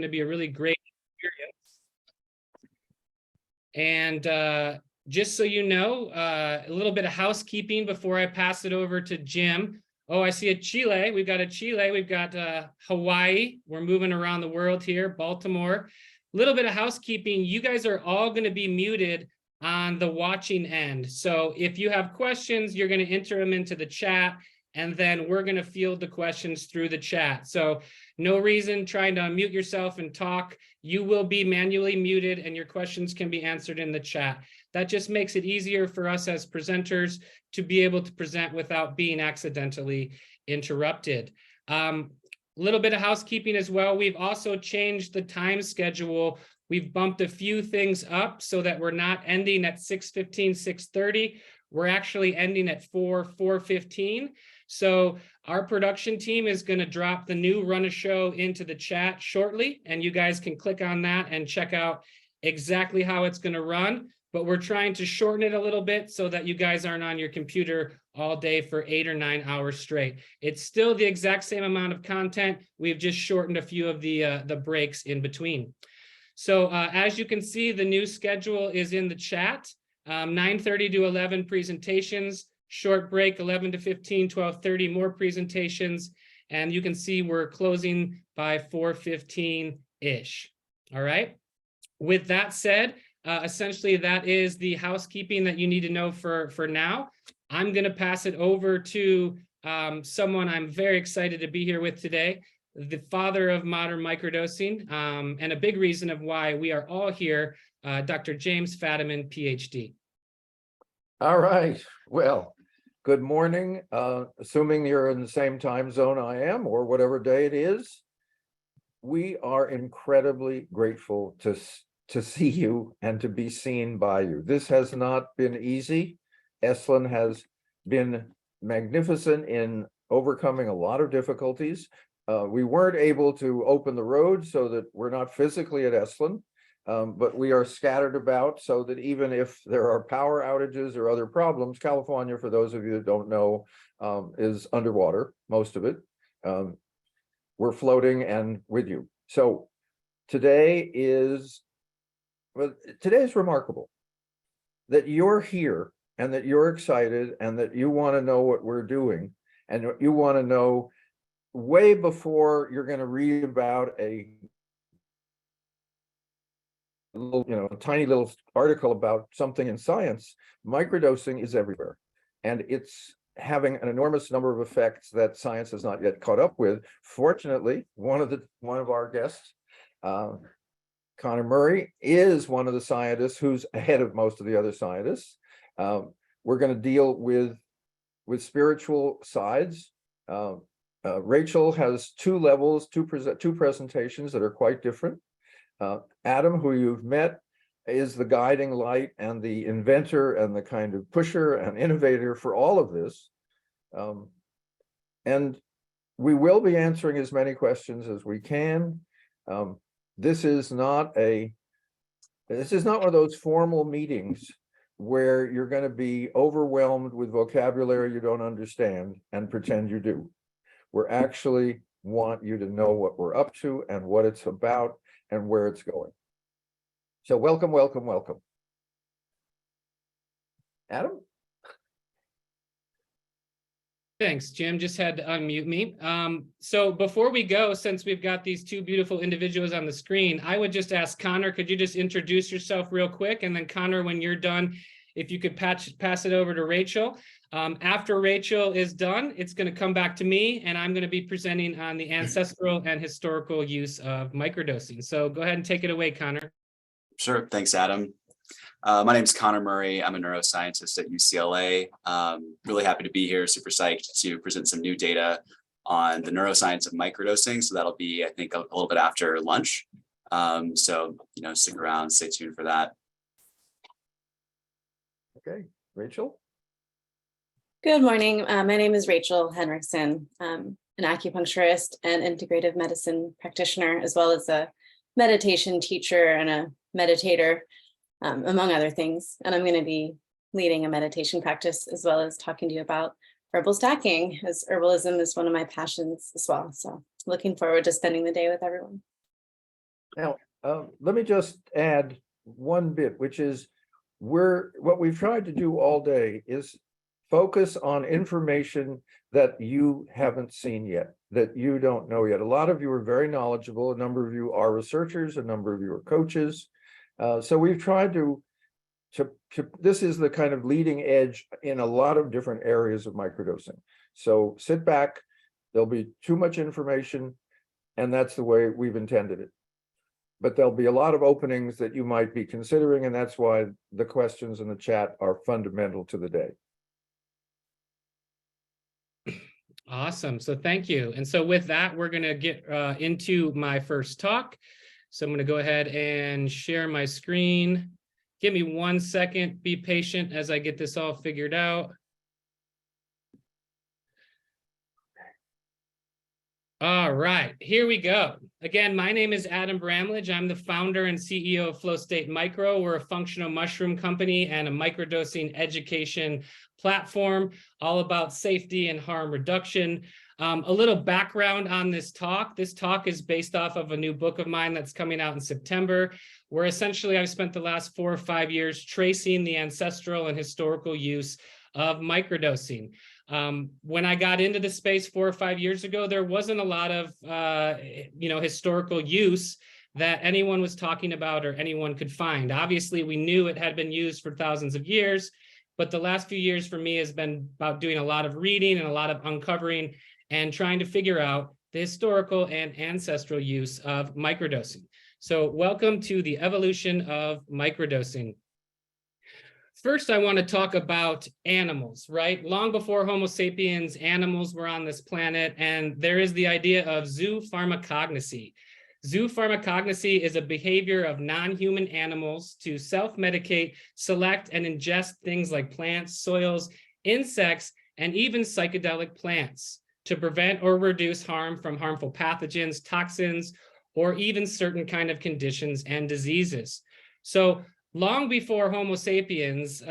to be a really great experience. And just so you know, a little bit of housekeeping before I pass it over to Jim. Oh, I see a Chile. We've got a Chile. We've got Hawaii. We're moving around the world here. Baltimore. A little bit of housekeeping. You guys are all going to be muted on the watching end. So if you have questions, you're going to enter them into the chat, and then we're going to field the questions through the chat. So no reason trying to unmute yourself and talk. You will be manually muted and your questions can be answered in the chat. That just makes it easier for us as presenters to be able to present without being accidentally interrupted. Little bit of housekeeping as well. We've also changed the time schedule. We've bumped a few things up so that we're not ending at 6:15, 6:30. We're actually ending at 4:15. So our production team is going to drop the new Run a Show into the chat shortly, and you guys can click on that and check out exactly how it's going to run. But we're trying to shorten it a little bit so that you guys aren't on your computer all day for 8 or 9 hours straight. It's still the exact same amount of content. We've just shortened a few of the breaks in between. So as you can see, the new schedule is in the chat. 9:30 to 11 presentations, short break 11 to 15, 12:30 more presentations, and you can see we're closing by 4:15-ish. All right. With that said, essentially that is the housekeeping that you need to know for now. I'm going to pass it over to someone I'm very excited to be here with today, the father of modern microdosing, and a big reason of why we are all here, Dr. James Fadiman, PhD. All right. Well, good morning. Assuming you're in the same time zone I am, or whatever day it is, we are incredibly grateful to see you and to be seen by you. This has not been easy. Esalen has been magnificent in overcoming a lot of difficulties. We weren't able to open the road so that we're not physically at Esalen, but we are scattered about so that even if there are power outages or other problems, California, for those of you that don't know, is underwater, most of it. We're floating and with you. So today is remarkable that you're here and that you're excited and that you want to know what we're doing and you want to know way before you're going to read about a little, a tiny little article about something in science. Microdosing is everywhere, and it's having an enormous number of effects that science has not yet caught up with. Fortunately, one of our guests, Connor Murray, is one of the scientists who's ahead of most of the other scientists. We're going to deal with spiritual sides. Rachael has two levels, two presentations that are quite different. Adam, who you've met, is the guiding light and the inventor and the kind of pusher and innovator for all of this. And we will be answering as many questions as we can. This is not one of those formal meetings where you're going to be overwhelmed with vocabulary you don't understand and pretend you do. We actually want you to know what we're up to and what it's about and where it's going. So welcome, welcome, welcome. Adam? Thanks, Jim. Just had to unmute me. So before we go, since we've got these two beautiful individuals on the screen, I would just ask Connor, could you just introduce yourself real quick? And then Connor, when you're done, if you could pass it over to Rachael. After Rachael is done, it's going to come back to me, and I'm going to be presenting on the ancestral and historical use of microdosing. So go ahead and take it away, Connor. Sure. Thanks, Adam. My name is Connor Murray. I'm a neuroscientist at UCLA. Really happy to be here. Super psyched to present some new data on the neuroscience of microdosing. So that'll be, I think, a little bit after lunch. So, stick around, stay tuned for that. Okay, Rachael? Good morning. My name is Rachael Henrichsen. I'm an acupuncturist and integrative medicine practitioner, as well as a meditation teacher and a meditator, among other things. And I'm going to be leading a meditation practice, as well as talking to you about herbal stacking, as herbalism is one of my passions as well. So looking forward to spending the day with everyone. Now, let me just add one bit, which is what we've tried to do all day is focus on information that you haven't seen yet, that you don't know yet. A lot of you are very knowledgeable. A number of you are researchers. A number of you are coaches. So we've tried to this is the kind of leading edge in a lot of different areas of microdosing. So sit back. There'll be too much information, and that's the way we've intended it. But there'll be a lot of openings that you might be considering, and that's why the questions in the chat are fundamental to the day. Awesome. So thank you. And so with that, we're going to get into my first talk. So I'm going to go ahead and share my screen. Give me 1 second. Be patient as I get this all figured out. All right, here we go. Again, my name is Adam Bramlage. I'm the founder and CEO of Flow State Micro. We're a functional mushroom company and a microdosing education platform, all about safety and harm reduction. A little background on this talk. This talk is based off of a new book of mine that's coming out in September, where essentially I've spent the last 4 or 5 years tracing the ancestral and historical use of microdosing. When I got into the space 4 or 5 years ago, there wasn't a lot of, historical use that anyone was talking about or anyone could find. Obviously, we knew it had been used for thousands of years, but the last few years for me has been about doing a lot of reading and a lot of uncovering and trying to figure out the historical and ancestral use of microdosing. So welcome to the evolution of microdosing. First, I want to talk about animals, right? Long before Homo sapiens, animals were on this planet, and there is the idea of zoopharmacognosy. Zoopharmacognosy is a behavior of non-human animals to self-medicate, select, and ingest things like plants, soils, insects, and even psychedelic plants to prevent or reduce harm from harmful pathogens, toxins, or even certain kind of conditions and diseases. So long before Homo sapiens,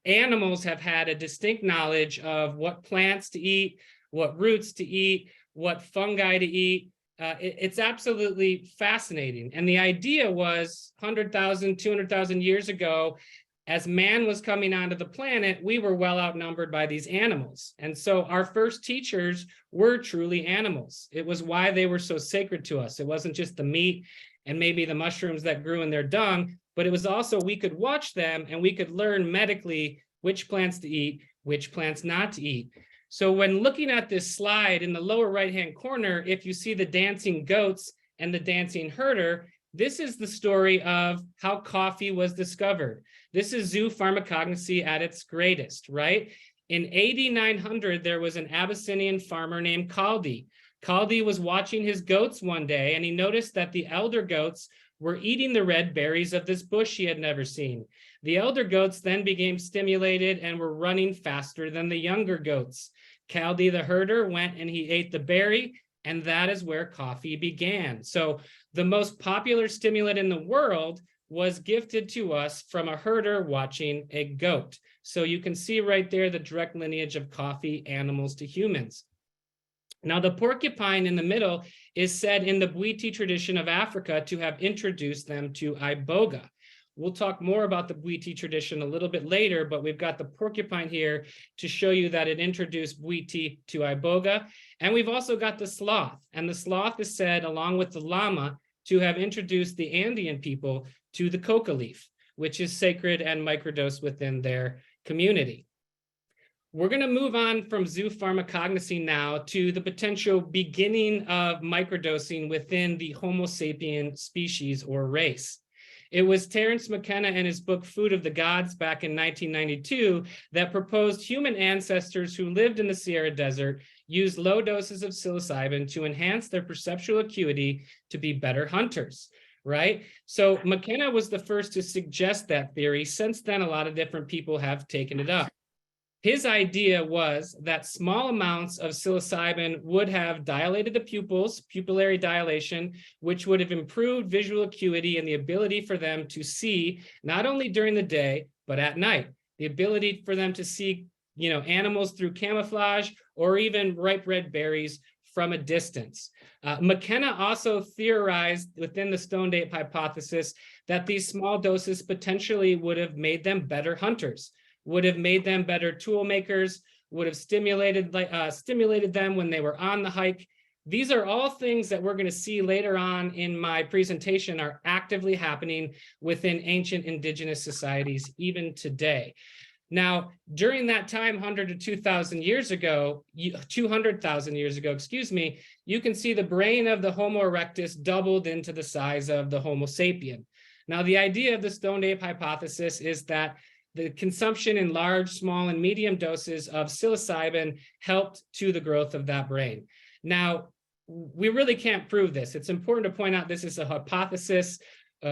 animals have had a distinct knowledge of what plants to eat, what roots to eat, what fungi to eat. It's absolutely fascinating. And the idea was 100,000, 200,000 years ago, as man was coming onto the planet, we were well outnumbered by these animals. And so our first teachers were truly animals. It was why they were so sacred to us. It wasn't just the meat and maybe the mushrooms that grew in their dung, but it was also we could watch them and we could learn medically which plants to eat, which plants not to eat. So when looking at this slide in the lower right-hand corner, if you see the dancing goats and the dancing herder, this is the story of how coffee was discovered. This is zoopharmacognosy at its greatest, right? In AD 900, there was an Abyssinian farmer named Kaldi. Kaldi was watching his goats one day, and he noticed that the elder goats were eating the red berries of this bush he had never seen. The elder goats then became stimulated and were running faster than the younger goats. Kaldi the herder went and he ate the berry, and that is where coffee began. So the most popular stimulant in the world was gifted to us from a herder watching a goat. So you can see right there the direct lineage of coffee animals to humans. Now, the porcupine in the middle is said in the Bwiti tradition of Africa to have introduced them to iboga. We'll talk more about the Bwiti tradition a little bit later, but we've got the porcupine here to show you that it introduced Bwiti to iboga. And we've also got the sloth. And the sloth is said, along with the llama, to have introduced the Andean people to the coca leaf, which is sacred and microdosed within their community. We're going to move on from zoopharmacognosy now to the potential beginning of microdosing within the Homo sapien species or race. It was Terence McKenna and his book, Food of the Gods, back in 1992, that proposed human ancestors who lived in the Sierra Desert used low doses of psilocybin to enhance their perceptual acuity to be better hunters, right? So McKenna was the first to suggest that theory. Since then, a lot of different people have taken it up. His idea was that small amounts of psilocybin would have dilated the pupils, pupillary dilation, which would have improved visual acuity and the ability for them to see not only during the day, but at night. The ability for them to see, animals through camouflage or even ripe red berries from a distance. McKenna also theorized within the stoned ape hypothesis that these small doses potentially would have made them better hunters, would have made them better tool makers, would have stimulated them when they were on the hike. These are all things that we're going to see later on in my presentation are actively happening within ancient indigenous societies even today. Now, during that time, 100 to 2,000 years ago, 200,000 years ago, excuse me, you can see the brain of the Homo erectus doubled into the size of the Homo sapien. Now, the idea of the stoned ape hypothesis is that the consumption in large, small, and medium doses of psilocybin helped to the growth of that brain. Now, we really can't prove this. It's important to point out this is a hypothesis.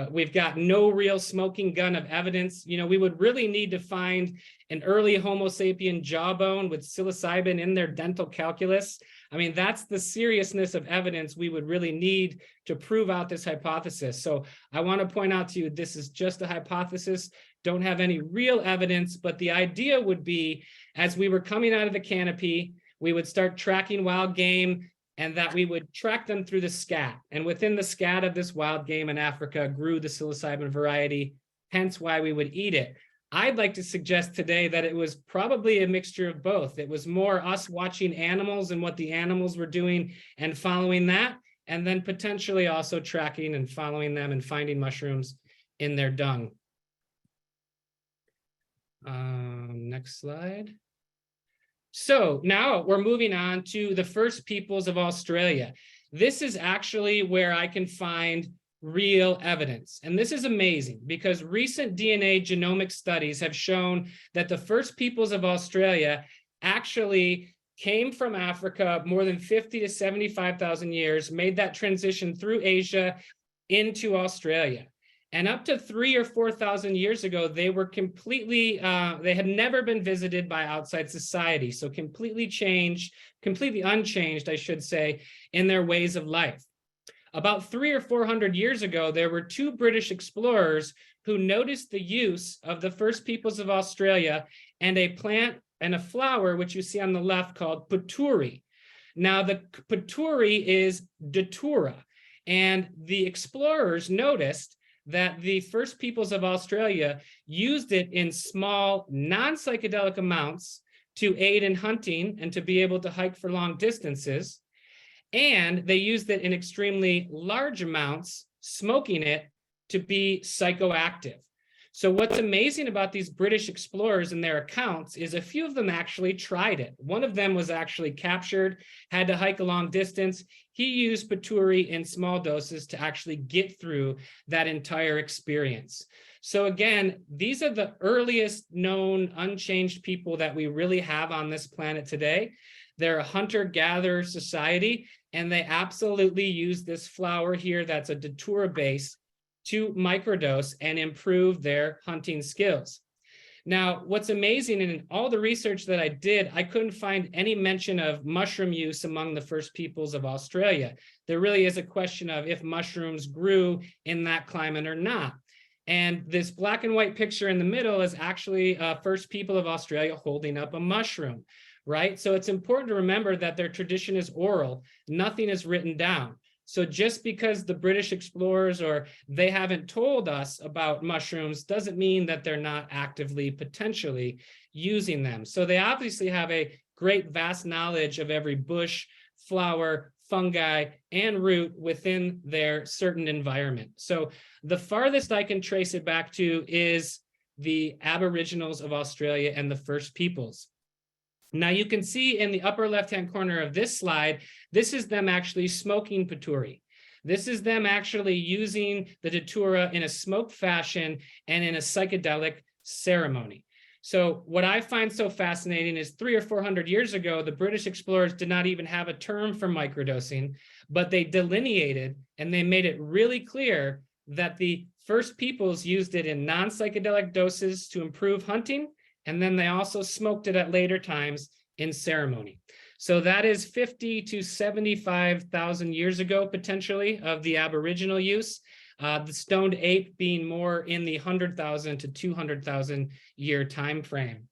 We've got no real smoking gun of evidence. You know, we would really need to find an early Homo sapien jawbone with psilocybin in their dental calculus. I mean, that's the seriousness of evidence we would really need to prove out this hypothesis. So I want to point out to you, this is just a hypothesis, don't have any real evidence, but the idea would be, as we were coming out of the canopy, we would start tracking wild game, and that we would track them through the scat. And within the scat of this wild game in Africa grew the psilocybin variety, hence why we would eat it. I'd like to suggest today that it was probably a mixture of both. It was more us watching animals and what the animals were doing and following that, and then potentially also tracking and following them and finding mushrooms in their dung. Next slide. So now we're moving on to the first peoples of Australia. This is actually where I can find real evidence. And this is amazing because recent DNA genomic studies have shown that the first peoples of Australia actually came from Africa more than 50 to 75,000 years, made that transition through Asia into Australia. And up to 3,000 or 4,000 years ago, they were completely, they had never been visited by outside society. So completely unchanged, I should say, in their ways of life. About 300 or 400 years ago, there were two British explorers who noticed the use of the first peoples of Australia and a plant and a flower, which you see on the left, called paturi. Now, the paturi is datura, and the explorers noticed that the first peoples of Australia used it in small, non-psychedelic amounts to aid in hunting and to be able to hike for long distances. And they used it in extremely large amounts, smoking it, to be psychoactive. So what's amazing about these British explorers and their accounts is a few of them actually tried it. One of them was actually captured, had to hike a long distance. He used paturi in small doses to actually get through that entire experience. So again, these are the earliest known unchanged people that we really have on this planet today. They're a hunter-gatherer society, and they absolutely use this flower here that's a datura base to microdose and improve their hunting skills. Now, what's amazing in all the research that I did, I couldn't find any mention of mushroom use among the first peoples of Australia. There really is a question of if mushrooms grew in that climate or not. And this black and white picture in the middle is actually first people of Australia holding up a mushroom, right? So it's important to remember that their tradition is oral, nothing is written down. So just because the British explorers or they haven't told us about mushrooms doesn't mean that they're not actively potentially using them. So they obviously have a great vast knowledge of every bush, flower, fungi, and root within their certain environment. So the farthest I can trace it back to is the Aboriginals of Australia and the first peoples. Now you can see in the upper left-hand corner of this slide, this is them actually smoking paturi. This is them actually using the datura in a smoked fashion and in a psychedelic ceremony. So what I find so fascinating is 300 or 400 years ago, the British explorers did not even have a term for microdosing, but they delineated and they made it really clear that the first peoples used it in non-psychedelic doses to improve hunting. And then they also smoked it at later times in ceremony. So that is 50 to 75,000 years ago, potentially, of the Aboriginal use. The stoned ape being more in the 100,000 to 200,000 year time frame.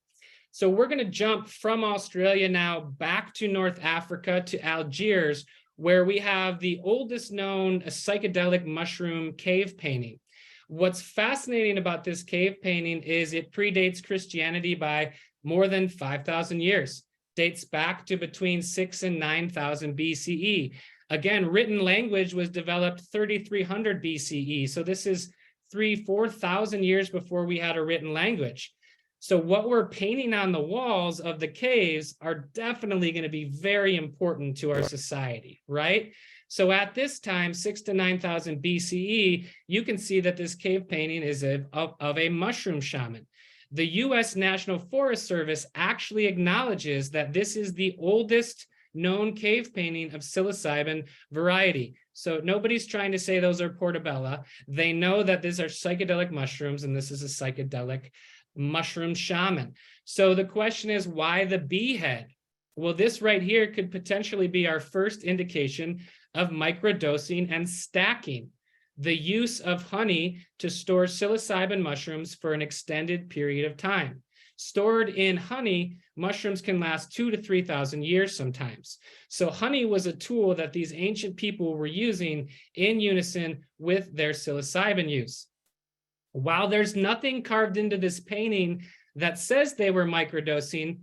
So we're going to jump from Australia now back to North Africa to Algiers, where we have the oldest known psychedelic mushroom cave painting. What's fascinating about this cave painting is it predates Christianity by more than 5,000 years, dates back to between 6 and 9,000 BCE. Again, written language was developed 3,300 BCE. So this is 4,000 years before we had a written language. So what we're painting on the walls of the caves are definitely going to be very important to our society, right? So at this time, 6 to 9,000 BCE, you can see that this cave painting is of a mushroom shaman. The US National Forest Service actually acknowledges that this is the oldest known cave painting of psilocybin variety. So nobody's trying to say those are portobello. They know that these are psychedelic mushrooms, and this is a psychedelic mushroom shaman. So the question is, why the bee head? Well, this right here could potentially be our first indication of microdosing and stacking, the use of honey to store psilocybin mushrooms for an extended period of time. Stored in honey, mushrooms can last 2,000 to 3,000 years sometimes. So honey was a tool that these ancient people were using in unison with their psilocybin use. While there's nothing carved into this painting that says they were microdosing,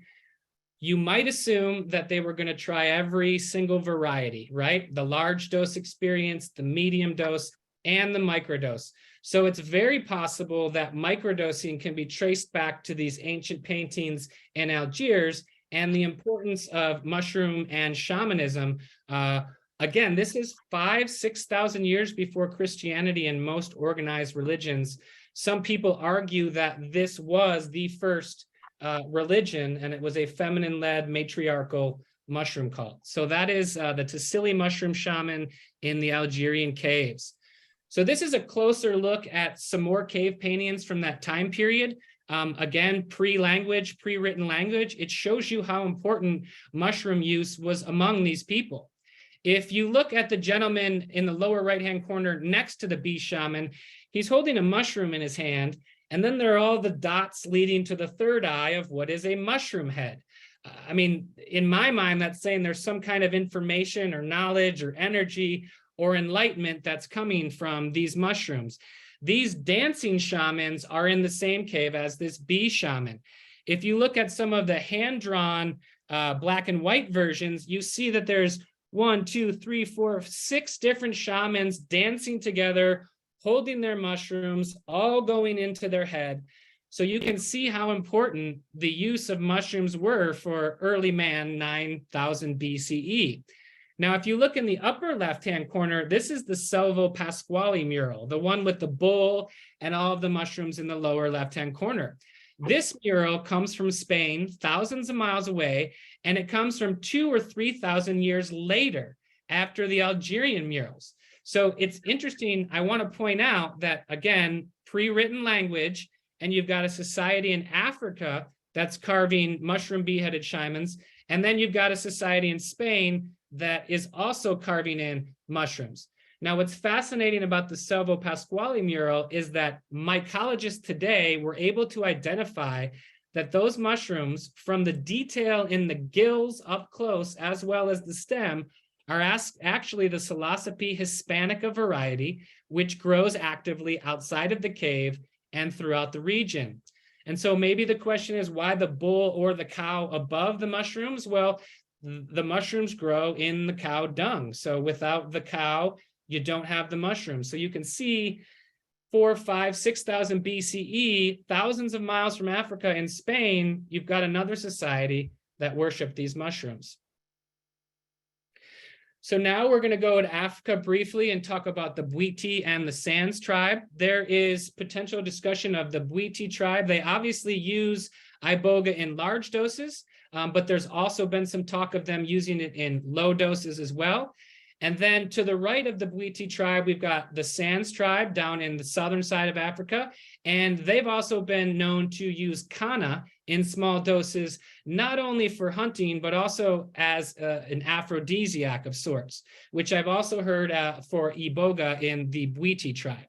you might assume that they were going to try every single variety, right? The large dose experience, the medium dose, and the microdose. So it's very possible that microdosing can be traced back to these ancient paintings in Algiers and the importance of mushroom and shamanism. Again, this is 6,000 years before Christianity and most organized religions. Some people argue that this was the first religion, and it was a feminine-led matriarchal mushroom cult. So that is the Tassili mushroom shaman in the Algerian caves. So this is a closer look at some more cave paintings from that time period. Again, pre-language, pre-written language. It shows you how important mushroom use was among these people. If you look at the gentleman in the lower right-hand corner next to the bee shaman, he's holding a mushroom in his hand, and then there are all the dots leading to the third eye of what is a mushroom head. I mean, in my mind, that's saying there's some kind of information or knowledge or energy or enlightenment that's coming from these mushrooms. These dancing shamans are in the same cave as this bee shaman. If you look at some of the hand-drawn black and white versions, you see that there's 1, 2, 3, 4, 6 different shamans dancing together, holding their mushrooms, all going into their head. So you can see how important the use of mushrooms were for early man, 9,000 BCE. Now, if you look in the upper left-hand corner, this is the Selvo Pasquale mural, the one with the bull and all of the mushrooms in the lower left-hand corner. This mural comes from Spain, thousands of miles away, and it comes from 2,000 or 3,000 years later, after the Algerian murals. So it's interesting. I want to point out that, again, pre-written language, and you've got a society in Africa that's carving mushroom bee-headed shamans, and then you've got a society in Spain that is also carving in mushrooms. Now, what's fascinating about the Selvo Pasquale mural is that mycologists today were able to identify that those mushrooms, from the detail in the gills up close, as well as the stem, are actually the Psilocybe hispanica variety, which grows actively outside of the cave and throughout the region. And so maybe the question is, why the bull or the cow above the mushrooms? Well, the mushrooms grow in the cow dung. So without the cow, you don't have the mushrooms. So you can see 4,000, 5,000, 6,000 BCE, thousands of miles from Africa in Spain, you've got another society that worship these mushrooms. So now we're going to go to Africa briefly and talk about the Bwiti and the Sands tribe. There is potential discussion of the Bwiti tribe. They obviously use iboga in large doses, but there's also been some talk of them using it in low doses as well. And then to the right of the Bwiti tribe, we've got the Sands tribe down in the southern side of Africa. And they've also been known to use kanna in small doses, not only for hunting, but also as an aphrodisiac of sorts, which I've also heard for iboga in the Bwiti tribe.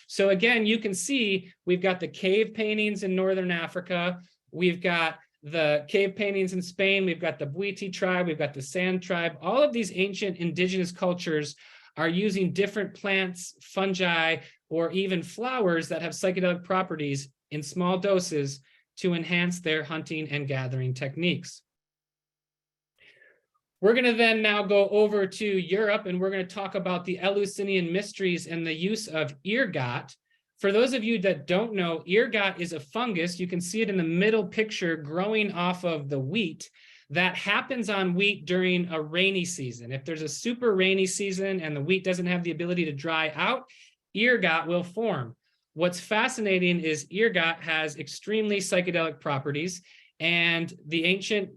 So again, you can see we've got the cave paintings in northern Africa. We've got the cave paintings in Spain, we've got the Bwiti tribe, we've got the Sand tribe. All of these ancient indigenous cultures are using different plants, fungi, or even flowers that have psychedelic properties in small doses to enhance their hunting and gathering techniques. We're going to then now go over to Europe, and we're going to talk about the Eleusinian mysteries and the use of ergot. For those of you that don't know, ergot is a fungus. You can see it in the middle picture growing off of the wheat that happens on wheat during a rainy season. If there's a super rainy season and the wheat doesn't have the ability to dry out, ergot will form. What's fascinating is ergot has extremely psychedelic properties, and the ancient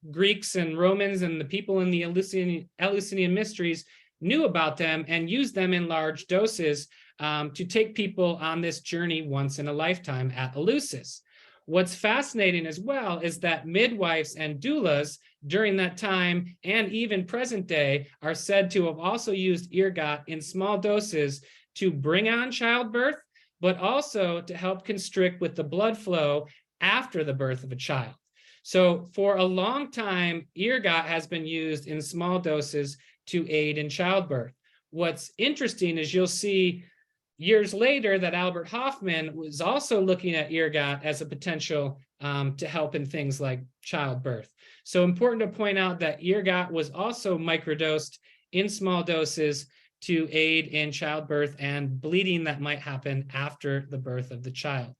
Greeks and Romans and the people in the Eleusinian mysteries knew about them and used them in large doses to take people on this journey once in a lifetime at Eleusis. What's fascinating as well is that midwives and doulas during that time and even present day are said to have also used ergot in small doses to bring on childbirth, but also to help constrict with the blood flow after the birth of a child. So for a long time, ergot has been used in small doses to aid in childbirth. What's interesting is you'll see years later that Albert Hofmann was also looking at ergot as a potential to help in things like childbirth. So important to point out that ergot was also microdosed in small doses to aid in childbirth and bleeding that might happen after the birth of the child.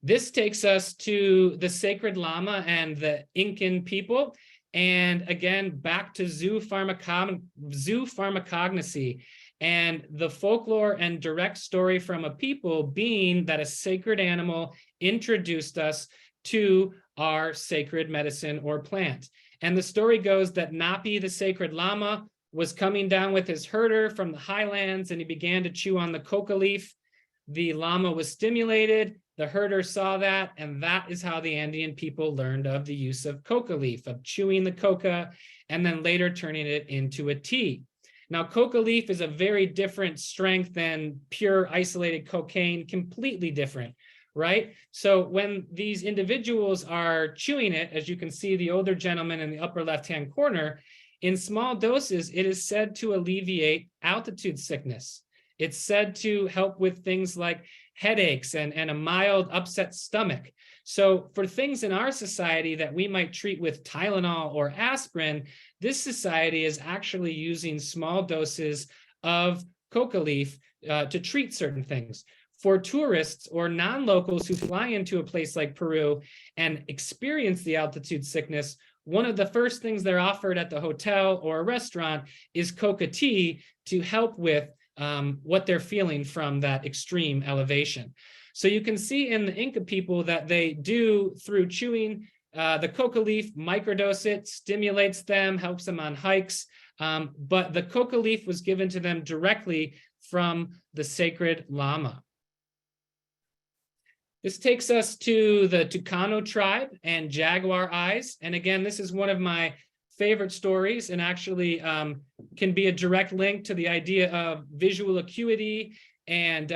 This takes us to the sacred llama and the Incan people. And again, back to zoo pharmacognosy and the folklore and direct story from a people being that a sacred animal introduced us to our sacred medicine or plant. And the story goes that Napi, the sacred llama, was coming down with his herder from the highlands, and he began to chew on the coca leaf. The llama was stimulated. The herder saw that, and that is how the Andean people learned of the use of coca leaf, of chewing the coca, and then later turning it into a tea. Now, coca leaf is a very different strength than pure isolated cocaine, completely different, right? So when these individuals are chewing it, as you can see the older gentleman in the upper left-hand corner, in small doses, it is said to alleviate altitude sickness. It's said to help with things like headaches and a mild upset stomach. So for things in our society that we might treat with Tylenol or aspirin, this society is actually using small doses of coca leaf to treat certain things. For tourists or non-locals who fly into a place like Peru and experience the altitude sickness, one of the first things they're offered at the hotel or a restaurant is coca tea to help with what they're feeling from that extreme elevation. So you can see in the Inca people that they do, through chewing the coca leaf, microdose it, stimulates them, helps them on hikes, but the coca leaf was given to them directly from the sacred llama. This takes us to the Tucano tribe and jaguar eyes. And again, this is one of my favorite stories, and actually can be a direct link to the idea of visual acuity and,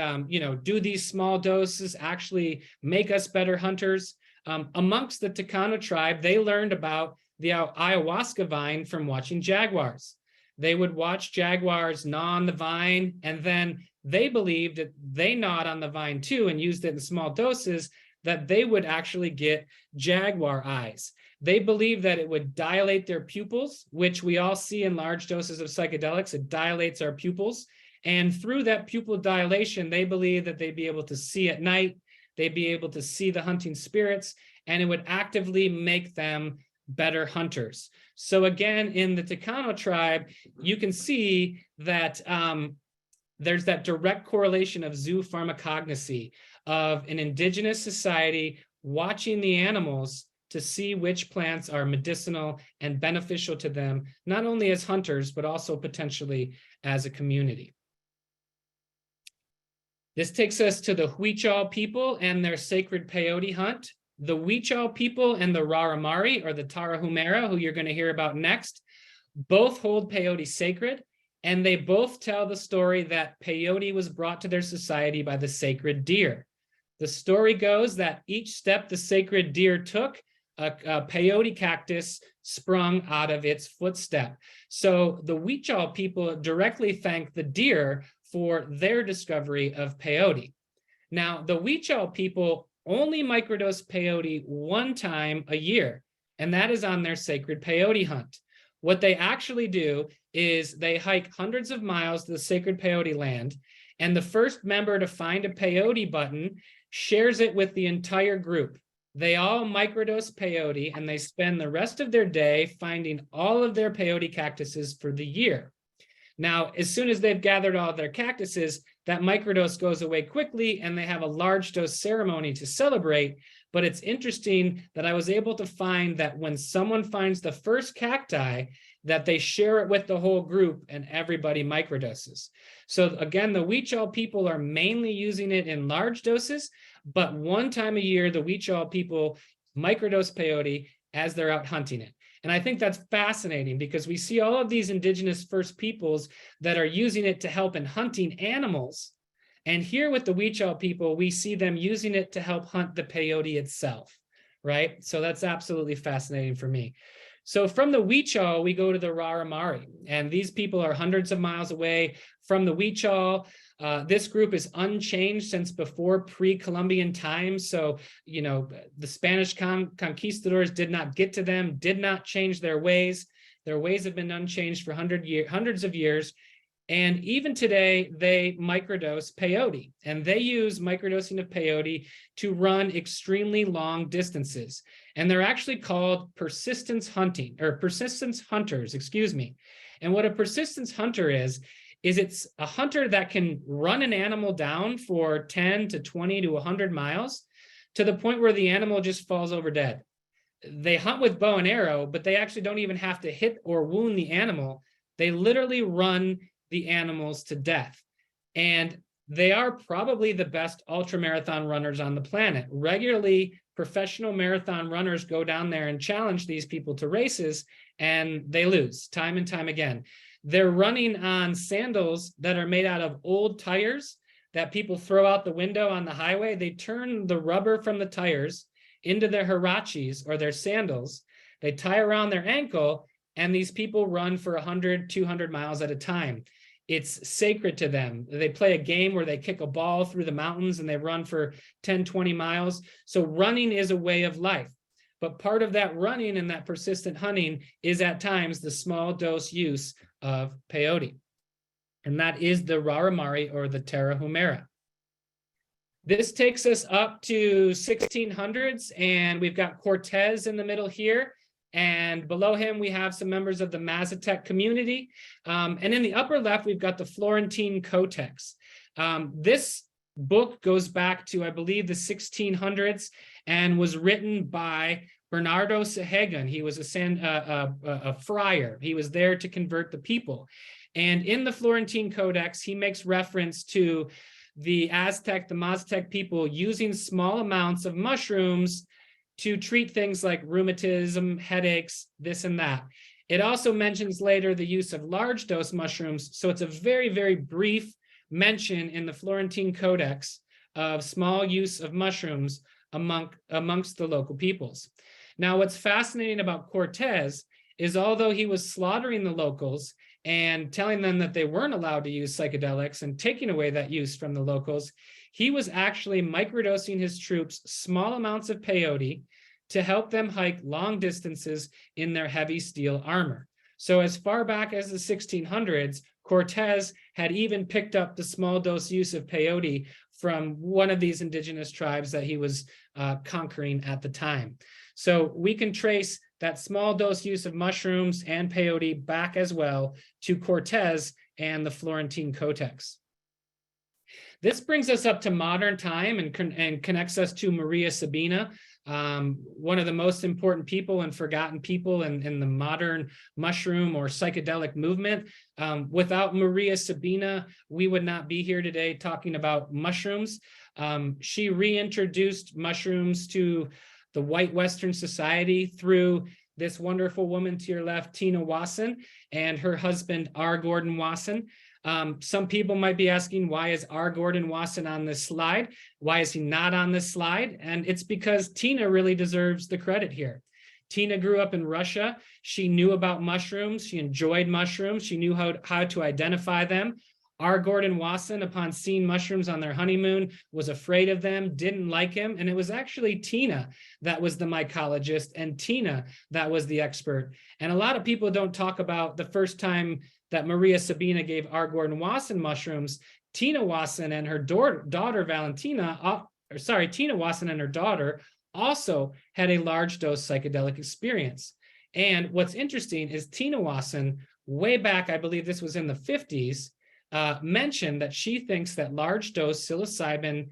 do these small doses actually make us better hunters? Amongst the Tucano tribe, they learned about the ayahuasca vine from watching jaguars. They would watch jaguars gnaw on the vine, and then they believed that they gnawed on the vine too and used it in small doses, that they would actually get jaguar eyes. They believed that it would dilate their pupils, which we all see in large doses of psychedelics. It dilates our pupils. And through that pupil dilation, they believed that they'd be able to see at night, they'd be able to see the hunting spirits, and it would actively make them better hunters. So again, in the Tucano tribe, you can see that there's that direct correlation of zoopharmacognosy, of an indigenous society watching the animals to see which plants are medicinal and beneficial to them, not only as hunters, but also potentially as a community. This takes us to the Huichol people and their sacred peyote hunt. The Huichol people and the Raramari, or the Tarahumara, who you're going to hear about next, both hold peyote sacred, and they both tell the story that peyote was brought to their society by the sacred deer. The story goes that each step the sacred deer took, a peyote cactus sprung out of its footstep. So the Huichol people directly thank the deer for their discovery of peyote. Now, the Huichol people only microdose peyote one time a year, and that is on their sacred peyote hunt. What they actually do is they hike hundreds of miles to the sacred peyote land, and the first member to find a peyote button shares it with the entire group. They all microdose peyote, and they spend the rest of their day finding all of their peyote cactuses for the year. Now, as soon as they've gathered all of their cactuses, that microdose goes away quickly, and they have a large dose ceremony to celebrate. But it's interesting that I was able to find that when someone finds the first cacti, that they share it with the whole group and everybody microdoses. So again, the Huichol people are mainly using it in large doses, but one time a year, the Huichol people microdose peyote as they're out hunting it. And I think that's fascinating because we see all of these indigenous first peoples that are using it to help in hunting animals. And here with the Huichol people, we see them using it to help hunt the peyote itself, right? So that's absolutely fascinating for me. So from the Huichol, we go to the Raramari, and these people are hundreds of miles away from the Huichol. This group is unchanged since before pre-Columbian times. So, you know, the Spanish conquistadors did not get to them, did not change their ways. Their ways have been unchanged for hundreds of years. And even today, they microdose peyote, and they use microdosing of peyote to run extremely long distances. And they're actually called persistence hunters, excuse me. And what a persistence hunter is it's a hunter that can run an animal down for 10 to 20 to 100 miles to the point where the animal just falls over dead. They hunt with bow and arrow, but they actually don't even have to hit or wound the animal. They literally run the animals to death. And they are probably the best ultramarathon runners on the planet. Regularly, professional marathon runners go down there and challenge these people to races, and they lose time and time again. They're running on sandals that are made out of old tires that people throw out the window on the highway. They turn the rubber from the tires into their huaraches or their sandals. They tie around their ankle, and these people run for 100, 200 miles at a time. It's sacred to them. They play a game where they kick a ball through the mountains and they run for 10, 20 miles. So running is a way of life. But part of that running and that persistent hunting is at times the small dose use of peyote. And that is the Raramari or the Tarahumara. This takes us up to 1600s, and we've got Cortez in the middle here. And below him, we have some members of the Mazatec community. And in the upper left, we've got the Florentine Codex. This book goes back to, I believe, the 1600s and was written by Bernardo Sahagun. He was a friar. He was there to convert the people. And in the Florentine Codex, he makes reference to the Mazatec people using small amounts of mushrooms to treat things like rheumatism, headaches, this and that. It also mentions later the use of large dose mushrooms. So it's a very, very brief mention in the Florentine Codex of small use of mushrooms amongst the local peoples. Now, what's fascinating about Cortez is although he was slaughtering the locals and telling them that they weren't allowed to use psychedelics and taking away that use from the locals, he was actually microdosing his troops small amounts of peyote to help them hike long distances in their heavy steel armor. So as far back as the 1600s, Cortez had even picked up the small dose use of peyote from one of these indigenous tribes that he was conquering at the time. So we can trace that small dose use of mushrooms and peyote back as well to Cortez and the Florentine Codex. This brings us up to modern time and connects us to Maria Sabina, one of the most important people and forgotten people in the modern mushroom or psychedelic movement. Without Maria Sabina, we would not be here today talking about mushrooms. She reintroduced mushrooms to the white Western society through this wonderful woman to your left, Tina Wasson, and her husband, R. Gordon Wasson. Some people might be asking, why is R. Gordon Wasson on this slide? Why is he not on this slide? And it's because Tina really deserves the credit here. Tina grew up in Russia. She knew about mushrooms. She enjoyed mushrooms. She knew how to identify them. R. Gordon Wasson, upon seeing mushrooms on their honeymoon, was afraid of them, didn't like him. And it was actually Tina that was the mycologist and Tina that was the expert. And a lot of people don't talk about the first time that Maria Sabina gave R. Gordon Wasson mushrooms. Tina Wasson and her daughter Valentina, Tina Wasson and her daughter also had a large dose psychedelic experience. And what's interesting is Tina Wasson, way back, I believe this was in the 50s, mentioned that she thinks that large dose psilocybin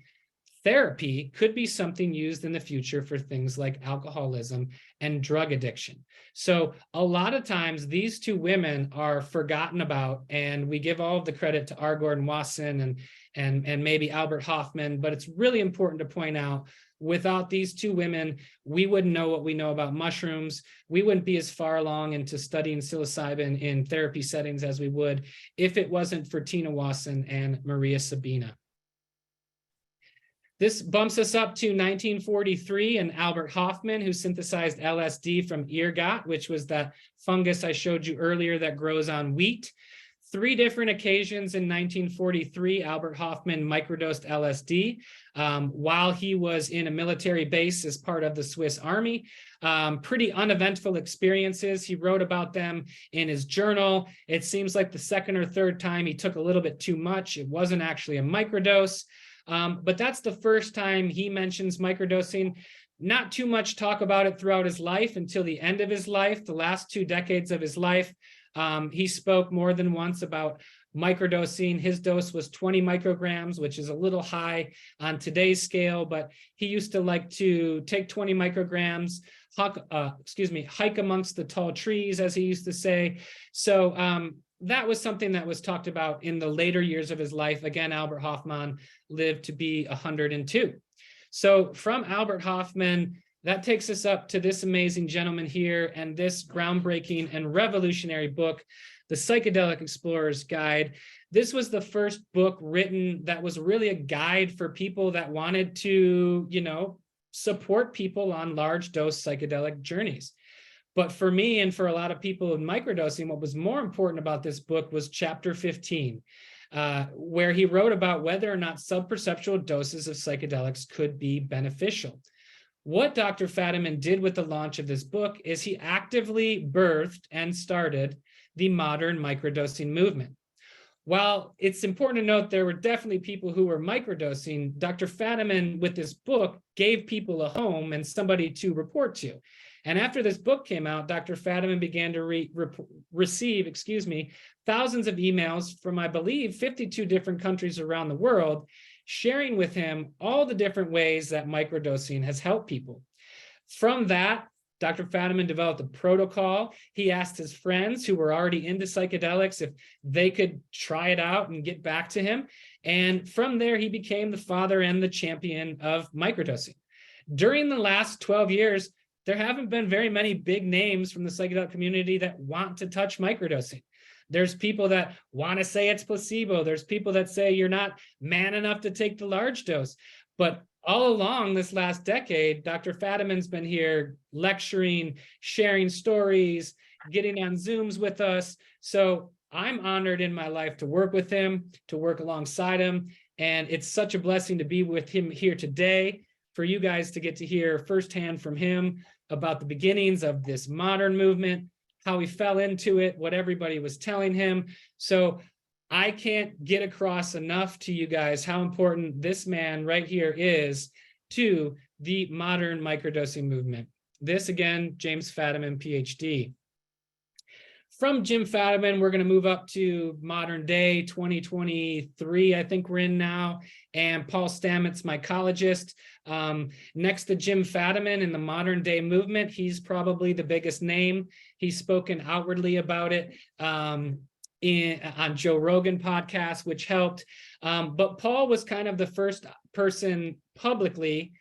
therapy could be something used in the future for things like alcoholism and drug addiction. So a lot of times these two women are forgotten about, and we give all of the credit to R. Gordon Wasson and maybe Albert Hofmann, but it's really important to point out, without these two women, we wouldn't know what we know about mushrooms. We wouldn't be as far along into studying psilocybin in therapy settings as we would if it wasn't for Tina Wasson and Maria Sabina. This bumps us up to 1943 and Albert Hofmann, who synthesized LSD from ergot, which was that fungus I showed you earlier that grows on wheat. 3 different occasions in 1943, Albert Hofmann microdosed LSD while he was in a military base as part of the Swiss Army. Pretty uneventful experiences. He wrote about them in his journal. It seems like the second or third time he took a little bit too much. It wasn't actually a microdose. But that's the first time he mentions microdosing. Not too much talk about it throughout his life until the end of his life, the last 2 decades of his life. He spoke more than once about microdosing. His dose was 20 micrograms, which is a little high on today's scale, but he used to like to take 20 micrograms, hike amongst the tall trees, as he used to say. So that was something that was talked about in the later years of his life. Again, Albert Hofmann lived to be 102. So from Albert Hofmann, that takes us up to this amazing gentleman here and this groundbreaking and revolutionary book, The Psychedelic Explorer's Guide. This was the first book written that was really a guide for people that wanted to, support people on large dose psychedelic journeys. But for me and for a lot of people in microdosing, what was more important about this book was chapter 15, where he wrote about whether or not subperceptual doses of psychedelics could be beneficial. What Dr. Fadiman did with the launch of this book is he actively birthed and started the modern microdosing movement. While it's important to note there were definitely people who were microdosing, Dr. Fadiman with this book gave people a home and somebody to report to. And after this book came out, Dr. Fadiman began to receive thousands of emails from, I believe, 52 different countries around the world, sharing with him all the different ways that microdosing has helped people. From that, Dr. Fadiman developed a protocol. He asked his friends who were already into psychedelics if they could try it out and get back to him. And from there, he became the father and the champion of microdosing. During the last 12 years, there haven't been very many big names from the psychedelic community that want to touch microdosing. There's people that want to say it's placebo. There's people that say you're not man enough to take the large dose. But all along this last decade, Dr. Fadiman's been here lecturing, sharing stories, getting on Zooms with us. So I'm honored in my life to work with him, to work alongside him. And it's such a blessing to be with him here today, for you guys to get to hear firsthand from him about the beginnings of this modern movement, how he fell into it, what everybody was telling him. So I can't get across enough to you guys how important this man right here is to the modern microdosing movement. This again, James Fadiman, PhD. From Jim Fadiman, we're going to move up to modern day 2023, I think we're in now, and Paul Stamets, mycologist. Next to Jim Fadiman in the modern day movement, he's probably the biggest name. He's spoken outwardly about it on Joe Rogan podcast, which helped. But Paul was kind of the first person publicly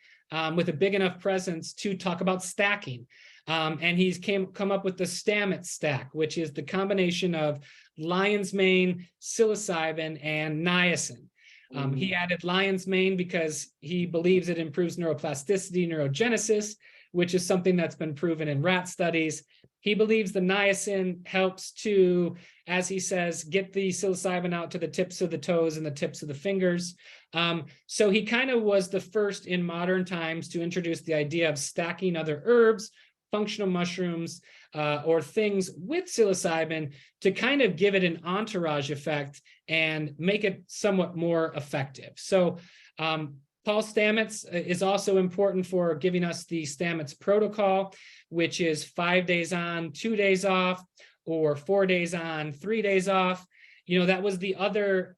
with a big enough presence to talk about stacking. And he's come up with the Stamets stack, which is the combination of lion's mane, psilocybin, and niacin. He added lion's mane because he believes it improves neuroplasticity, neurogenesis, which is something that's been proven in rat studies. He believes the niacin helps to, as he says, get the psilocybin out to the tips of the toes and the tips of the fingers. So he kind of was the first in modern times to introduce the idea of stacking other herbs, functional mushrooms, or things with psilocybin to kind of give it an entourage effect and make it somewhat more effective. So Paul Stamets is also important for giving us the Stamets protocol, which is 5 days on, 2 days off, or 4 days on, 3 days off. You know, that was the other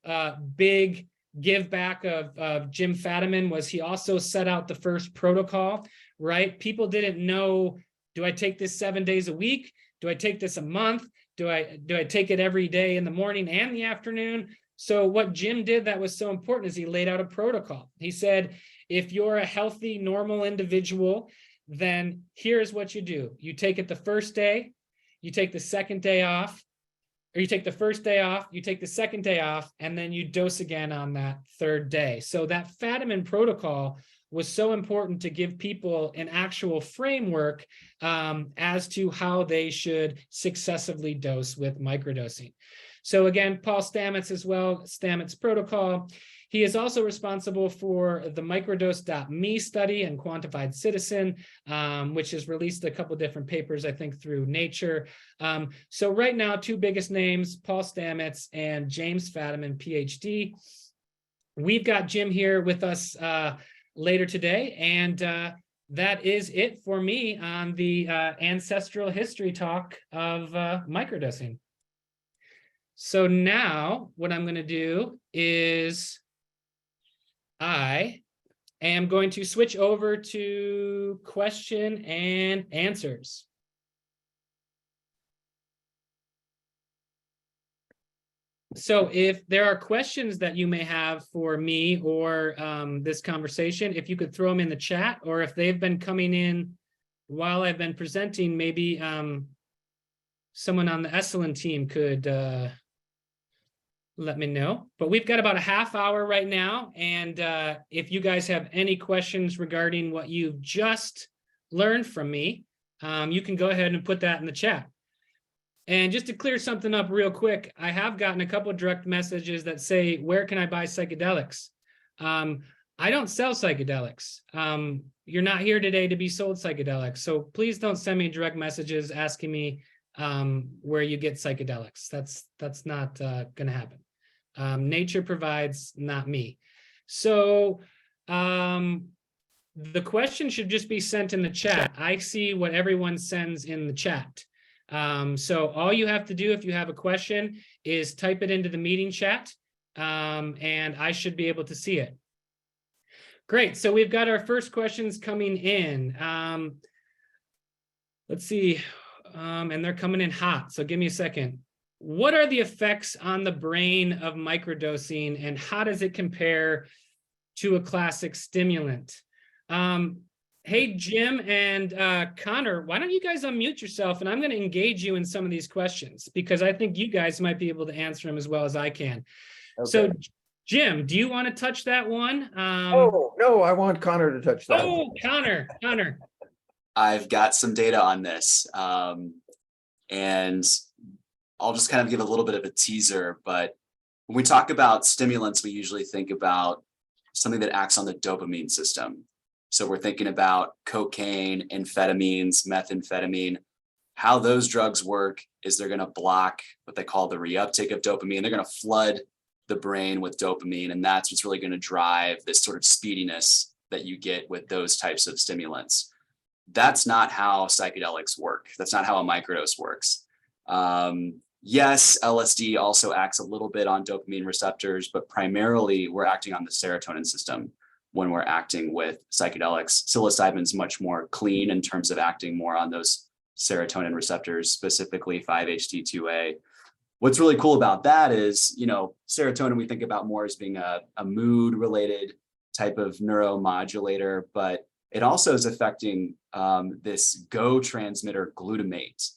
big give back of Jim Fadiman, was he also set out the first protocol, right? People didn't know, do I take this 7 days a week? Do I take this a month? Do I take it every day in the morning and the afternoon? So what Jim did that was so important is he laid out a protocol. He said, if you're a healthy, normal individual, then here's what you do. You take it the first day, you take the second day off, or you take the first day off, you take the second day off, and then you dose again on that third day. So that Fadiman protocol was so important to give people an actual framework as to how they should successively dose with microdosing. So again, Paul Stamets as well, Stamets protocol. He is also responsible for the microdose.me study and quantified citizen, which has released a couple different papers, I think, through Nature. So right now, two biggest names, Paul Stamets and James Fadiman, PhD. We've got Jim here with us later today, and that is it for me on the ancestral history talk of microdosing. So now what I'm going to do is I am going to switch over to question and answers. So if there are questions that you may have for me or this conversation, if you could throw them in the chat, or if they've been coming in while I've been presenting, maybe someone on the Esalen team could let me know. But we've got about a half hour right now. And if you guys have any questions regarding what you've just learned from me, you can go ahead and put that in the chat. And just to clear something up real quick, I have gotten a couple of direct messages that say, where can I buy psychedelics? I don't sell psychedelics. You're not here today to be sold psychedelics. So please don't send me direct messages asking me where you get psychedelics. That's not going to happen. Nature provides, not me. So the question should just be sent in the chat. I see what everyone sends in the chat. So all you have to do if you have a question is type it into the meeting chat, and I should be able to see it. Great. So we've got our first questions coming in. Let's see. And they're coming in hot. So give me a second. What are the effects on the brain of microdosing, and how does it compare to a classic stimulant? Hey, Jim and Connor, why don't you guys unmute yourself, and I'm going to engage you in some of these questions because I think you guys might be able to answer them as well as I can. Okay. So, Jim, do you want to touch that one? Oh, no, I want Connor to touch that. Oh, Connor. I've got some data on this, and I'll just kind of give a little bit of a teaser, but when we talk about stimulants, we usually think about something that acts on the dopamine system. So we're thinking about cocaine, amphetamines, methamphetamine. How those drugs work is they're going to block what they call the reuptake of dopamine. They're going to flood the brain with dopamine, and that's what's really going to drive this sort of speediness that you get with those types of stimulants. That's not how psychedelics work. That's not how a microdose works. Yes, LSD also acts a little bit on dopamine receptors, but primarily we're acting on the serotonin system when we're acting with psychedelics. Psilocybin is much more clean in terms of acting more on those serotonin receptors, specifically 5-HT2A. What's really cool about that is, serotonin we think about more as being a mood-related type of neuromodulator, but It also is affecting this GO transmitter glutamate,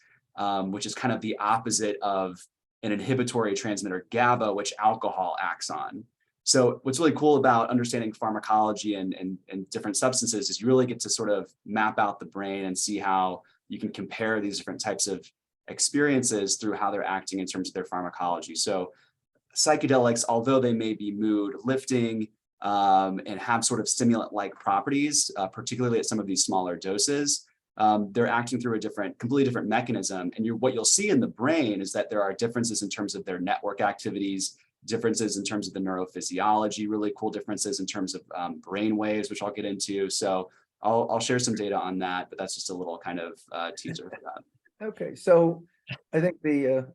which is kind of the opposite of an inhibitory transmitter GABA, which alcohol acts on. So what's really cool about understanding pharmacology and different substances is you really get to sort of map out the brain and see how you can compare these different types of experiences through how they're acting in terms of their pharmacology. So psychedelics, although they may be mood lifting and have sort of stimulant-like properties, particularly at some of these smaller doses, they're acting through a completely different mechanism. And what you'll see in the brain is that there are differences in terms of their network activities, differences in terms of the neurophysiology, really cool differences in terms of brain waves, which I'll get into. So I'll share some data on that, but that's just a little kind of teaser for that. Okay, so I think the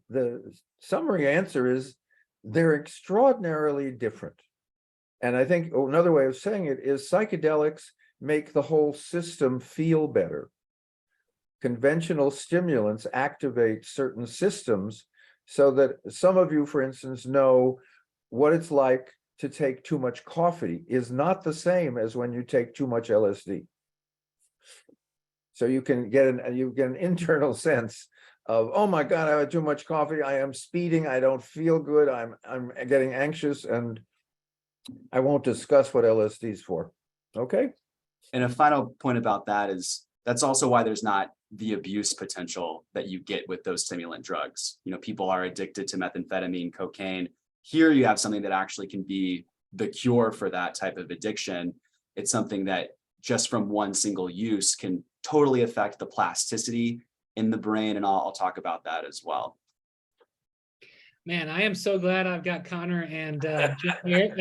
summary answer is they're extraordinarily different. And I think another way of saying it is psychedelics make the whole system feel better. Conventional stimulants activate certain systems so that some of you, for instance, know what it's like to take too much coffee is not the same as when you take too much LSD. So you can get an internal sense of, oh my God, I had too much coffee. I am speeding. I don't feel good. I'm getting anxious, and I won't discuss what LSD is for. Okay. And a final point about that is that's also why there's not the abuse potential that you get with those stimulant drugs. You know, people are addicted to methamphetamine, cocaine. Here you have something that actually can be the cure for that type of addiction. It's something that just from one single use can totally affect the plasticity in the brain. And I'll talk about that as well. Man, I am so glad I've got Connor and Jim here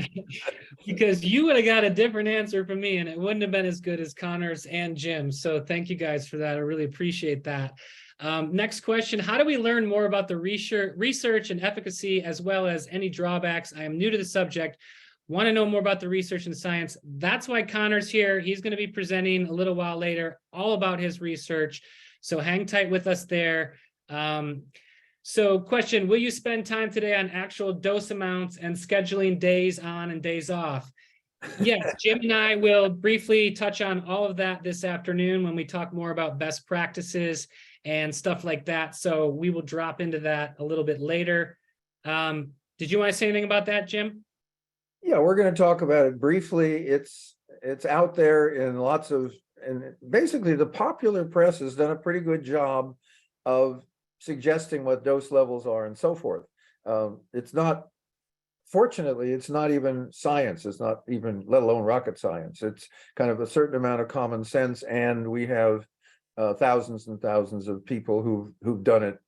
because you would have got a different answer from me and it wouldn't have been as good as Connor's and Jim's. So thank you guys for that. I really appreciate that. Next question, how do we learn more about the research and efficacy as well as any drawbacks? I am new to the subject, want to know more about the research and science. That's why Connor's here. He's going to be presenting a little while later all about his research. So hang tight with us there. So question, will you spend time today on actual dose amounts and scheduling days on and days off? Yes, Jim and I will briefly touch on all of that this afternoon when we talk more about best practices and stuff like that. So we will drop into that a little bit later. Did you want to say anything about that, Jim? Yeah, we're going to talk about it briefly. It's out there in lots of, and basically the popular press has done a pretty good job of suggesting what dose levels are and so forth. It's not, fortunately, it's not even science. It's not even, let alone rocket science. It's kind of a certain amount of common sense, and we have thousands and thousands of people who've done it.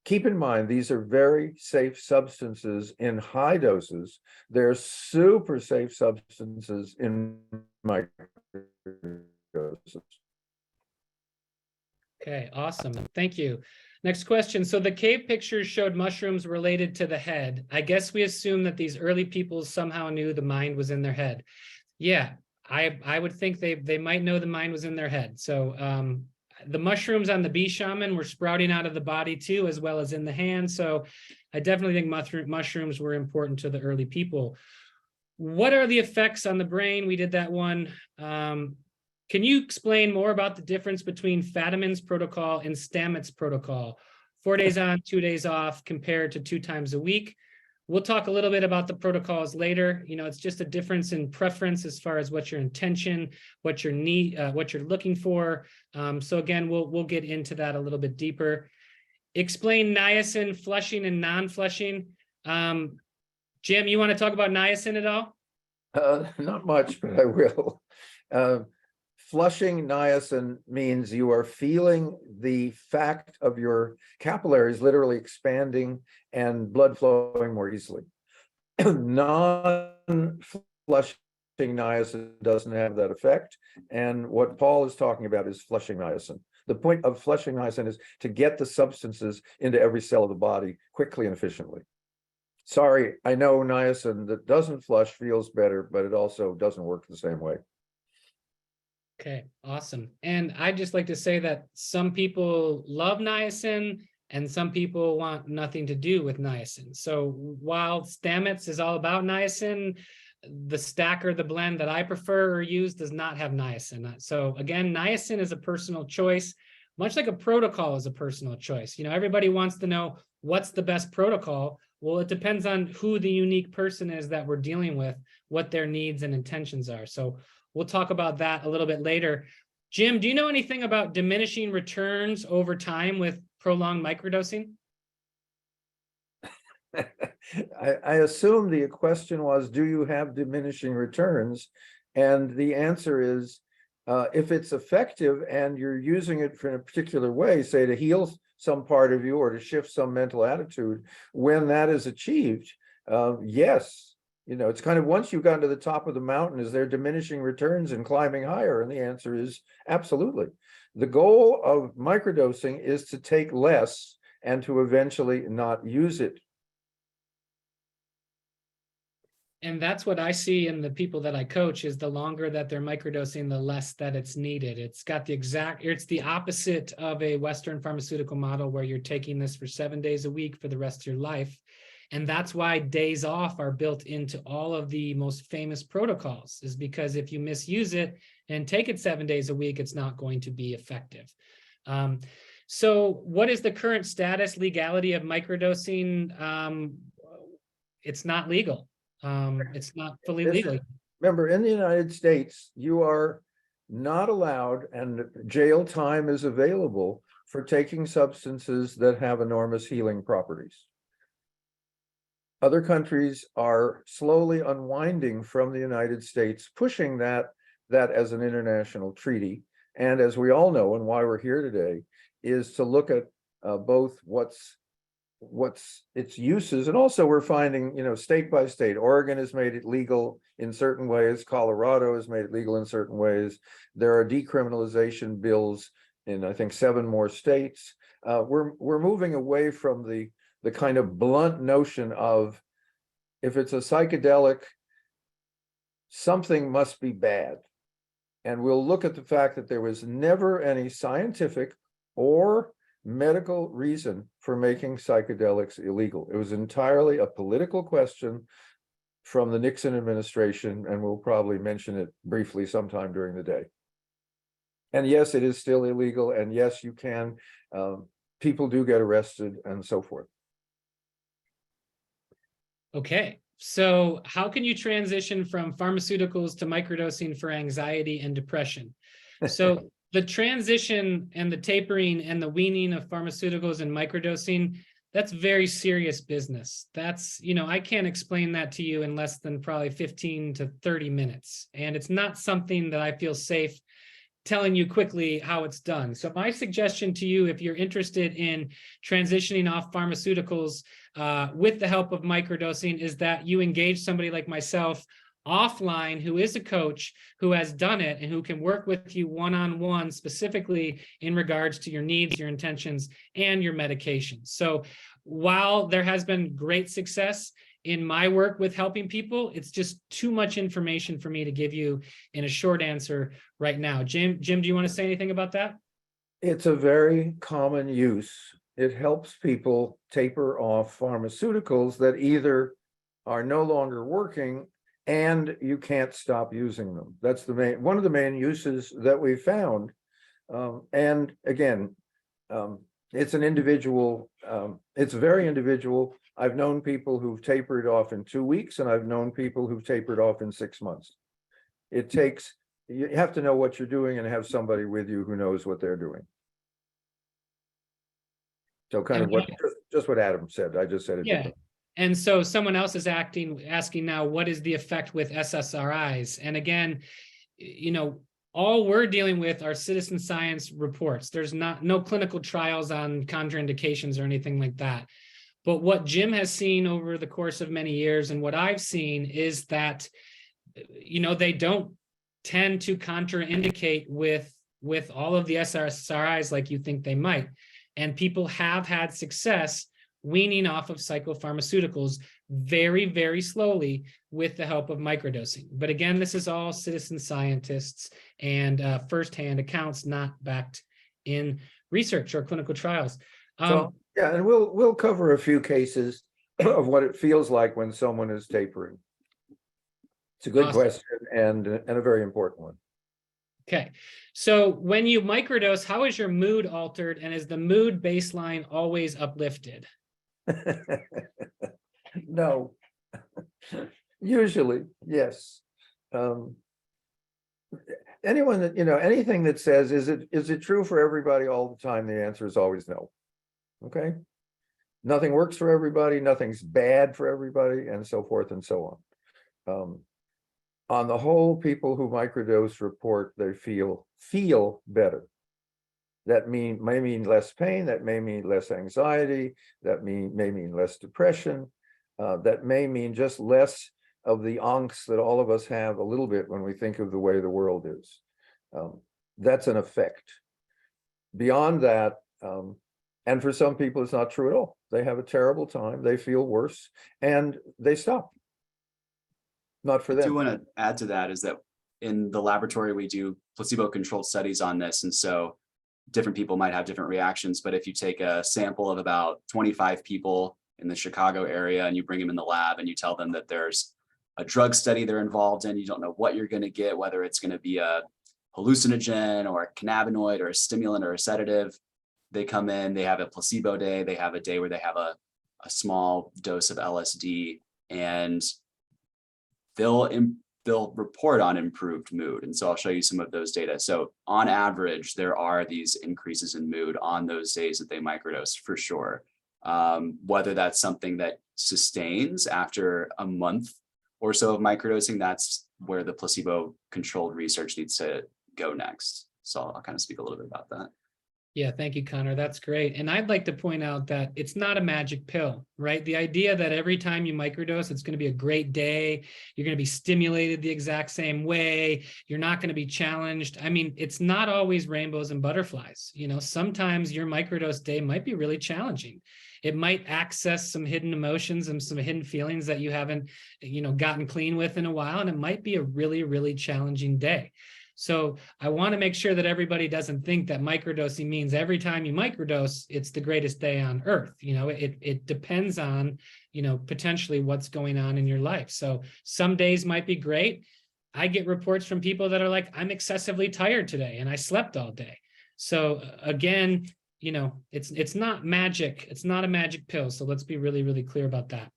Keep in mind, these are very safe substances in high doses. They're super safe substances in microdoses. Okay, awesome. Thank you. Next question. So the cave pictures showed mushrooms related to the head. I guess we assume that these early people somehow knew the mind was in their head. Yeah, I would think they might know the mind was in their head. So the mushrooms on the bee shaman were sprouting out of the body too, as well as in the hand. So I definitely think mushrooms were important to the early people. What are the effects on the brain? We did that one. Can you explain more about the difference between Fadiman's protocol and Stamets protocol? 4 days on, 2 days off, compared to 2 times a week. We'll talk a little bit about the protocols later. You know, it's just a difference in preference as far as what your intention, what your need, what you're looking for. So again, we'll get into that a little bit deeper. Explain niacin, flushing and non-flushing. Jim, you want to talk about niacin at all? Not much, but I will. Flushing niacin means you are feeling the fact of your capillaries literally expanding and blood flowing more easily. Non-flushing niacin doesn't have that effect. And what Paul is talking about is flushing niacin. The point of flushing niacin is to get the substances into every cell of the body quickly and efficiently. Sorry, I know niacin that doesn't flush feels better, but it also doesn't work the same way. Okay, awesome. And I'd just like to say that some people love niacin and some people want nothing to do with niacin. So while Stamets is all about niacin, The stack or the blend that I prefer or use does not have niacin. So again, niacin is a personal choice, much like a protocol is a personal choice. Everybody wants to know what's the best protocol. Well, it depends on who the unique person is that we're dealing with, what their needs and intentions are. So we'll talk about that a little bit later. Jim, do you know anything about diminishing returns over time with prolonged microdosing? I assume the question was, do you have diminishing returns? And the answer is, if it's effective and you're using it in a particular way, say to heal some part of you or to shift some mental attitude, when that is achieved, yes. It's kind of once you've gotten to the top of the mountain, is there diminishing returns and climbing higher? And the answer is absolutely. The goal of microdosing is to take less and to eventually not use it. And that's what I see in the people that I coach, is the longer that they're microdosing, the less that it's needed. It's the opposite of a Western pharmaceutical model where you're taking this for 7 days a week for the rest of your life. And that's why days off are built into all of the most famous protocols, is because if you misuse it and take it 7 days a week, it's not going to be effective. So what is the current status, legality of microdosing? It's not legal. It's not fully legal. Remember, in the United States, you are not allowed, and jail time is available for taking substances that have enormous healing properties. Other countries are slowly unwinding from the United States, pushing that as an international treaty. And as we all know, and why we're here today, is to look at both what's its uses, and also we're finding, state by state. Oregon has made it legal in certain ways. Colorado has made it legal in certain ways. There are decriminalization bills in, I think, 7 more states. We're moving away from the kind of blunt notion of, if it's a psychedelic, something must be bad. And we'll look at the fact that there was never any scientific or medical reason for making psychedelics illegal. It was entirely a political question from the Nixon administration, and we'll probably mention it briefly sometime during the day. And yes, it is still illegal, and yes, you can, people do get arrested and so forth. Okay, so how can you transition from pharmaceuticals to microdosing for anxiety and depression? So the transition and the tapering and the weaning of pharmaceuticals and microdosing, that's very serious business. That's, I can't explain that to you in less than probably 15 to 30 minutes. And it's not something that I feel safe telling you quickly how it's done. So my suggestion to you, if you're interested in transitioning off pharmaceuticals with the help of microdosing, is that you engage somebody like myself offline, who is a coach, who has done it, and who can work with you one-on-one, specifically in regards to your needs, your intentions, and your medications. So while there has been great success in my work with helping people, it's just too much information for me to give you in a short answer right now. Jim, do you want to say anything about that? It's a very common use. It helps people taper off pharmaceuticals that either are no longer working and you can't stop using them. That's one of the main uses that we found. And again, it's an individual, it's very individual. I've known people who've tapered off in 2 weeks, and I've known people who've tapered off in 6 months. You have to know what you're doing and have somebody with you who knows what they're doing. So kind of just what Adam said. I just said it. Yeah. Different. And so someone else is asking now, what is the effect with SSRIs? And again, all we're dealing with are citizen science reports. There's no clinical trials on contraindications or anything like that. But what Jim has seen over the course of many years, and what I've seen, is that, they don't tend to contraindicate with all of the SSRIs like you think they might. And people have had success weaning off of psychopharmaceuticals very, very slowly with the help of microdosing. But again, this is all citizen scientists and firsthand accounts, not backed in research or clinical trials. Yeah, and we'll cover a few cases of what it feels like when someone is tapering. It's a good Awesome. question and a very important one. Okay. So when you microdose, how is your mood altered? And is the mood baseline always uplifted? No, usually, yes. Anyone that, anything that says, is it true for everybody all the time? The answer is always no. Okay. Nothing works for everybody, nothing's bad for everybody, and so forth and so on. On the whole, people who microdose report they feel better. That may mean less pain, that may mean less anxiety, that may mean less depression, that may mean just less of the angst that all of us have a little bit when we think of the way the world is. That's an effect. Beyond that, and for some people, it's not true at all. They have a terrible time, they feel worse, and they stop. Not for I do them. want to add to that is that in the laboratory, we do placebo-controlled studies on this. And so different people might have different reactions. But if you take a sample of about 25 people in the Chicago area and you bring them in the lab and you tell them that there's a drug study they're involved in, you don't know what you're going to get, whether it's going to be a hallucinogen or a cannabinoid or a stimulant or a sedative. They come in, they have a placebo day, they have a day where they have a small dose of LSD, and they'll report on improved mood. And so I'll show you some of those data. So on average, there are these increases in mood on those days that they microdose for sure. Whether that's something that sustains after a month or so of microdosing, that's where the placebo-controlled research needs to go next. So I'll kind of speak a little bit about that. Yeah, thank you, Connor. That's great. And I'd like to point out that it's not a magic pill, right? The idea that every time you microdose, it's going to be a great day. You're going to be stimulated the exact same way. You're not going to be challenged. I mean, it's not always rainbows and butterflies. Sometimes your microdose day might be really challenging. It might access some hidden emotions and some hidden feelings that you haven't, gotten clean with in a while. And it might be a really, really challenging day. So I want to make sure that everybody doesn't think that microdosing means every time you microdose, it's the greatest day on earth. It depends on, potentially what's going on in your life. So some days might be great. I get reports from people that are like, I'm excessively tired today and I slept all day. So again, it's not magic. It's not a magic pill. So let's be really, really clear about that.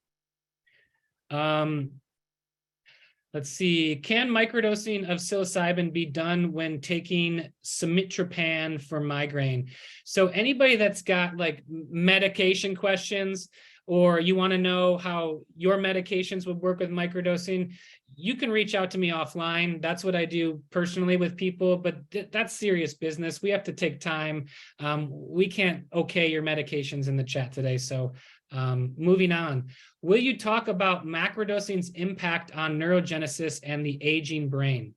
Let's see, can microdosing of psilocybin be done when taking cimetropam for migraine? So anybody that's got like medication questions, or you want to know how your medications would work with microdosing, you can reach out to me offline. That's what I do personally with people, but that's serious business. We have to take time. We can't okay your medications in the chat today. So moving on, will you talk about macrodosing's impact on neurogenesis and the aging brain?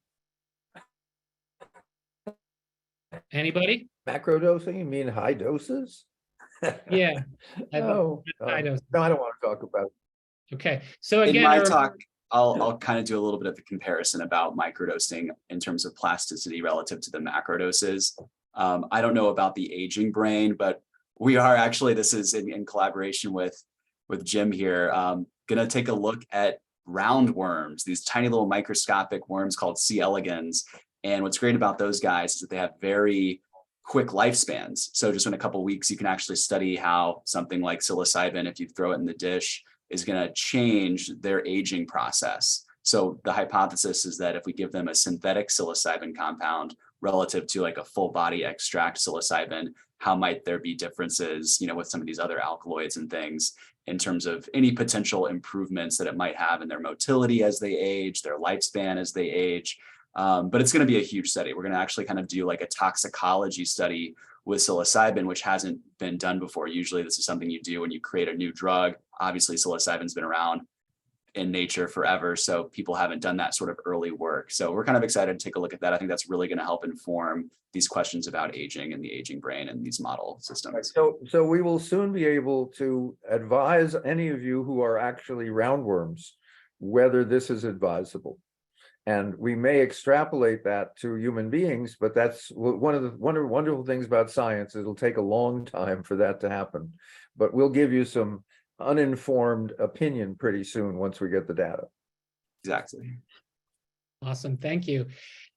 Anybody? Macrodosing, you mean high doses? Yeah. No, high dose. no, I don't want to talk about it. Okay. So In again, my talk, I'll kind of do a little bit of a comparison about microdosing in terms of plasticity relative to the macrodoses. I don't know about the aging brain, but we are actually, this is in collaboration with Jim here, going to take a look at roundworms, these tiny little microscopic worms called C. elegans. And what's great about those guys is that they have very quick lifespans. So just in a couple of weeks, you can actually study how something like psilocybin, if you throw it in the dish, is going to change their aging process. So the hypothesis is that if we give them a synthetic psilocybin compound relative to like a full body extract psilocybin, how might there be differences, with some of these other alkaloids and things in terms of any potential improvements that it might have in their motility as they age, their lifespan as they age. But it's going to be a huge study. We're going to actually kind of do like a toxicology study with psilocybin, which hasn't been done before. Usually this is something you do when you create a new drug. Obviously, psilocybin's been around in nature forever, so people haven't done that sort of early work. So we're kind of excited to take a look at that. I think that's really going to help inform these questions about aging and the aging brain and these model systems. So we will soon be able to advise any of you who are actually roundworms whether this is advisable. And we may extrapolate that to human beings, but that's one of the wonderful things about science. It'll take a long time for that to happen, but we'll give you some uninformed opinion pretty soon once we get the data. Exactly. Awesome, thank you.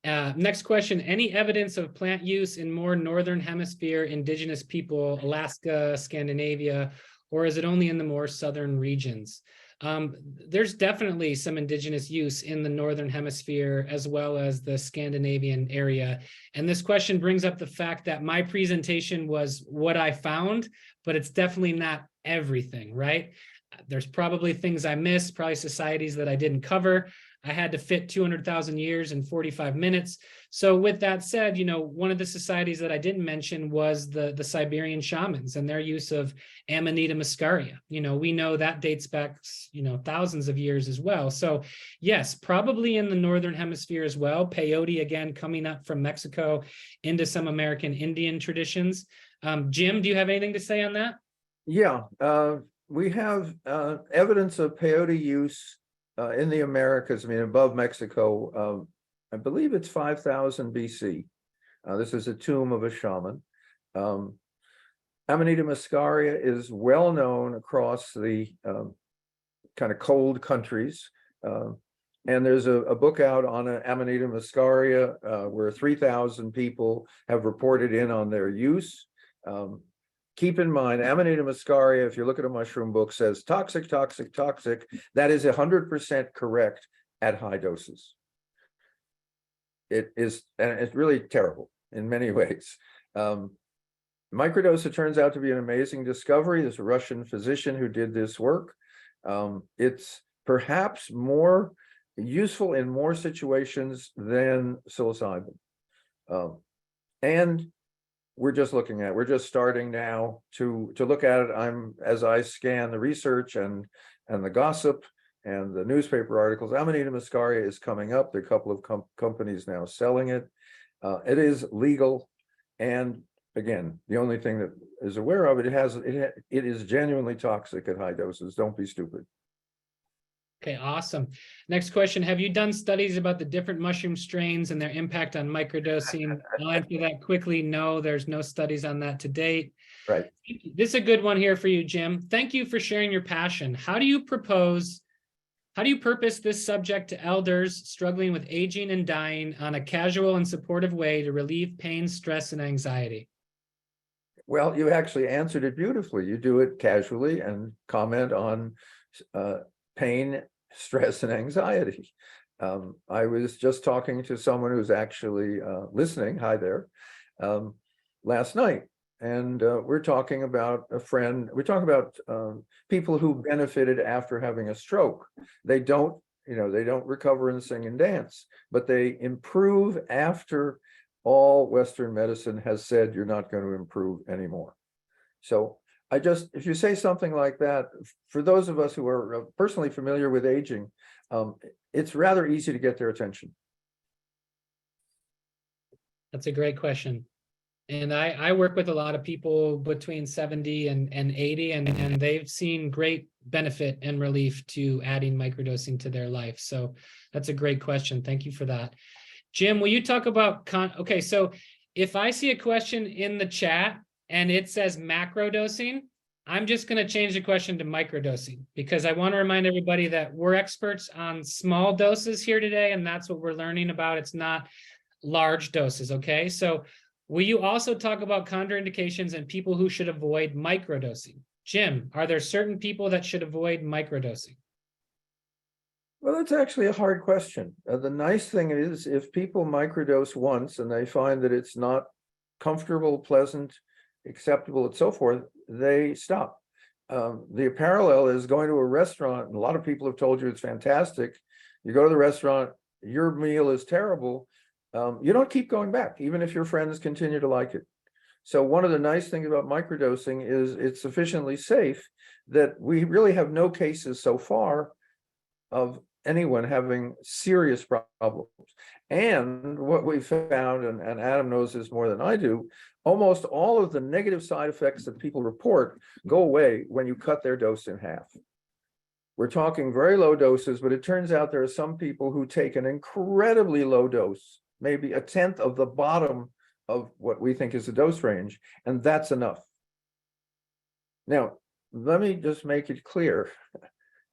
Next question, any evidence of plant use in more Northern Hemisphere indigenous people, Alaska, Scandinavia, or is it only in the more southern regions? There's definitely some indigenous use in the Northern Hemisphere as well as the Scandinavian area. And this question brings up the fact that my presentation was what I found, but it's definitely not everything, right? There's probably things I missed, probably societies that I didn't cover. I had to fit 200,000 years in 45 minutes. So with that said, one of the societies that I didn't mention was the Siberian shamans and their use of Amanita muscaria. We know that dates back, thousands of years as well. So yes, probably in the Northern Hemisphere as well. Peyote, again, coming up from Mexico into some American Indian traditions. Jim, do you have anything to say on that? Yeah, we have evidence of peyote use in the Americas, above Mexico. I believe it's 5,000 BC. This is a tomb of a shaman. Amanita muscaria is well known across the kind of cold countries. And there's a book out on Amanita muscaria where 3,000 people have reported in on their use. Keep in mind, Amanita muscaria, if you look at a mushroom book, says toxic, toxic, toxic. That is 100% correct at high doses. It is, and it's really terrible in many ways. Microdose, it turns out to be an amazing discovery. There's a Russian physician who did this work. It's perhaps more useful in more situations than psilocybin. And we're just starting now to look at it. As I scan the research and the gossip and the newspaper articles, Amanita muscaria is coming up. There are a couple of companies now selling it. It is legal, and again, the only thing that is aware of it, it is genuinely toxic at high doses. Don't be stupid. Okay, awesome. Next question. Have you done studies about the different mushroom strains and their impact on microdosing? I'll answer that quickly. No, there's no studies on that to date. Right. This is a good one here for you, Jim. Thank you for sharing your passion. How do you purpose this subject to elders struggling with aging and dying on a casual and supportive way to relieve pain, stress, and anxiety? Well, you actually answered it beautifully. You do it casually and comment on pain, stress, and anxiety. I was just talking to someone who's actually listening, hi there, last night. And we're talking about a friend, we're talking about people who benefited after having a stroke. They don't recover and sing and dance, but they improve after all Western medicine has said you're not going to improve anymore. So if you say something like that, for those of us who are personally familiar with aging, it's rather easy to get their attention. That's a great question. And I work with a lot of people between 70 and 80, and they've seen great benefit and relief to adding microdosing to their life. So that's a great question. Thank you for that. Jim, will you talk about, okay, so if I see a question in the chat and it says macrodosing, I'm just going to change the question to microdosing, because I want to remind everybody that we're experts on small doses here today, and that's what we're learning about. It's not large doses, okay? So will you also talk about contraindications and people who should avoid microdosing? Jim, are there certain people that should avoid microdosing? Well, that's actually a hard question. The nice thing is, if people microdose once and they find that it's not comfortable, pleasant, acceptable, and so forth, they stop. The parallel is going to a restaurant, and a lot of people have told you it's fantastic. You go to the restaurant, your meal is terrible. You don't keep going back, even if your friends continue to like it. So one of the nice things about microdosing is it's sufficiently safe that we really have no cases so far of anyone having serious problems. And what we found, and Adam knows this more than I do, almost all of the negative side effects that people report go away when you cut their dose in half. We're talking very low doses, but it turns out there are some people who take an incredibly low dose, maybe a tenth of the bottom of what we think is the dose range, and that's enough. Now, let me just make it clear,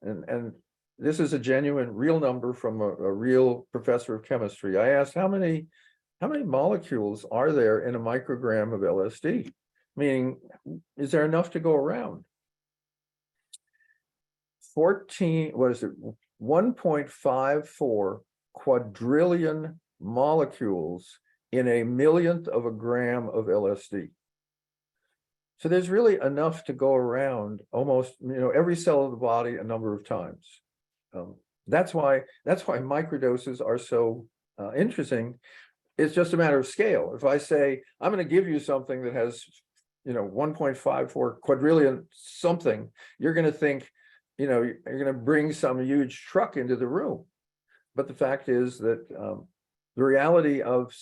and this is a genuine, real number from a real professor of chemistry. I asked how many molecules are there in a microgram of LSD? Meaning, is there enough to go around? 1.54 quadrillion molecules in a millionth of a gram of LSD. So there's really enough to go around almost, every cell of the body a number of times. That's why microdoses are so interesting. It's just a matter of scale. If I say, I'm going to give you something that has, 1.54 quadrillion something, you're going to think, you're going to bring some huge truck into the room. But the fact is that the reality of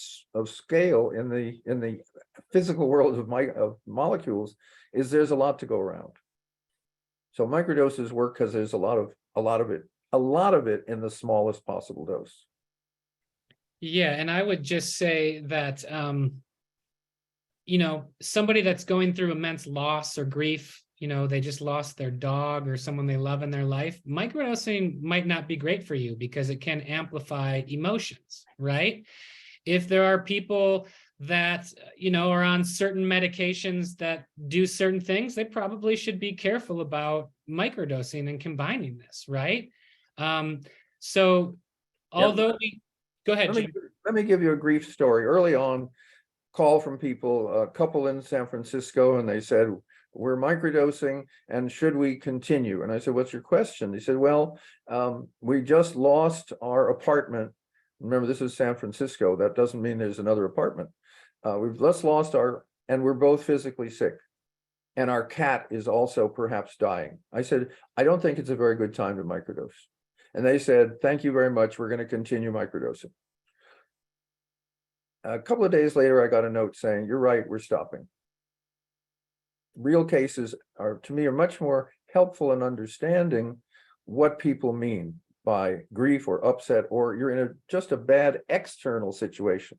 scale in the physical world of molecules is there's a lot to go around. So microdoses work because there's a lot of it in the smallest possible dose. Yeah, and I would just say that somebody that's going through immense loss or grief, they just lost their dog or someone they love in their life, microdosing might not be great for you because it can amplify emotions, right? If there are people that, are on certain medications that do certain things, they probably should be careful about microdosing and combining this, right? So although go ahead, Jim. Let me give you a grief story. Early on, call from people, a couple in San Francisco, and they said, we're microdosing and should we continue? And I said, what's your question? They said, well, we just lost our apartment. Remember, this is San Francisco. That doesn't mean there's another apartment. We've just lost and we're both physically sick. And our cat is also perhaps dying. I said, I don't think it's a very good time to microdose. And they said, thank you very much. We're going to continue microdosing. A couple of days later, I got a note saying, you're right, we're stopping. Real cases to me, are much more helpful in understanding what people mean by grief or upset, or you're in just a bad external situation.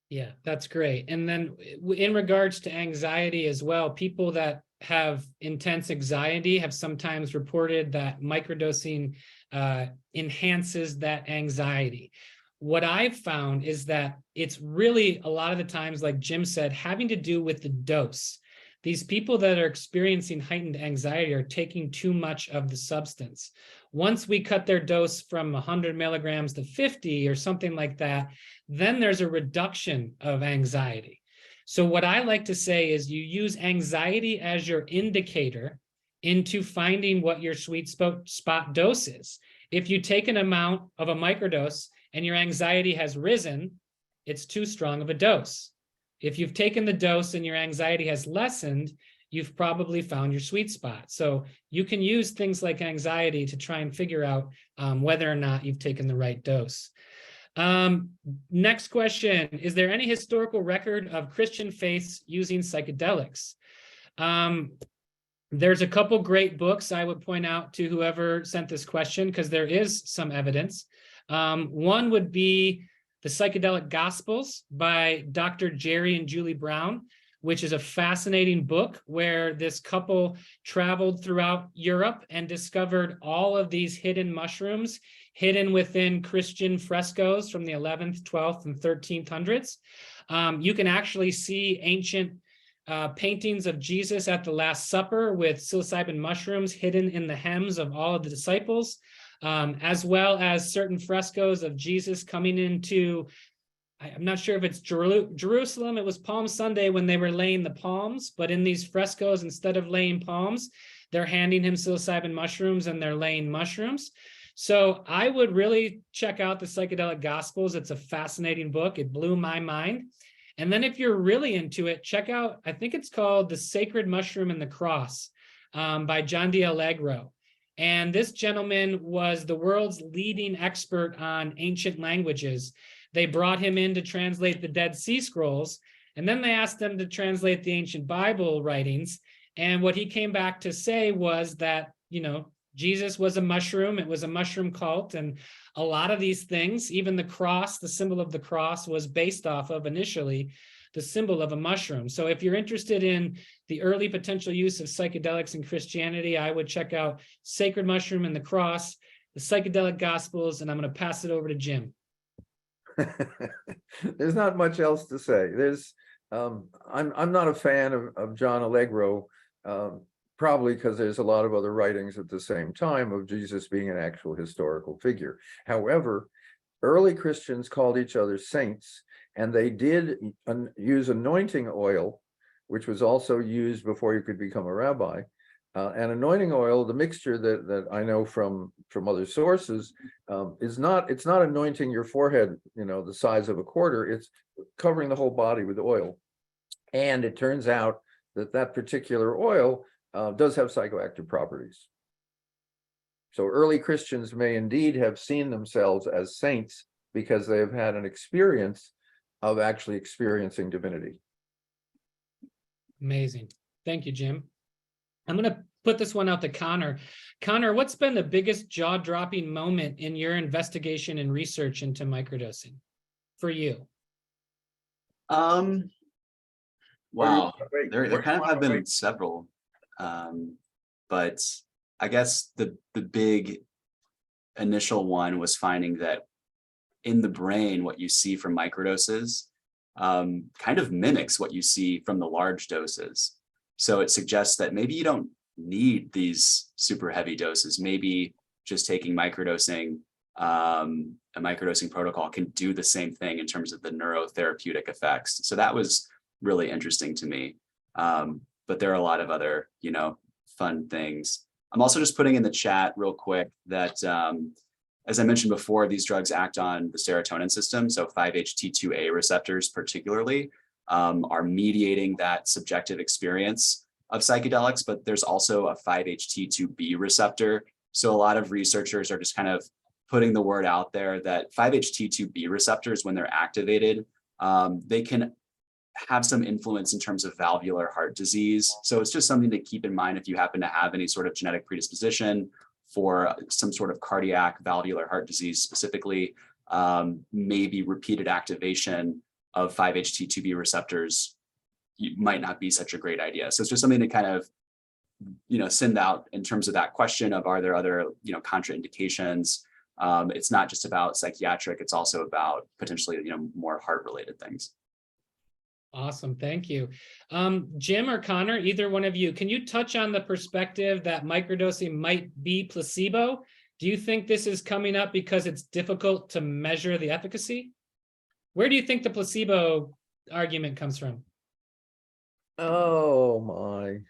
Yeah, that's great. And then in regards to anxiety as well, people that have intense anxiety have sometimes reported that microdosing enhances that anxiety. What I've found is that it's really a lot of the times, like Jim said, having to do with the dose. These people that are experiencing heightened anxiety are taking too much of the substance. Once we cut their dose from 100 milligrams to 50 or something like that, then there's a reduction of anxiety. So what I like to say is you use anxiety as your indicator into finding what your sweet spot dose is. If you take an amount of a microdose and your anxiety has risen, it's too strong of a dose. If you've taken the dose and your anxiety has lessened, you've probably found your sweet spot. So you can use things like anxiety to try and figure out whether or not you've taken the right dose. Next question, is there any historical record of Christian faiths using psychedelics? There's a couple great books I would point out to whoever sent this question because there is some evidence. One would be The Psychedelic Gospels by Dr. Jerry and Julie Brown, which is a fascinating book where this couple traveled throughout Europe and discovered all of these hidden mushrooms hidden within Christian frescoes from the 11th, 12th, and 1300s. You can actually see ancient paintings of Jesus at the Last Supper with psilocybin mushrooms hidden in the hems of all of the disciples, as well as certain frescoes of Jesus coming into, I'm not sure if it's Jerusalem. It was Palm Sunday when they were laying the palms, but in these frescoes, instead of laying palms, they're handing him psilocybin mushrooms and they're laying mushrooms. So I would really check out the Psychedelic Gospels. It's a fascinating book. It blew my mind. And then if you're really into it, check out, I think it's called The Sacred Mushroom and the Cross by John D. Allegro. And this gentleman was the world's leading expert on ancient languages. They brought him in to translate the Dead Sea Scrolls, and then they asked him to translate the ancient Bible writings. And what he came back to say was that, Jesus was a mushroom. It was a mushroom cult. And a lot of these things, even the cross, the symbol of the cross, was based off of initially the symbol of a mushroom. So if you're interested in the early potential use of psychedelics in Christianity, I would check out Sacred Mushroom and the Cross, the Psychedelic Gospels, and I'm going to pass it over to Jim. There's not much else to say. I'm not a fan of John Allegro, probably because there's a lot of other writings at the same time of Jesus being an actual historical figure. However, early Christians called each other saints, and they did use anointing oil, which was also used before you could become a rabbi. And anointing oil, the mixture that I know from other sources, it's not anointing your forehead, the size of a quarter. It's covering the whole body with oil. And it turns out that particular oil does have psychoactive properties. So early Christians may indeed have seen themselves as saints because they have had an experience of actually experiencing divinity. Amazing. Thank you, Jim. I'm going to put this one out to Connor. Connor, what's been the biggest jaw-dropping moment in your investigation and research into microdosing for you? Wow, there kind of have been several, but I guess the big initial one was finding that in the brain, what you see from microdoses kind of mimics what you see from the large doses. So it suggests that maybe you don't need these super heavy doses. Maybe just taking microdosing, a microdosing protocol can do the same thing in terms of the neurotherapeutic effects. So that was really interesting to me. But there are a lot of other, fun things. I'm also just putting in the chat real quick that, as I mentioned before, these drugs act on the serotonin system. So 5-HT2A receptors particularly are mediating that subjective experience of psychedelics, but there's also a 5-HT2B receptor. So a lot of researchers are just kind of putting the word out there that 5-HT2B receptors, when they're activated, they can have some influence in terms of valvular heart disease. So it's just something to keep in mind if you happen to have any sort of genetic predisposition for some sort of cardiac valvular heart disease specifically, maybe repeated activation of 5-HT2B receptors might not be such a great idea. So it's just something to kind of, send out in terms of that question of, are there other, contraindications? It's not just about psychiatric, it's also about potentially, more heart-related things. Awesome, thank you. Jim or Connor, either one of you, can you touch on the perspective that microdosing might be placebo? Do you think this is coming up because it's difficult to measure the efficacy? Where do you think the placebo argument comes from? Oh my.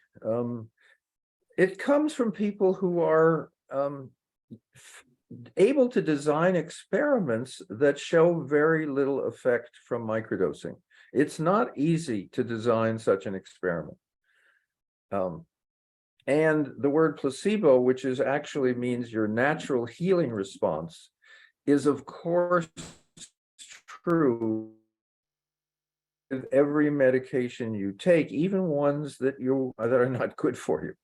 It comes from people who are able to design experiments that show very little effect from microdosing. It's not easy to design such an experiment. And the word placebo, which is actually means your natural healing response, is of course true with every medication you take, even ones that are not good for you.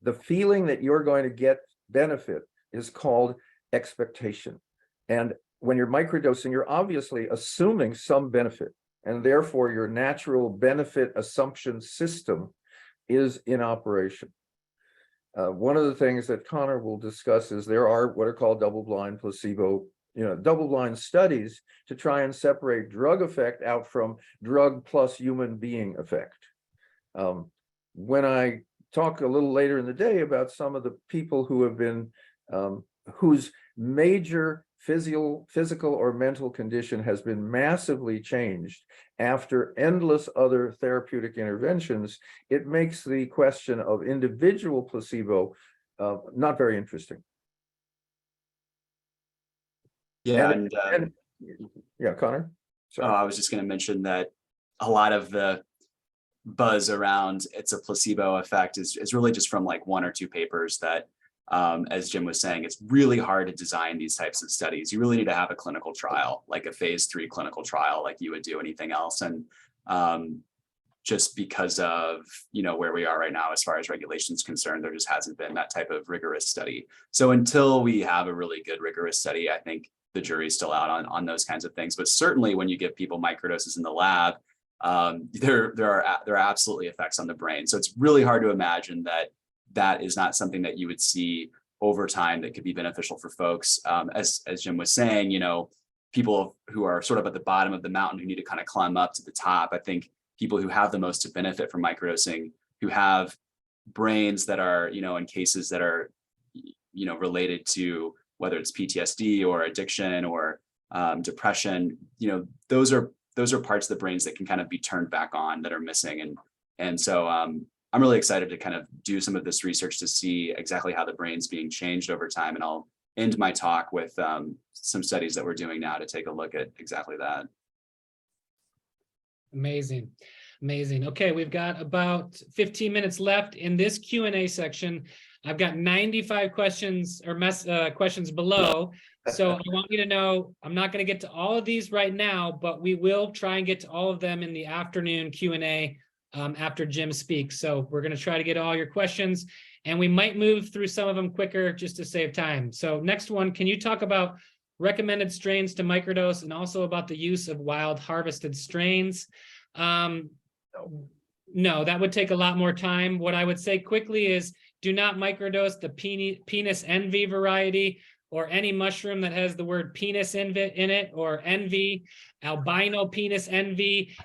The feeling that you're going to get benefit is called expectation. And when you're microdosing, you're obviously assuming some benefit, and therefore your natural benefit assumption system is in operation. One of the things that Connor will discuss is there are what are called double-blind placebo, double-blind studies to try and separate drug effect out from drug plus human being effect. When I talk a little later in the day about some of the people who have been, whose major physical or mental condition has been massively changed after endless other therapeutic interventions, it makes the question of individual placebo not very interesting. Yeah, yeah, Connor. Sorry. I was just going to mention that a lot of the buzz around it's a placebo effect is really just from like one or two papers that, as Jim was saying, it's really hard to design these types of studies. You really need to have a clinical trial, like a phase 3 clinical trial, like you would do anything else. And just because of, where we are right now, as far as regulation is concerned, there just hasn't been that type of rigorous study. So until we have a really good rigorous study, I think the jury's still out on those kinds of things. But certainly when you give people microdoses in the lab, there are absolutely effects on the brain. So it's really hard to imagine that is not something that you would see over time that could be beneficial for folks. As Jim was saying, people who are sort of at the bottom of the mountain who need to kind of climb up to the top. I think people who have the most to benefit from microdosing, who have brains that are, in cases that are, related to whether it's PTSD or addiction or depression, those are parts of the brains that can kind of be turned back on that are missing. And so I'm really excited to kind of do some of this research to see exactly how the brain's being changed over time. And I'll end my talk with some studies that we're doing now to take a look at exactly that. Amazing. Amazing. Okay, we've got about 15 minutes left in this Q&A section. I've got 95 questions or questions below. So I want you to know, I'm not going to get to all of these right now, but we will try and get to all of them in the afternoon Q&A after Jim speaks. So we're going to try to get all your questions, and we might move through some of them quicker just to save time. So next one, can you talk about recommended strains to microdose and also about the use of wild harvested strains? No, that would take a lot more time. What I would say quickly is do not microdose the penis envy variety or any mushroom that has the word penis in it, or envy, albino penis envy,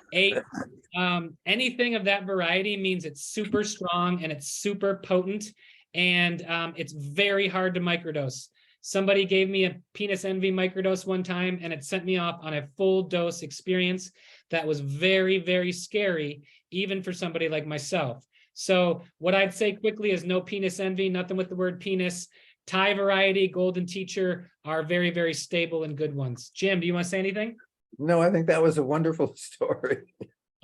anything of that variety means it's super strong and it's super potent, and it's very hard to microdose. Somebody gave me a penis envy microdose one time, and it sent me off on a full dose experience that was very, very scary, even for somebody like myself. So what I'd say quickly is no penis envy, nothing with the word penis. Thai variety, golden teacher are very, very stable and good ones. Jim, do you want to say anything? No, I think that was a wonderful story.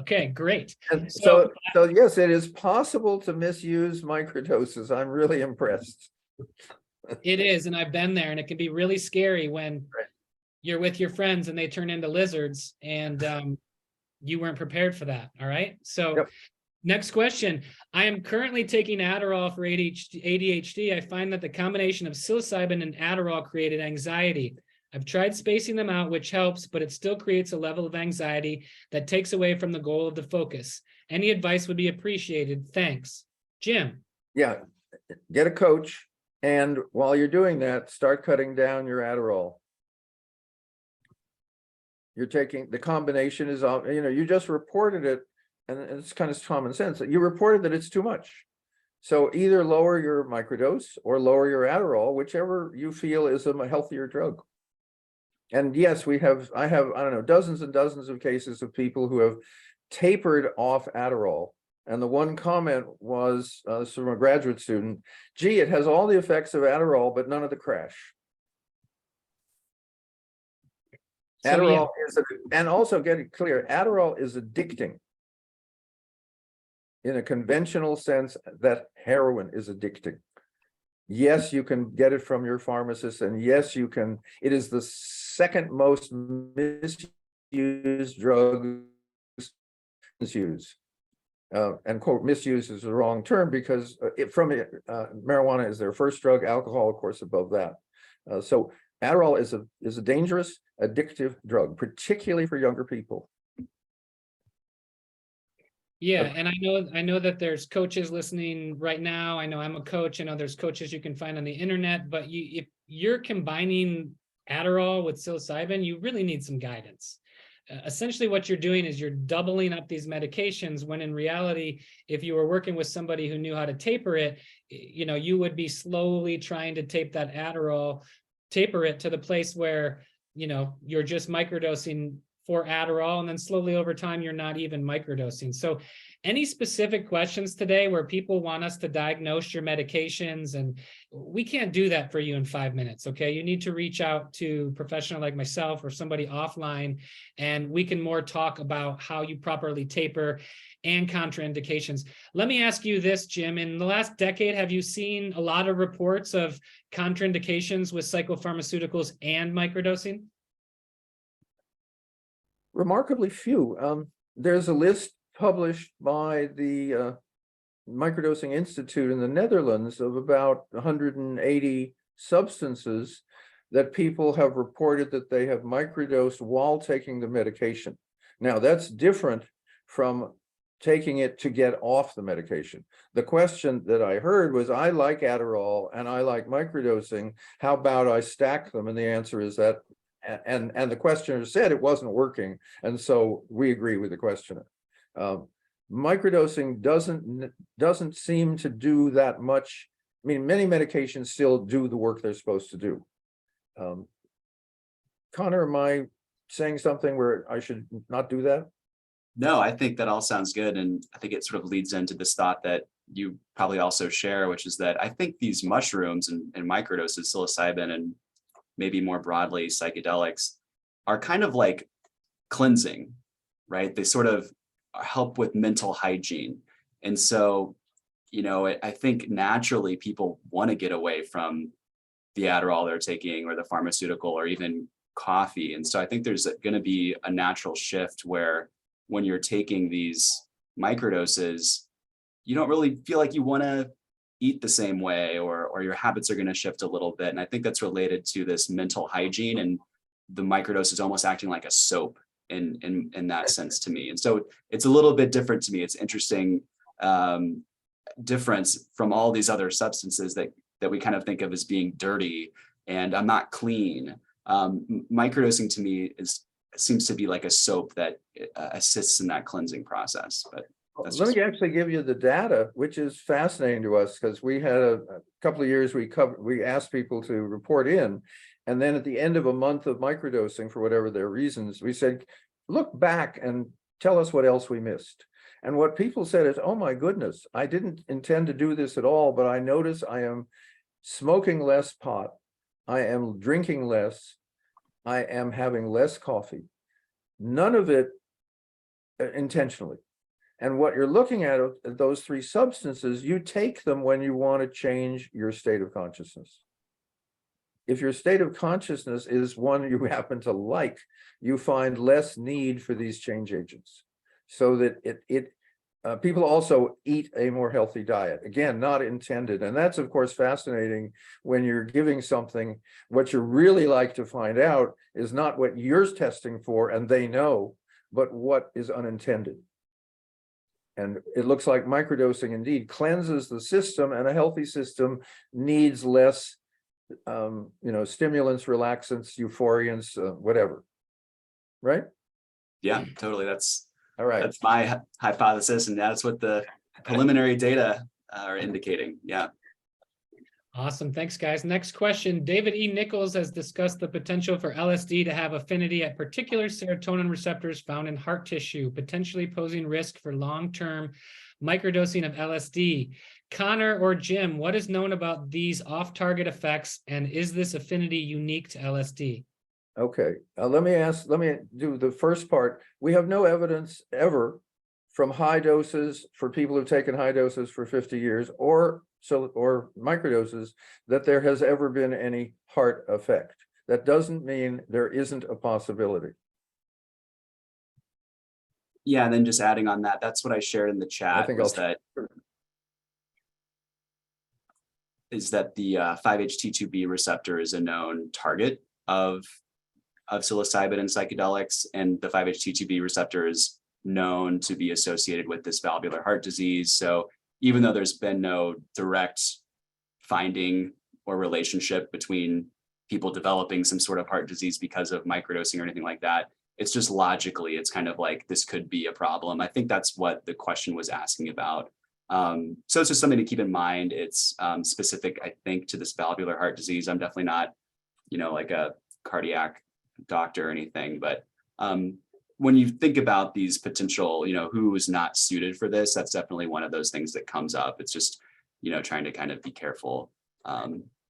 Okay, great. And so yes, it is possible to misuse microdoses. I'm really impressed. It is, and I've been there, and it can be really scary when you're with your friends and they turn into lizards, and you weren't prepared for that. All right. So yep. Next question. I am currently taking Adderall for ADHD. I find that the combination of psilocybin and Adderall created anxiety. I've tried spacing them out, which helps, but it still creates a level of anxiety that takes away from the goal of the focus. Any advice would be appreciated. Thanks. Jim. Yeah, get a coach. And while you're doing that, start cutting down your Adderall. You're taking, the combination is, you just reported it, and it's kind of common sense. You reported that it's too much. So either lower your microdose or lower your Adderall, whichever you feel is a healthier drug. And yes, I have, I don't know, dozens and dozens of cases of people who have tapered off Adderall. And the one comment was from a graduate student, gee, it has all the effects of Adderall, but none of the crash. So, Adderall is, and also get it clear, Adderall is addicting in a conventional sense that heroin is addicting. Yes, you can get it from your pharmacist, and yes, you can, it is the second most misused drug misuse. And quote, misuse is the wrong term because marijuana is their first drug, alcohol, of course, above that. So Adderall is a dangerous, addictive drug, particularly for younger people. Yeah, and I know that there's coaches listening right now. I know I'm a coach. I know there's coaches you can find on the internet, but if you're combining Adderall with psilocybin, you really need some guidance. Essentially what you're doing is you're doubling up these medications, when in reality, if you were working with somebody who knew how to taper it, you would be slowly trying to taper it to the place where, you're just microdosing for Adderall, and then slowly over time, you're not even microdosing. So any specific questions today where people want us to diagnose your medications, and we can't do that for you in 5 minutes, okay? You need to reach out to a professional like myself or somebody offline, and we can more talk about how you properly taper and contraindications. Let me ask you this, Jim. In the last decade, have you seen a lot of reports of contraindications with psychopharmaceuticals and microdosing? Remarkably few. There's a list published by the Microdosing Institute in the Netherlands of about 180 substances that people have reported that they have microdosed while taking the medication. Now, that's different from taking it to get off the medication. The question that I heard was, I like Adderall and I like microdosing. How about I stack them? And the answer is that, and the questioner said it wasn't working. And so we agree with the questioner. Microdosing doesn't seem to do that much. I mean, many medications still do the work they're supposed to do. Connor, am I saying something where I should not do that? No, I think that all sounds good. And I think it sort of leads into this thought that you probably also share, which is that I think these mushrooms and microdoses, psilocybin, and maybe more broadly psychedelics, are kind of like cleansing, right? They sort of help with mental hygiene. And so, you know, I think naturally people want to get away from the Adderall they're taking or the pharmaceutical or even coffee. And so I think there's going to be a natural shift where when you're taking these microdoses, you don't really feel like you want to eat the same way, or your habits are going to shift a little bit. And I think that's related to this mental hygiene, and the microdose is almost acting like a soap in that sense to me. And so it's a little bit different to me. It's interesting difference from all these other substances that we kind of think of as being dirty and I'm not clean. Microdosing to me seems to be like a soap that assists in that cleansing process. But let me actually give you the data, which is fascinating to us, because we had a couple of years we asked people to report in, and then at the end of a month of microdosing, for whatever their reasons, we said, look back and tell us what else we missed. And what people said is, oh my goodness, I didn't intend to do this at all, but I notice I am smoking less pot, I am drinking less, I am having less coffee, none of it intentionally. And what you're looking at those three substances, you take them when you want to change your state of consciousness. If your state of consciousness is one you happen to like, you find less need for these change agents. So that people also eat a more healthy diet. Again, not intended. And that's, of course, fascinating when you're giving something. What you really like to find out is not what you're testing for and they know, but what is unintended. And it looks like microdosing indeed cleanses the system, and a healthy system needs less, stimulants, relaxants, euphoriants, whatever. Right? yeah, totally. That's all right. That's my hypothesis, and that's what the preliminary data are indicating. Yeah. Awesome. Thanks, guys. Next question. David E. Nichols has discussed the potential for LSD to have affinity at particular serotonin receptors found in heart tissue, potentially posing risk for long-term microdosing of LSD. Connor or Jim, what is known about these off-target effects, and is this affinity unique to LSD? Okay, let me do the first part. We have no evidence ever from high doses for people who've taken high doses for 50 years or microdoses that there has ever been any heart effect. That doesn't mean there isn't a possibility. Yeah, and then just adding on that, that's what I shared in the chat. Is that the 5-HT2B receptor is a known target of psilocybin and psychedelics, and the 5-HT2B receptor is known to be associated with this valvular heart disease. So even though there's been no direct finding or relationship between people developing some sort of heart disease because of microdosing or anything like that, it's just logically, it's kind of like this could be a problem. I think that's what the question was asking about. So it's just something to keep in mind. It's specific, I think, to this valvular heart disease. I'm definitely not, like a cardiac doctor or anything, but when you think about these potential, who is not suited for this, that's definitely one of those things that comes up. It's just, trying to kind of be careful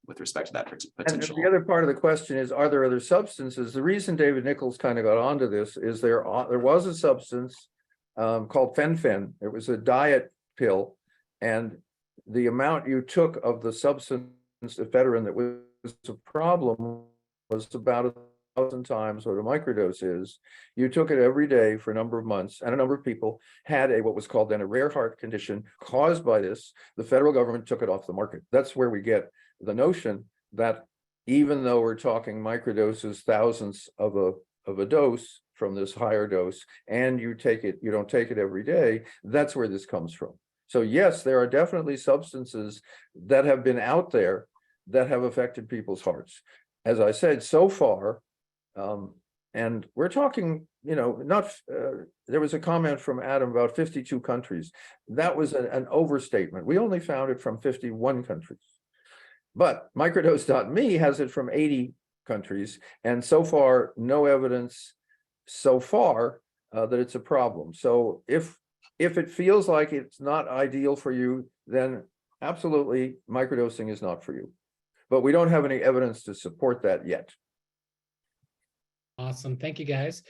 with respect to that potential. And the other part of the question is, are there other substances? The reason David Nichols kind of got onto this is there was a substance called fen-phen. It was a diet pill, and the amount you took of the substance ephedrine that was a problem was about 1,000 times what a microdose is. You took it every day for a number of months, and a number of people had what was called then a rare heart condition caused by this. The federal government took it off the market. That's where we get the notion that even though we're talking microdoses, thousands of a dose from this higher dose and you don't take it every day, that's where this comes from. So yes, there are definitely substances that have been out there that have affected people's hearts. As I said, so far, and we're talking, not, there was a comment from Adam about 52 countries. That was an overstatement. We only found it from 51 countries. But microdose.me has it from 80 countries. And so far, no evidence so far that it's a problem. So if it feels like it's not ideal for you, then absolutely microdosing is not for you. But we don't have any evidence to support that yet. Awesome. Thank you, guys.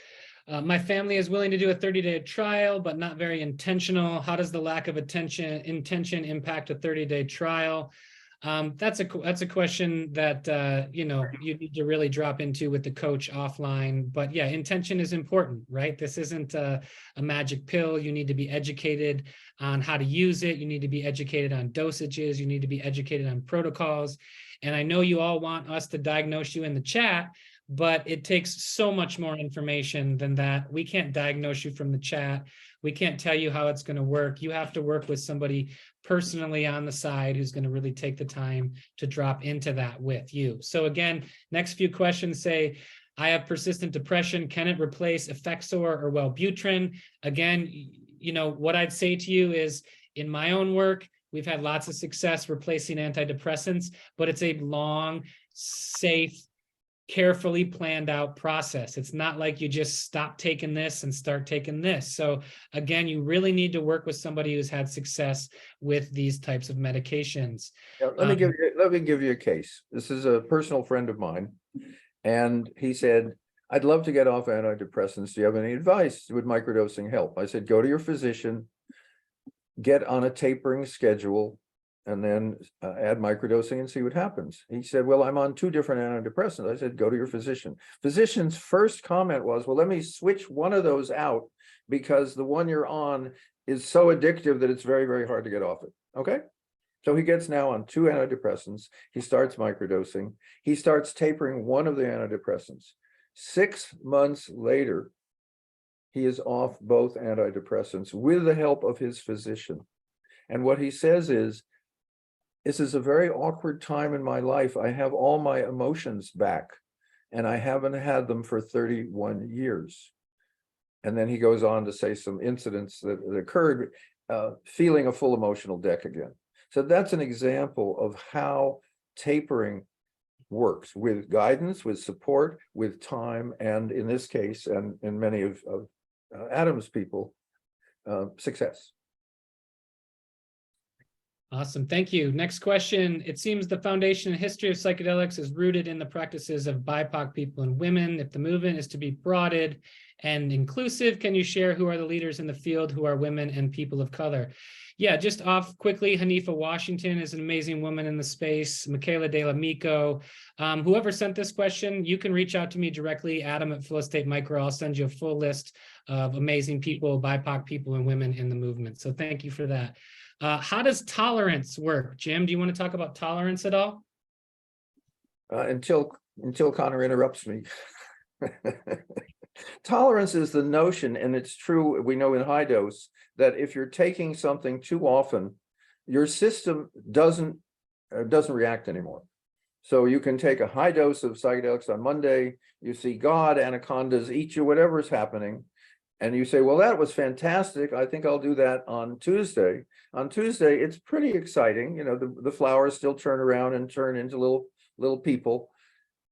My family is willing to do a 30-day trial, but not very intentional. How does the lack of intention impact a 30-day trial? That's a question that you need to really drop into with the coach offline. But yeah, intention is important, right? This isn't a magic pill. You need to be educated on how to use it. You need to be educated on dosages. You need to be educated on protocols. And I know you all want us to diagnose you in the chat, but it takes so much more information than that. We can't diagnose you from the chat. We can't tell you how it's going to work. You have to work with somebody personally on the side who's going to really take the time to drop into that with you. So again, next few questions say, I have persistent depression. Can it replace Effexor or Wellbutrin? Again, what I'd say to you is, in my own work, we've had lots of success replacing antidepressants, but it's a long, safe, carefully planned out process. It's not like you just stop taking this and start taking this. So again, you really need to work with somebody who's had success with these types of medications. Yeah, let me give you a case. This is a personal friend of mine, and he said, I'd love to get off antidepressants. Do you have any advice? Would microdosing help? I said, go to your physician, get on a tapering schedule, and then add microdosing and see what happens. He said, well, I'm on 2 different antidepressants. I said, go to your physician. Physician's first comment was, well, let me switch one of those out because the one you're on is so addictive that it's very, very hard to get off it. Okay. So he gets now on 2 antidepressants. He starts microdosing. He starts tapering one of the antidepressants. 6 months later, he is off both antidepressants with the help of his physician. And what he says is, this is a very awkward time in my life. I have all my emotions back, and I haven't had them for 31 years. And then he goes on to say some incidents that occurred, feeling a full emotional deck again. So that's an example of how tapering works, with guidance, with support, with time, and in this case, and in many of Adam's people, success. Awesome. Thank you. Next question. It seems the foundation and history of psychedelics is rooted in the practices of BIPOC people and women. If the movement is to be broadened and inclusive, can you share who are the leaders in the field who are women and people of color? Yeah, just off quickly, Hanifa Washington is an amazing woman in the space. Michaela De La Mico. Whoever sent this question, you can reach out to me directly, Adam at Flow State Micro. I'll send you a full list of amazing people, BIPOC people and women in the movement. So thank you for that. How does tolerance work? Jim, do you want to talk about tolerance at all? Until Connor interrupts me. Tolerance is the notion, and it's true, we know in high dose, that if you're taking something too often, your system doesn't react anymore. So you can take a high dose of psychedelics on Monday, you see God, anacondas eat you, whatever's happening, and you say, well, that was fantastic. I think I'll do that on Tuesday. On Tuesday, it's pretty exciting. The flowers still turn around and turn into little people,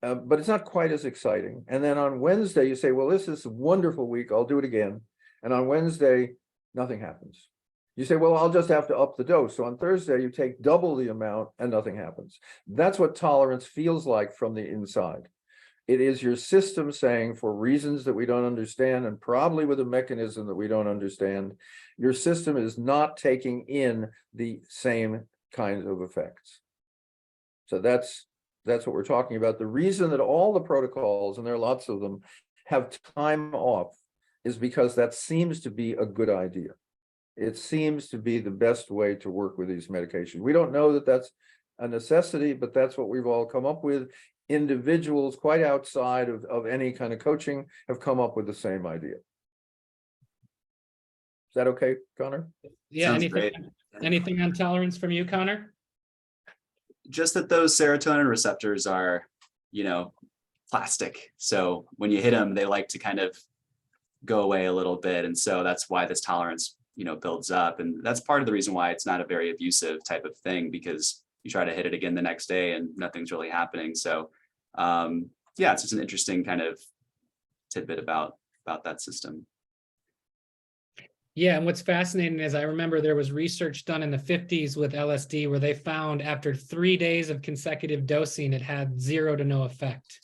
but it's not quite as exciting. And then on Wednesday, you say, well, this is a wonderful week. I'll do it again. And on Wednesday, nothing happens. You say, well, I'll just have to up the dose. So on Thursday, you take double the amount and nothing happens. That's what tolerance feels like from the inside. It is your system saying, for reasons that we don't understand, and probably with a mechanism that we don't understand, your system is not taking in the same kinds of effects. So that's what we're talking about. The reason that all the protocols, and there are lots of them, have time off is because that seems to be a good idea. It seems to be the best way to work with these medications. We don't know that that's a necessity, but that's what we've all come up with. individuals quite outside of any kind of coaching have come up with the same idea. Is that okay, Connor? Yeah, Sounds anything, great. anything on tolerance from you, Connor? Just that those serotonin receptors are, plastic. So when you hit them, they like to kind of go away a little bit. And so that's why this tolerance, builds up. And that's part of the reason why it's not a very abusive type of thing, because you try to hit it again the next day and nothing's really happening. So yeah, it's just an interesting kind of tidbit about that system. Yeah, and what's fascinating is I remember there was research done in the 50s with LSD where they found after 3 days of consecutive dosing, it had 0 to no effect.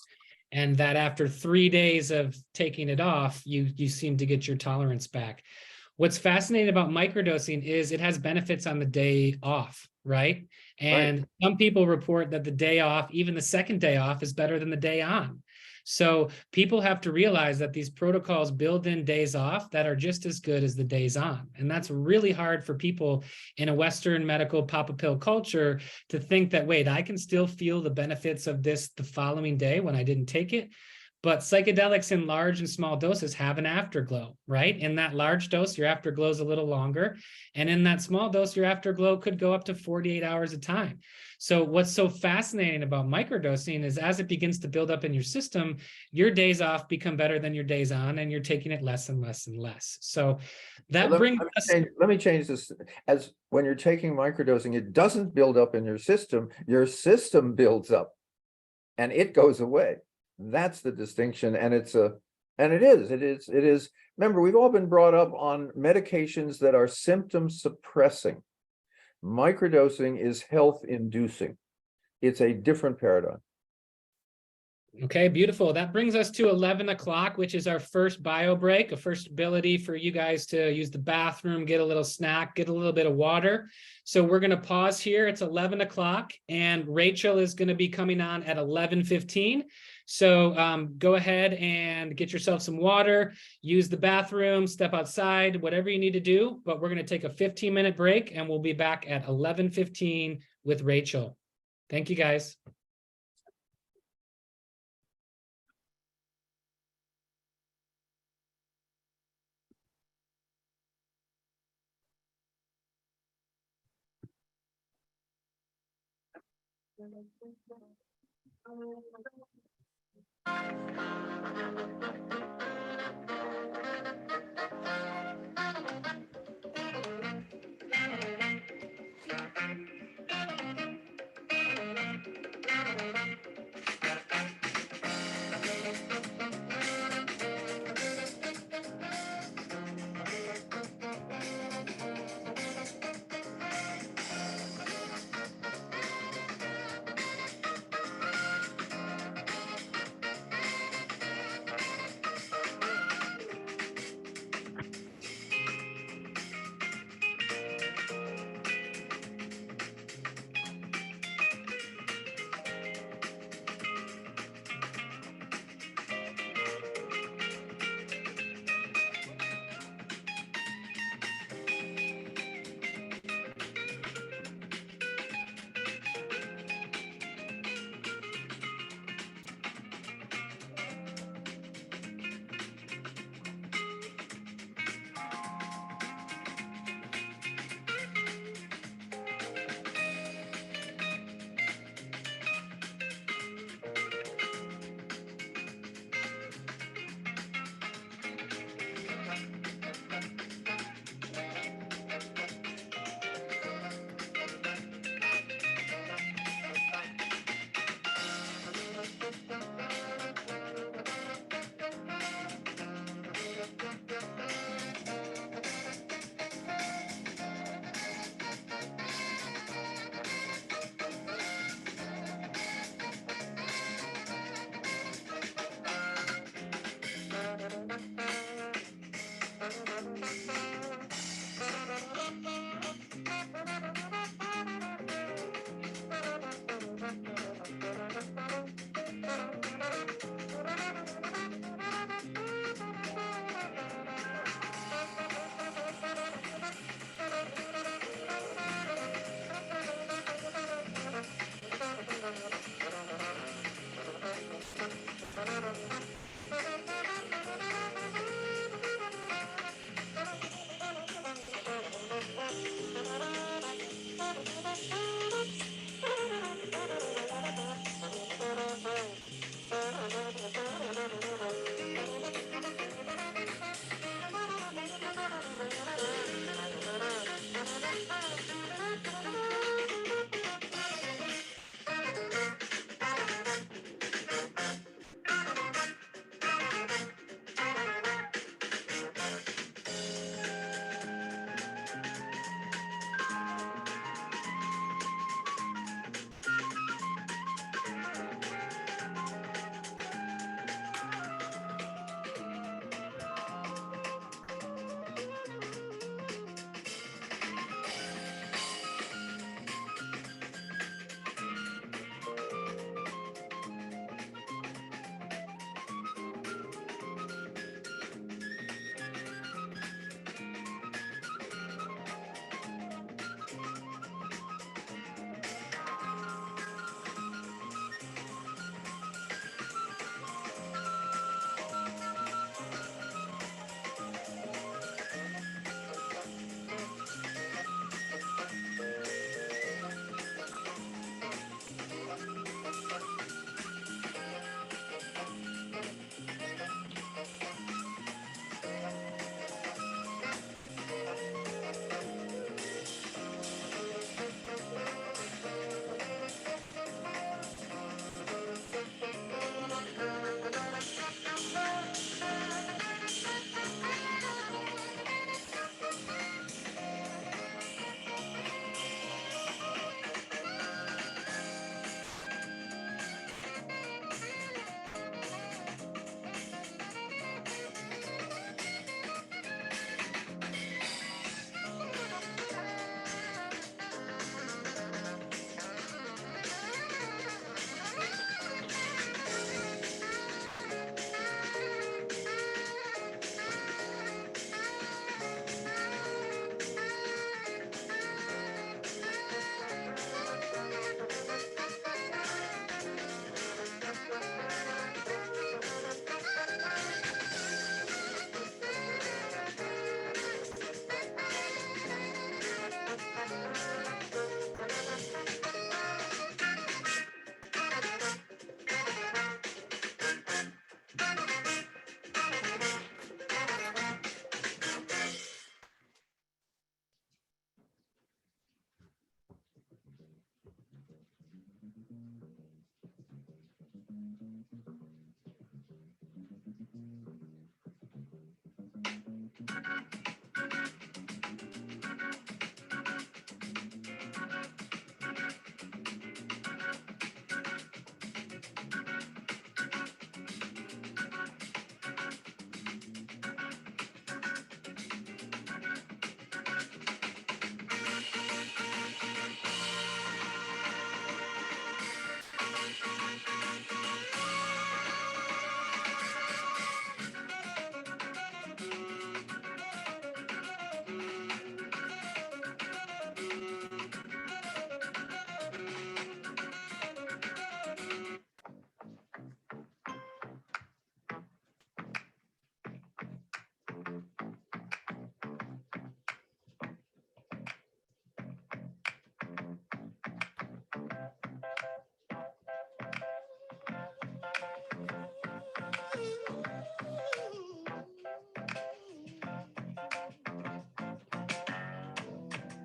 And that after 3 days of taking it off, you seem to get your tolerance back. What's fascinating about microdosing is it has benefits on the day off, right? And some people report that the day off, even the second day off, is better than the day on. So people have to realize that these protocols build in days off that are just as good as the days on. And that's really hard for people in a Western medical pop a pill culture to think that, wait, I can still feel the benefits of this the following day when I didn't take it. But psychedelics in large and small doses have an afterglow, right? In that large dose, your afterglow is a little longer. And in that small dose, your afterglow could go up to 48 hours of time. So what's so fascinating about microdosing is as it begins to build up in your system, your days off become better than your days on, and you're taking it less and less and less. So that brings us... Let me change this. As when you're taking microdosing, it doesn't build up in your system builds up and it goes away. That's the distinction. And it is. Remember, we've all been brought up on medications that are symptom suppressing. Microdosing is health inducing. It's a different paradigm. Okay, beautiful. That brings us to 11 o'clock, which is our first bio break, a first ability for you guys to use the bathroom, get a little snack, get a little bit of water. So we're going to pause here. It's 11 o'clock and Rachel is going to be coming on at 11:15. So go ahead and get yourself some water, use the bathroom, step outside, whatever you need to do. But we're going to take a 15-minute break and we'll be back at 11:15 with Rachel. Thank you, guys.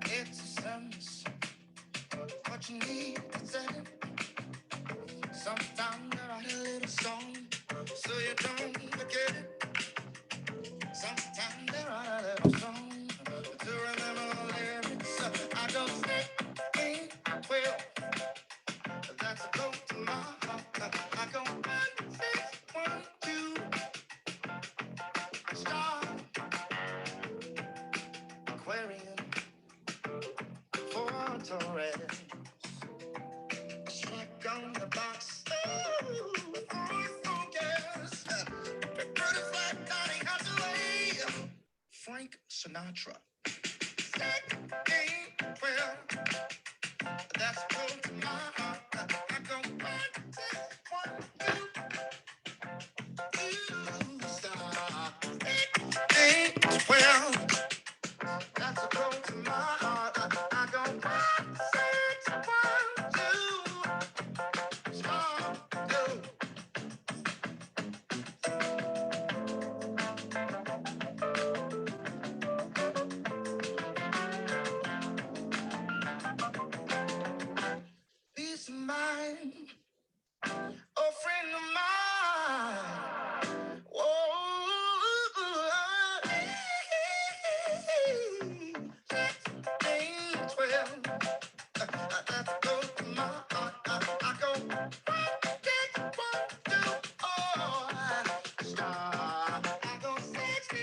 It's a sense of what you need to say. Sometimes I write a little song so you don't forget it. Sometimes I write a little song to remember the lyrics. I go sing, well, that's close to my heart. I go 1, 6, 1, 2, start Aquarian for Taurus. Check on the box. Ooh, focus. Pretty flat, Donnie Hathaway. Frank Sinatra. Sick, ain't well. That's close to my heart. I go 1, 6, 1, 2, stop. Sick, ain't well. That's close to my heart. I go 1, 6, 1, 2, stop. Go. Peace of mind, a friend of mine. Whoa, ain't 12. That's close to my heart. I go 1, 6, 1, 2, oh, stop. I go 16,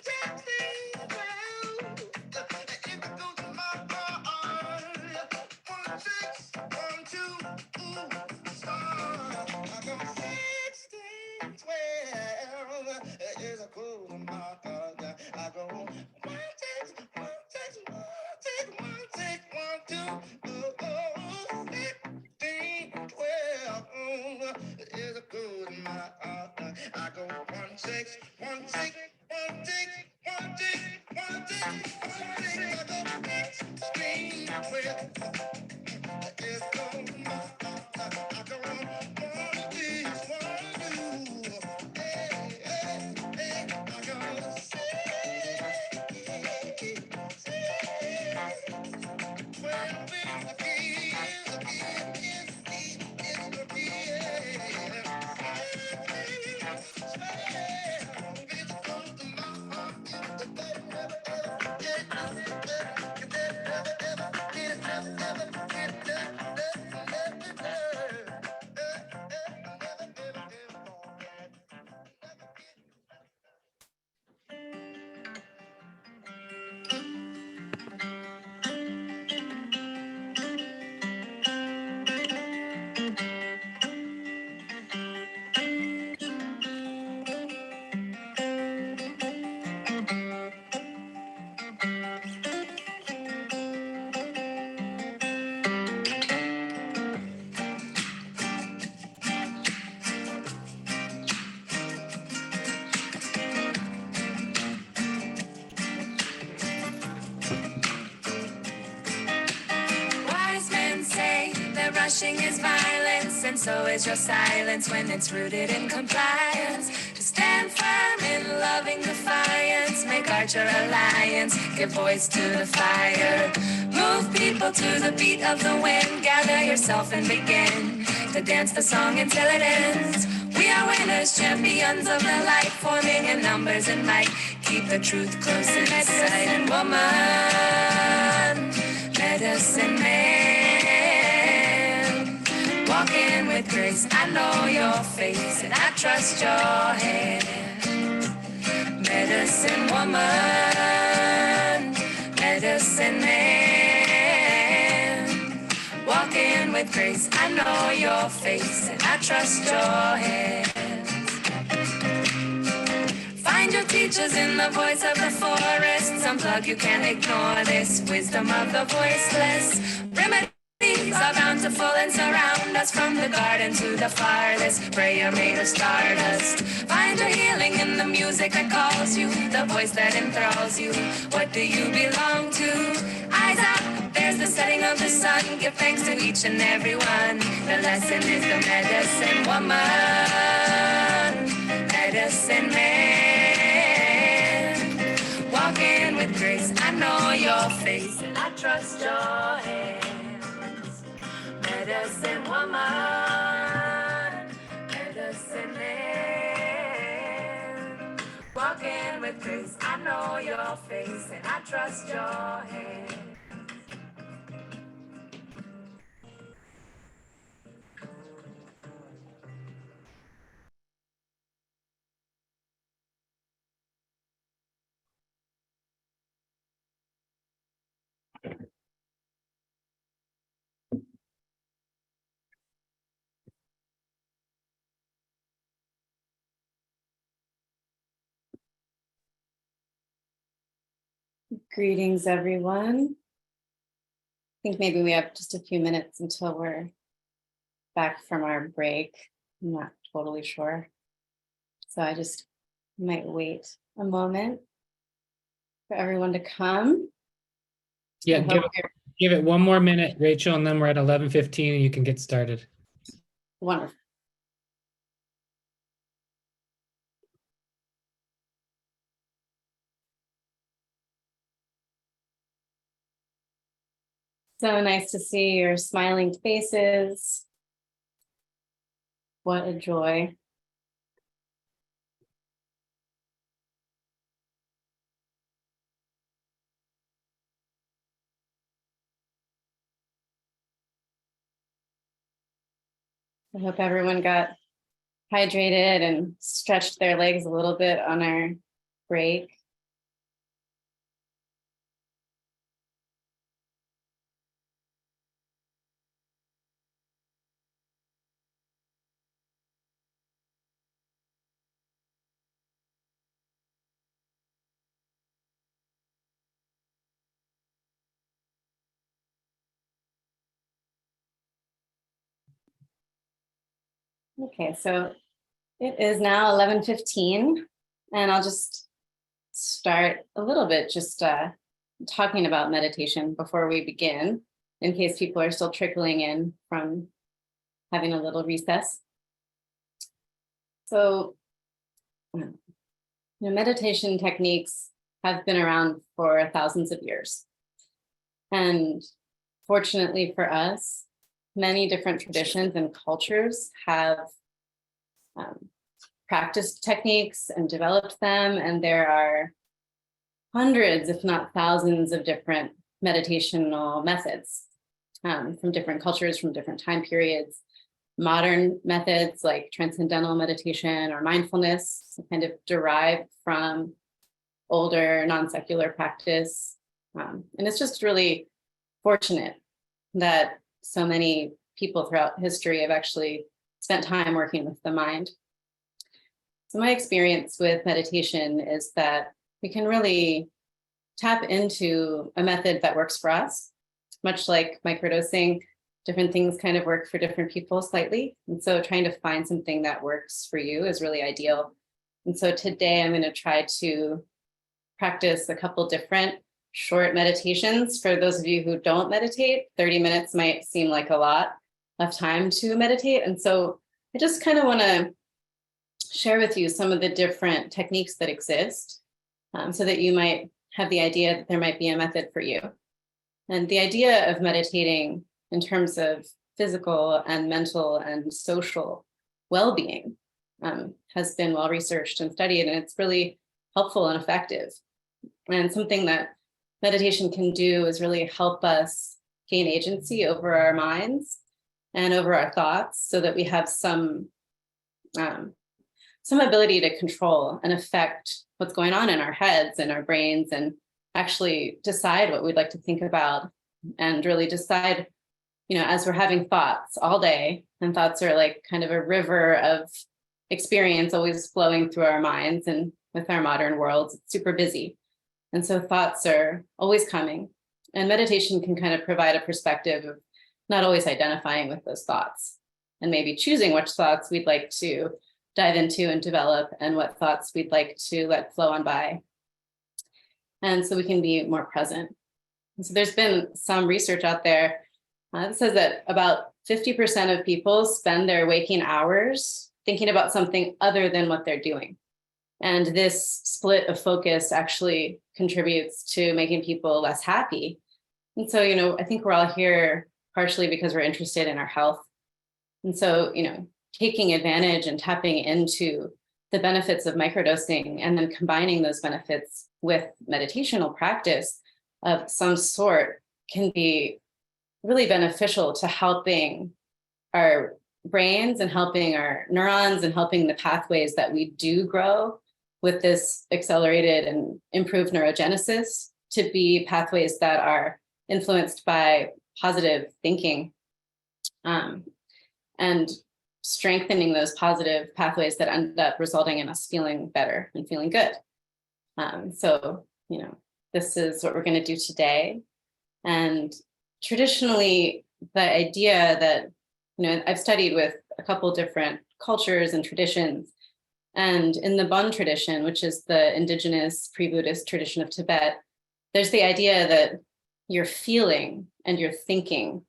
16, 12. If it goes to my heart, 1, 6, 1, 2, ooh, stop. I go 16, 12. Is a cool to my heart. I go 1, 6, 1, 6, 1, 6, 1, 6, 1, 2, oh, 16, 12. Is a cool to my heart. I go 1, 6, 1, 6, 1, 6, 1, 6, 1, 6, 1, 6. I go 16, 12. Is cool to my heart. I go 1, 6, 1, 2. Hey, hey, hey. I go 6, 12 is the key, is the key, is the key, Wise men say that rushing is violence, and so is your silence when it's rooted in compliance. To stand firm in loving defiance, make Archer alliance, give voice to the fire. Move people to the beat of the wind, gather yourself and begin to dance the song until it ends. We are winners, champions of the light, forming in numbers and might. keep the truth close inside. Woman, medicine man, walking with grace. I know your face and I trust your hand. Medicine woman, medicine man, walking with grace. I know your face and I trust your hand. Find your teachers in the voice of the forest. Unplug, you can't ignore this. Wisdom of the voiceless. Remedies are bountiful and surround us from the garden to the farthest. Prayer made of stardust. Find your healing in the music that calls you, the voice that enthralls you. What do you belong to? Eyes out, there's the setting of the sun. Give thanks to each and every one. The lesson is the medicine woman, medicine man, walking with grace. I know your face and I trust your hands. Medicine woman, medicine man, walking with grace. I know your face and I trust your hands. Greetings, everyone. I think maybe we have just a few minutes until we're back from our break. I'm not totally sure. So I just might wait a moment for everyone to come. Yeah, I hope you're give it one more minute, Rachel, and then we're at 11:15 and you can get started. wonderful. So nice to see your smiling faces. What a joy. I hope everyone got hydrated and stretched their legs a little bit on our break. Okay, so it is now 11:15, and I'll just start a little bit just talking about meditation before we begin, in case people are still trickling in from having a little recess. So, meditation techniques have been around for thousands of years. And fortunately for us, many different traditions and cultures have practiced techniques and developed them. And there are hundreds, if not thousands, of different meditational methods from different cultures, from different time periods. Modern methods like transcendental meditation or mindfulness kind of derive from older non-secular practice. And it's just really fortunate that so many people throughout history have actually spent time working with the mind. So my experience with meditation is that we can really tap into a method that works for us, much like microdosing. Different things kind of work for different people slightly. And so trying to find something that works for you is really ideal. And so today I'm going to try to practice a couple different short meditations. For those of you who don't meditate, 30 minutes might seem like a lot of time to meditate. And so I just kind of want to share with you some of the different techniques that exist so that you might have the idea that there might be a method for you. And the idea of meditating in terms of physical and mental and social well-being has been well researched and studied, and it's really helpful and effective. And something that meditation can do is really help us gain agency over our minds and over our thoughts, so that we have some ability to control and affect what's going on in our heads and our brains, and actually decide what we'd like to think about, and really decide, as we're having thoughts all day, and thoughts are like kind of a river of experience always flowing through our minds, and with our modern worlds, it's super busy. And so thoughts are always coming, and meditation can kind of provide a perspective of not always identifying with those thoughts, and maybe choosing which thoughts we'd like to dive into and develop, and what thoughts we'd like to let flow on by. And so we can be more present. And so there's been some research out there that says that about 50% of people spend their waking hours thinking about something other than what they're doing. And this split of focus actually contributes to making people less happy. And so, I think we're all here partially because we're interested in our health. And so, taking advantage and tapping into the benefits of microdosing, and then combining those benefits with meditational practice of some sort, can be really beneficial to helping our brains and helping our neurons and helping the pathways that we do grow with this accelerated and improved neurogenesis to be pathways that are influenced by positive thinking, and strengthening those positive pathways that end up resulting in us feeling better and feeling good. So, this is what we're going to do today. And traditionally, the idea that, I've studied with a couple different cultures and traditions. And in the Bon tradition, which is the indigenous pre-Buddhist tradition of Tibet, there's the idea that your feeling and your thinking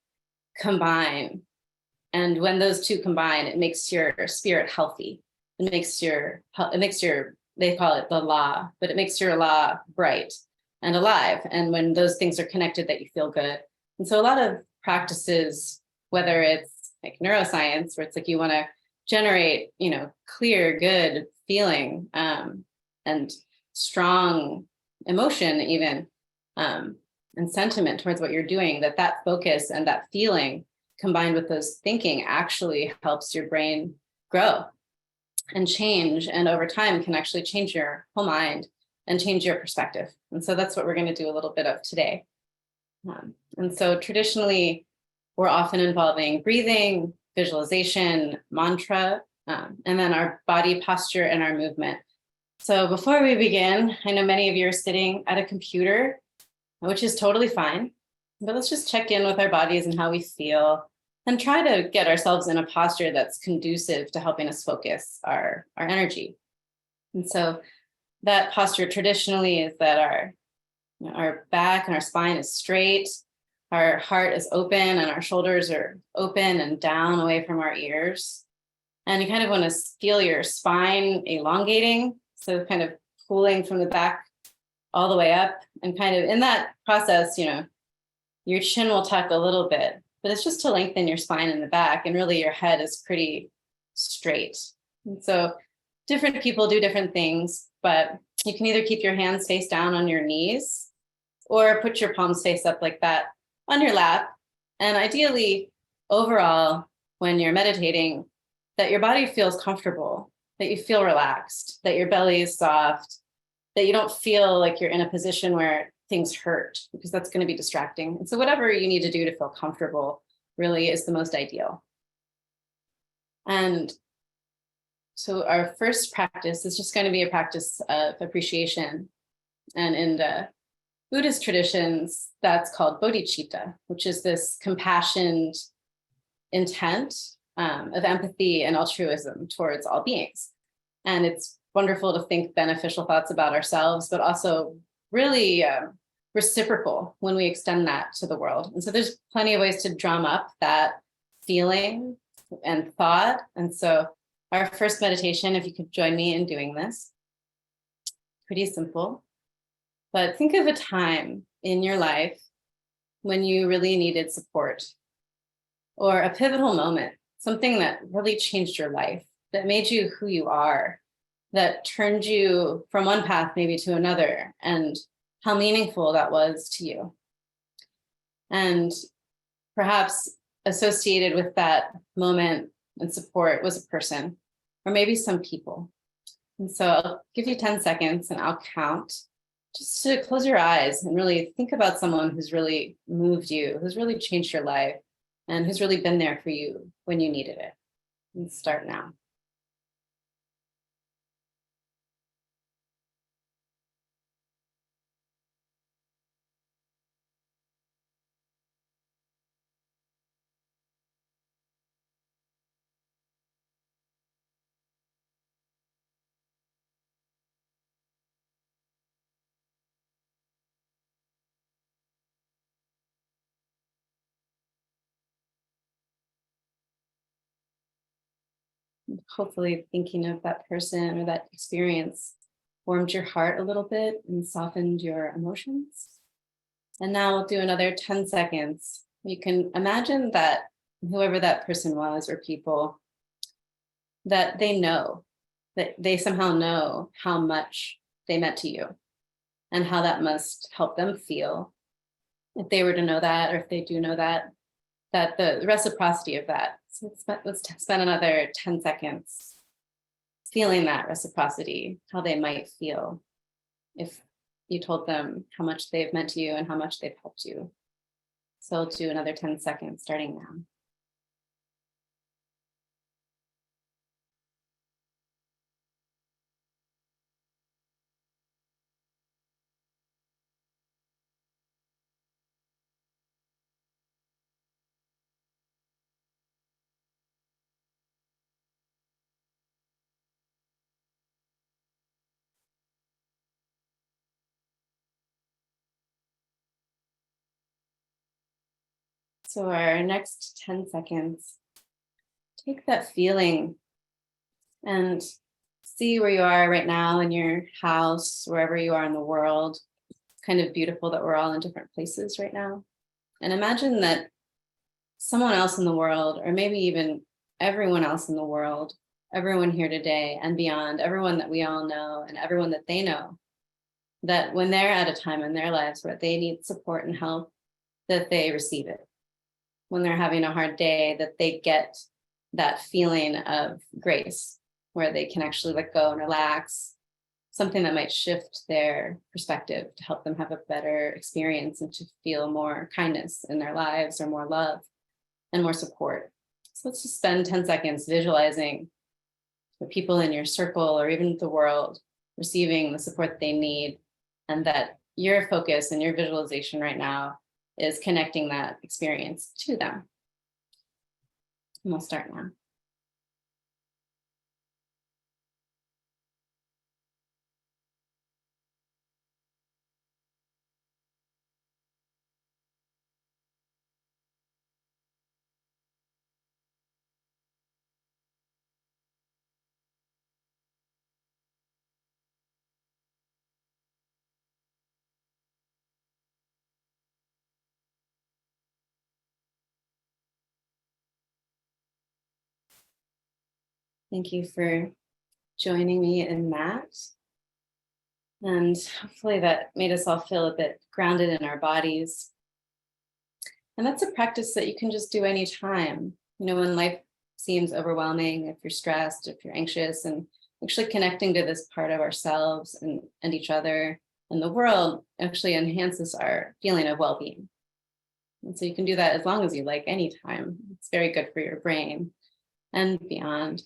combine. And when those two combine, it makes your spirit healthy. It makes your, they call it the law, but it makes your law bright and alive. And when those things are connected, that you feel good. And so a lot of practices, whether it's like neuroscience, where it's like you want to generate, clear, good feeling, and strong emotion even, and sentiment towards what you're doing, that focus and that feeling combined with those thinking actually helps your brain grow and change, and over time can actually change your whole mind and change your perspective. And so that's what we're going to do a little bit of today. And so traditionally, we're often involving breathing, visualization, mantra, and then our body posture and our movement. So before we begin, I know many of you are sitting at a computer, which is totally fine, but let's just check in with our bodies and how we feel, and try to get ourselves in a posture that's conducive to helping us focus our energy. And so that posture traditionally is that our back and our spine is straight, our heart is open, and our shoulders are open and down away from our ears. And you kind of want to feel your spine elongating, so kind of pulling from the back all the way up, and kind of in that process, your chin will tuck a little bit, but it's just to lengthen your spine in the back, and really your head is pretty straight. And so different people do different things, but you can either keep your hands face down on your knees or put your palms face up like that on your lap. And ideally, overall, when you're meditating, that your body feels comfortable, that you feel relaxed, that your belly is soft, that you don't feel like you're in a position where things hurt, because that's going to be distracting. And so whatever you need to do to feel comfortable really is the most ideal. And so our first practice is just going to be a practice of appreciation. And in the Buddhist traditions, that's called bodhicitta, which is this compassionate intent of empathy and altruism towards all beings. And it's wonderful to think beneficial thoughts about ourselves, but also really reciprocal when we extend that to the world. And so there's plenty of ways to drum up that feeling and thought. And so our first meditation, if you could join me in doing this, pretty simple. But think of a time in your life when you really needed support, or a pivotal moment, something that really changed your life, that made you who you are, that turned you from one path maybe to another, and how meaningful that was to you. And perhaps associated with that moment and support was a person, or maybe some people. And so I'll give you 10 seconds and I'll count, just to close your eyes and really think about someone who's really moved you, who's really changed your life, and who's really been there for you when you needed it. And start now. Hopefully thinking of that person or that experience warmed your heart a little bit and softened your emotions. And now we'll do another 10 seconds. You can imagine that whoever that person was or people, that they know, that they somehow know how much they meant to you and how that must help them feel, if they were to know that, or if they do know that the reciprocity of that. So let's spend another 10 seconds feeling that reciprocity, how they might feel if you told them how much they've meant to you and how much they've helped you. So we'll do another 10 seconds starting now. So our next 10 seconds, take that feeling and see where you are right now in your house, wherever you are in the world. It's kind of beautiful that we're all in different places right now. And imagine that someone else in the world, or maybe even everyone else in the world, everyone here today and beyond, everyone that we all know and everyone that they know, that when they're at a time in their lives where they need support and help, that they receive it. When they're having a hard day, that they get that feeling of grace, where they can actually let go and relax, something that might shift their perspective to help them have a better experience and to feel more kindness in their lives, or more love and more support. So let's just spend 10 seconds visualizing the people in your circle or even the world receiving the support they need, and that your focus and your visualization right now is connecting that experience to them. And we'll start now. Thank you for joining me in that. And hopefully that made us all feel a bit grounded in our bodies. And that's a practice that you can just do anytime. You know, when life seems overwhelming, if you're stressed, if you're anxious, and actually connecting to this part of ourselves and each other and the world actually enhances our feeling of well-being. And so you can do that as long as you like, anytime. It's very good for your brain and beyond.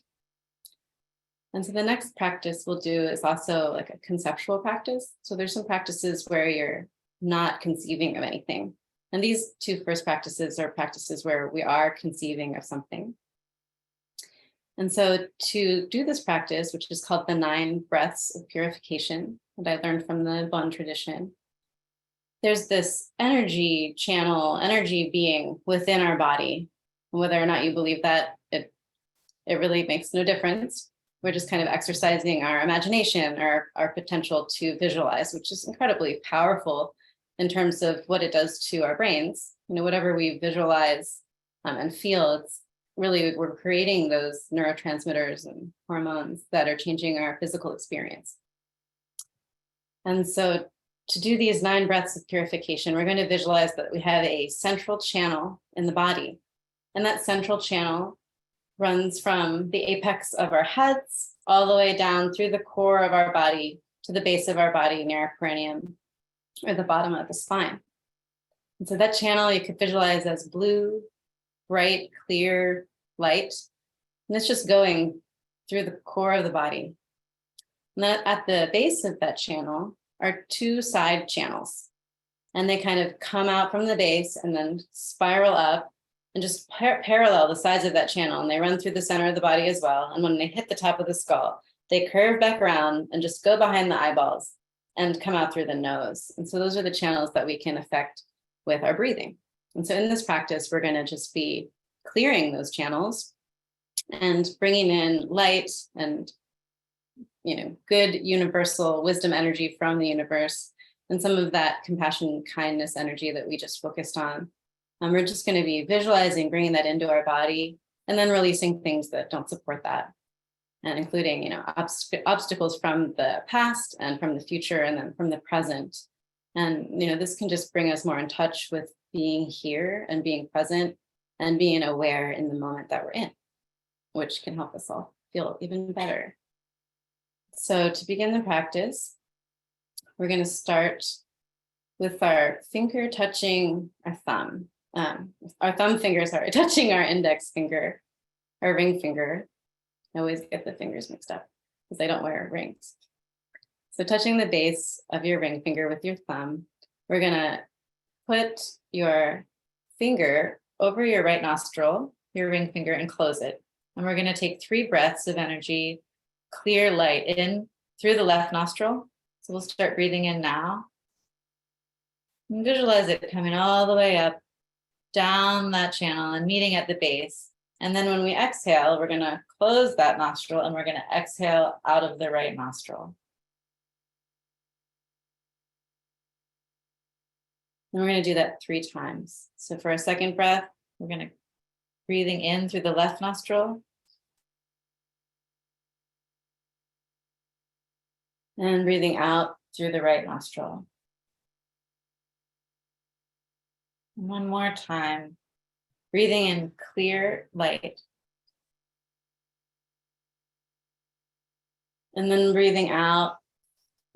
And so the next practice we'll do is also like a conceptual practice. So there's some practices where you're not conceiving of anything. And these two first practices are practices where we are conceiving of something. And so to do this practice, which is called the 9 breaths of purification, that I learned from the Bon tradition, there's this energy channel, energy being within our body. Whether or not you believe that, it really makes no difference. We're just kind of exercising our imagination or our potential to visualize, which is incredibly powerful in terms of what it does to our brains. You know, whatever we visualize and feel, really we're creating those neurotransmitters and hormones that are changing our physical experience. And so to do these 9 breaths of purification, we're going to visualize that we have a central channel in the body. And that central channel runs from the apex of our heads all the way down through the core of our body to the base of our body near our perineum or the bottom of the spine. And so that channel you could visualize as blue, bright, clear light. And it's just going through the core of the body. And then at the base of that channel are 2 side channels. And they kind of come out from the base and then spiral up and just parallel the sides of that channel. And they run through the center of the body as well. And when they hit the top of the skull, they curve back around and just go behind the eyeballs and come out through the nose. And so those are the channels that we can affect with our breathing. And so in this practice, we're going to just be clearing those channels and bringing in light and, good universal wisdom energy from the universe and some of that compassion, kindness energy that we just focused on. We're just going to be visualizing, bringing that into our body and then releasing things that don't support that. And including, obstacles from the past and from the future and then from the present. And, this can just bring us more in touch with being here and being present and being aware in the moment that we're in, which can help us all feel even better. So to begin the practice, we're going to start with our finger touching our thumb. Our thumb finger, touching our index finger, our ring finger. I always get the fingers mixed up because I don't wear rings. So touching the base of your ring finger with your thumb, we're going to put your finger over your right nostril, your ring finger, and close it. And we're going to take 3 breaths of energy, clear light in through the left nostril. So we'll start breathing in now. And visualize it coming all the way up, down that channel and meeting at the base. And then when we exhale, we're going to close that nostril and we're going to exhale out of the right nostril. And we're going to do that 3 times. So for a second breath, we're going to breathing in through the left nostril. And breathing out through the right nostril. And one more time. Breathing in clear light. And then breathing out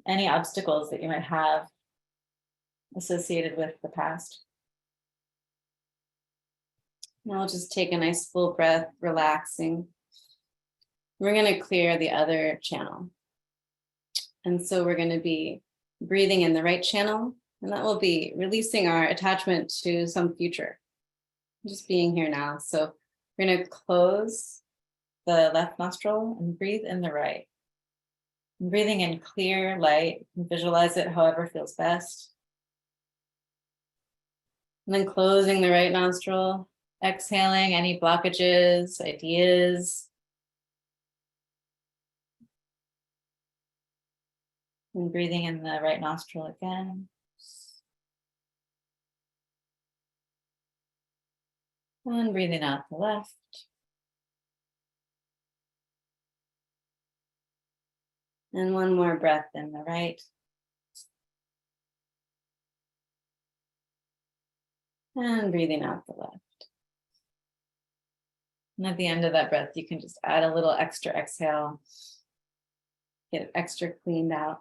any obstacles that you might have associated with the past. Now I'll just take a nice full breath, relaxing. We're going to clear the other channel. And so we're going to be breathing in the right channel, and that will be releasing our attachment to some future. Just being here now. So we're going to close the left nostril and breathe in the right. And breathing in clear light, and visualize it however feels best. And then closing the right nostril, exhaling any blockages, ideas. And breathing in the right nostril again. And breathing out the left. And one more breath in the right. And breathing out the left. And at the end of that breath, you can just add a little extra exhale. Get it extra cleaned out.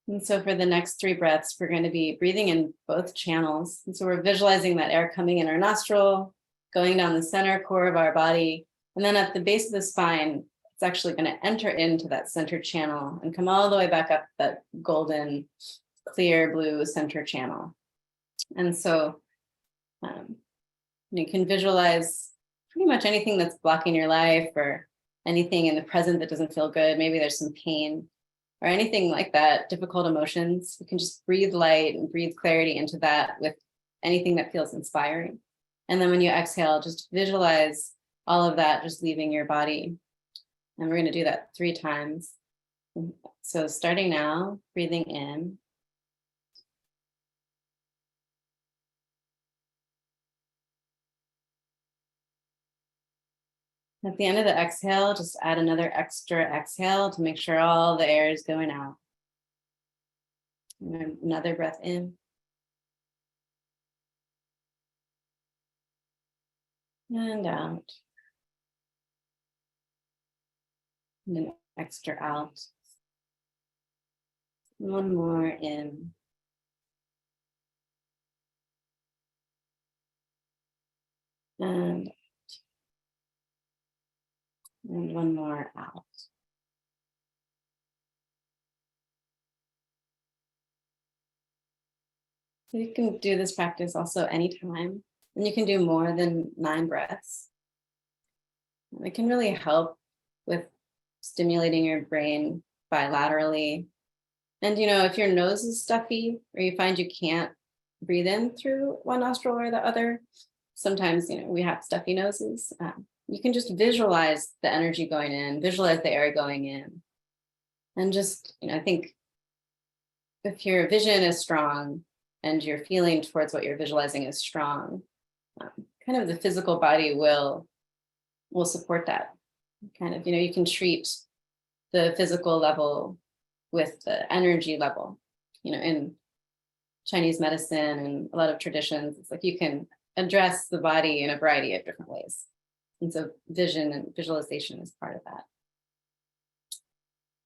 And so for the next 3 breaths, we're going to be breathing in both channels. And so we're visualizing that air coming in our nostril, going down the center core of our body. And then at the base of the spine, it's actually going to enter into that center channel and come all the way back up that golden, clear blue center channel. And so you can visualize pretty much anything that's blocking your life or anything in the present that doesn't feel good. Maybe there's some pain or anything like that, difficult emotions. You can just breathe light and breathe clarity into that with anything that feels inspiring. And then when you exhale, just visualize all of that just leaving your body. And we're going to do that 3 times. So starting now, breathing in. At the end of the exhale, just add another extra exhale to make sure all the air is going out. And then another breath in. And out. And then extra out. One more in. And one more out. So you can do this practice also anytime, and you can do more than 9 breaths. It can really help with stimulating your brain bilaterally. And if your nose is stuffy or you find you can't breathe in through one nostril or the other, sometimes we have stuffy noses. You can just visualize the energy going in, visualize the air going in. And just, I think if your vision is strong and your feeling towards what you're visualizing is strong, kind of the physical body will support that. Kind of, you can treat the physical level with the energy level. In Chinese medicine and a lot of traditions, it's like you can address the body in a variety of different ways. And so vision and visualization is part of that.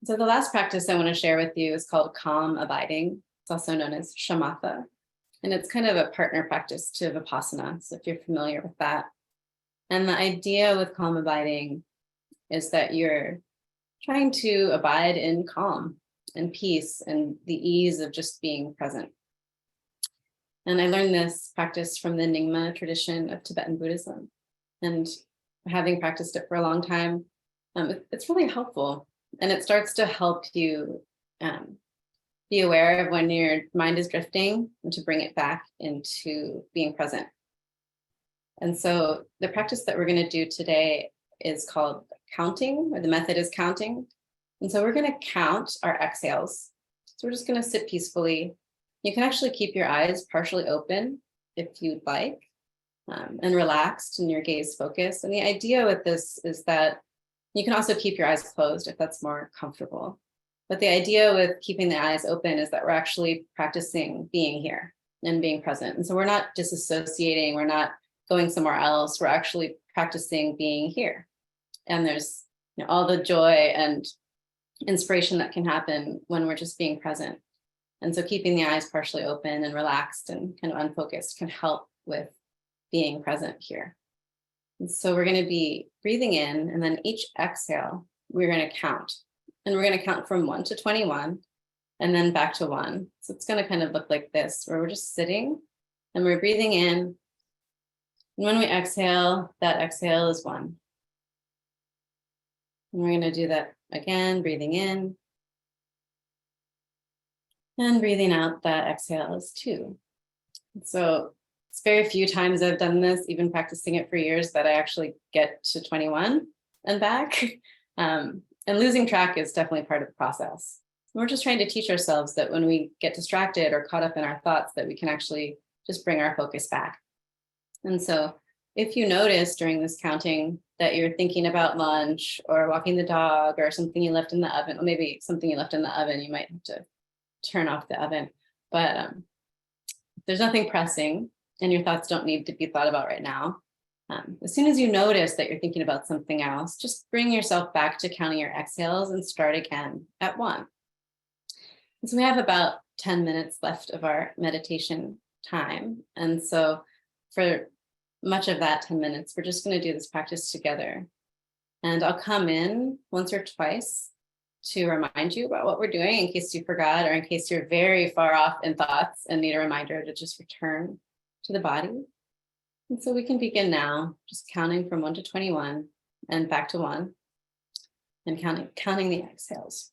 So the last practice I want to share with you is called calm abiding. It's also known as shamatha. And it's kind of a partner practice to Vipassana, so if you're familiar with that. And the idea with calm abiding is that you're trying to abide in calm and peace and the ease of just being present. And I learned this practice from the Nyingma tradition of Tibetan Buddhism. And having practiced it for a long time, it's really helpful. And it starts to help you be aware of when your mind is drifting and to bring it back into being present. And so the practice that we're going to do today is called counting, or the method is counting. And so we're going to count our exhales. So we're just going to sit peacefully. You can actually keep your eyes partially open if you'd like, and relaxed and your gaze focused. And the idea with this is that you can also keep your eyes closed if that's more comfortable. But the idea with keeping the eyes open is that we're actually practicing being here and being present. And so we're not disassociating, we're not going somewhere else, we're actually practicing being here. And there's all the joy and inspiration that can happen when we're just being present. And so keeping the eyes partially open and relaxed and kind of unfocused can help with being present here. And so we're going to be breathing in, and then each exhale, we're going to count. And we're going to count from 1 to 21, and then back to 1. So it's going to kind of look like this, where we're just sitting and we're breathing in. And when we exhale, that exhale is 1. And we're going to do that again, breathing in. And breathing out, that exhale is 2. So it's very few times I've done this, even practicing it for years, that I actually get to 21 and back. And losing track is definitely part of the process. We're just trying to teach ourselves that when we get distracted or caught up in our thoughts, that we can actually just bring our focus back. And so if you notice during this counting that you're thinking about lunch or walking the dog or something you left in the oven, or maybe something you left in the oven, you might have to turn off the oven. But there's nothing pressing and your thoughts don't need to be thought about right now. As soon as you notice that you're thinking about something else, just bring yourself back to counting your exhales and start again at 1. So we have about 10 minutes left of our meditation time. And so for much of that 10 minutes, we're just going to do this practice together. And I'll come in once or twice to remind you about what we're doing in case you forgot, or in case you're very far off in thoughts and need a reminder to just return to the body. And so we can begin now, just counting from 1 to 21 and back to 1, and counting the exhales.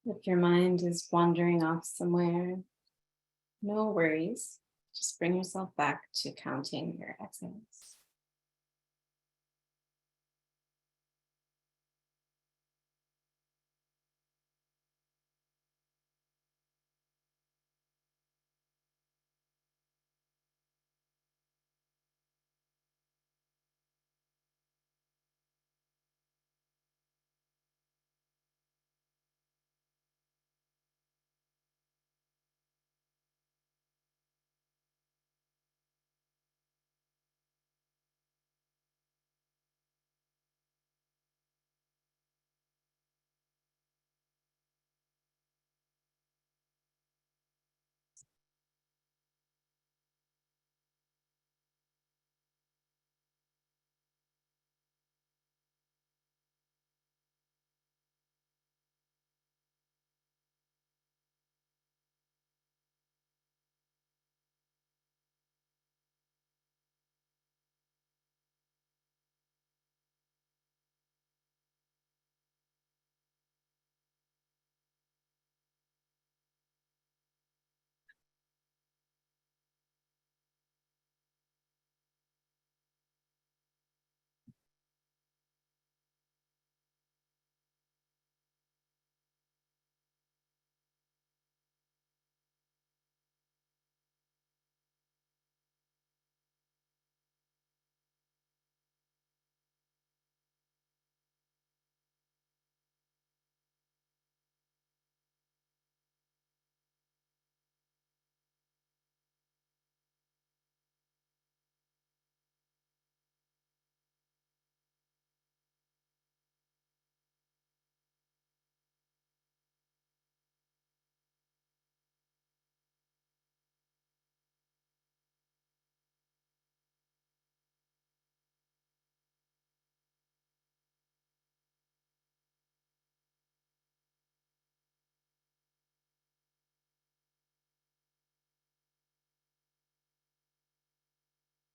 If your mind is wandering off somewhere, no worries. Just bring yourself back to counting your exhales.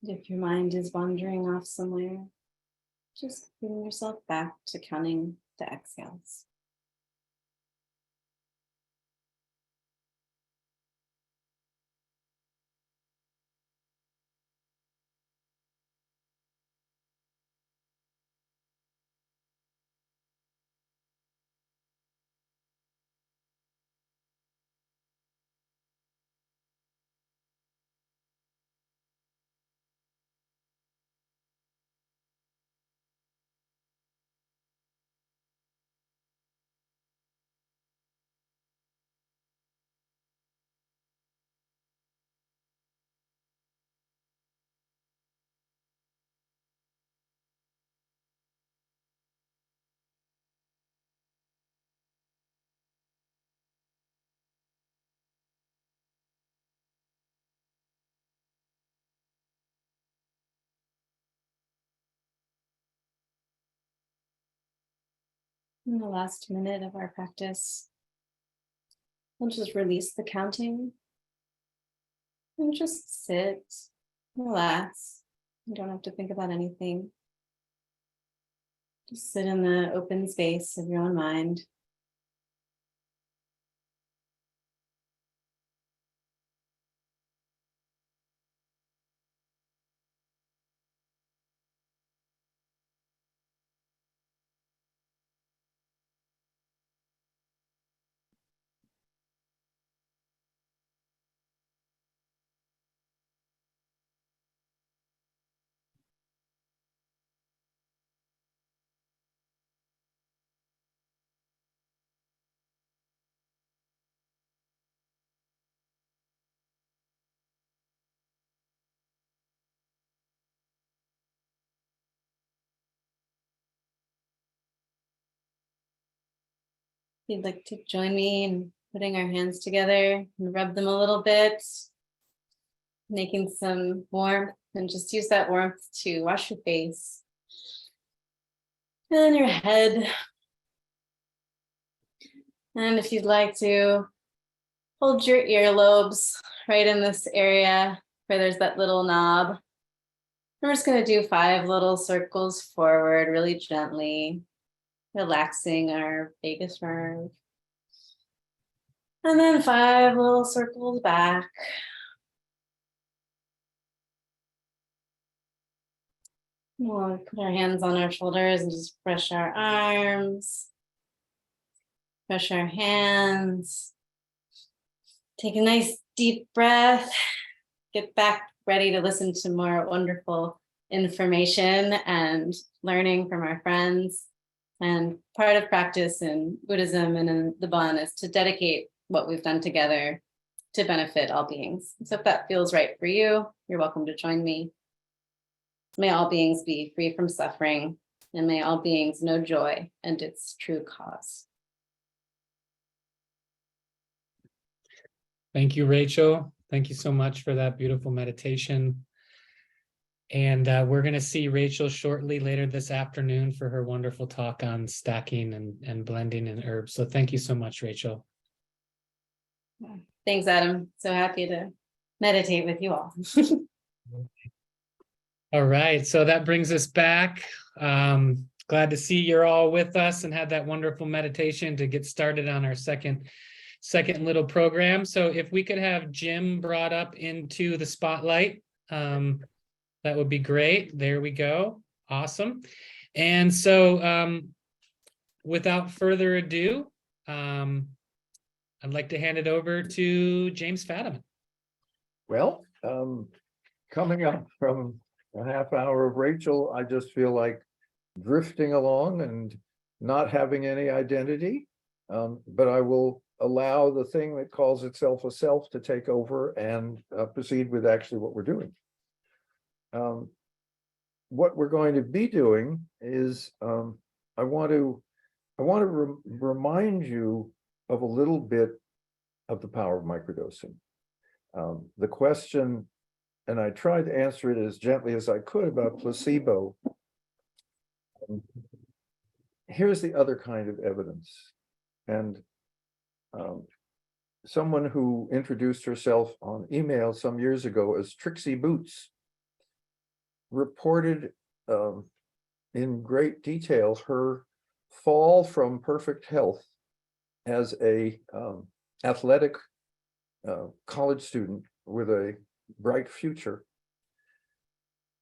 If your mind is wandering off somewhere, just bring yourself back to counting the exhales. In the last minute of our practice, we'll just release the counting and just sit, relax. You don't have to think about anything. Just sit in the open space of your own mind. If you'd like to join me in putting our hands together and rub them a little bit, making some warmth, and just use that warmth to wash your face and your head. And if you'd like to hold your earlobes right in this area where there's that little knob. We're just going to do 5 little circles forward really gently, relaxing our vagus nerve. And then 5 little circles back. We'll put our hands on our shoulders and just brush our arms, brush our hands. Take a nice deep breath. Get back ready to listen to more wonderful information and learning from our friends. And part of practice in Buddhism and in the Bon is to dedicate what we've done together to benefit all beings. So if that feels right for you, you're welcome to join me. May all beings be free from suffering, and may all beings know joy and its true cause. Thank you, Rachel. Thank you so much for that beautiful meditation. And we're going to see Rachel shortly later this afternoon for her wonderful talk on stacking and blending in herbs. So thank you so much, Rachel. Thanks, Adam. So happy to meditate with you all. All right, so that brings us back. Glad to see you're all with us and had that wonderful meditation to get started on our second little program. So if we could have Jim brought up into the spotlight, that would be great. There we go. Awesome. And so without further ado, I'd like to hand it over to James Fadiman. Well, coming up from a half hour of Rachel, I just feel like drifting along and not having any identity, but I will allow the thing that calls itself a self to take over and proceed with actually what we're doing. What we're going to be doing is I want to remind you of a little bit of the power of microdosing. The question, and I tried to answer it as gently as I could about placebo. Here's the other kind of evidence. And someone who introduced herself on email some years ago as Trixie Boots reported in great detail her fall from perfect health as a athletic college student with a bright future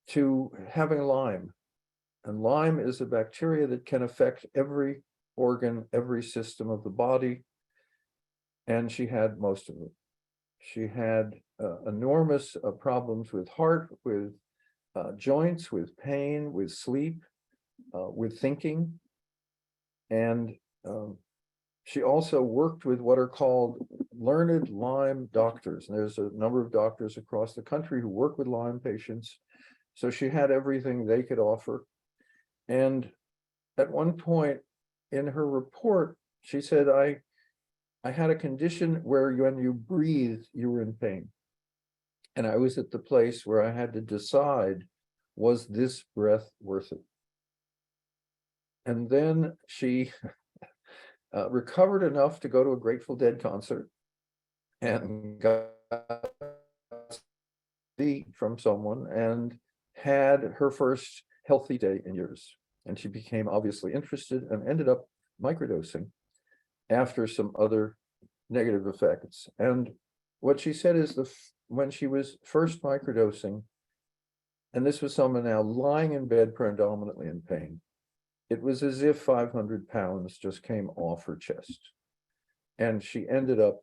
to having Lyme. And Lyme is a bacteria that can affect every organ, every system of the body. And she had most of it. She had enormous problems with heart, with joints, with pain, with sleep, with thinking. And she also worked with what are called learned Lyme doctors. And there's a number of doctors across the country who work with Lyme patients. So she had everything they could offer. And at one point in her report, she said, I had a condition where when you breathed, you were in pain. And I was at the place where I had to decide, was this breath worth it? And then she recovered enough to go to a Grateful Dead concert and got from someone and had her first healthy day in years. And she became obviously interested and ended up microdosing after some other negative effects. And what she said is when she was first microdosing, and this was someone now lying in bed predominantly in pain, it was as if 500 pounds just came off her chest. And she ended up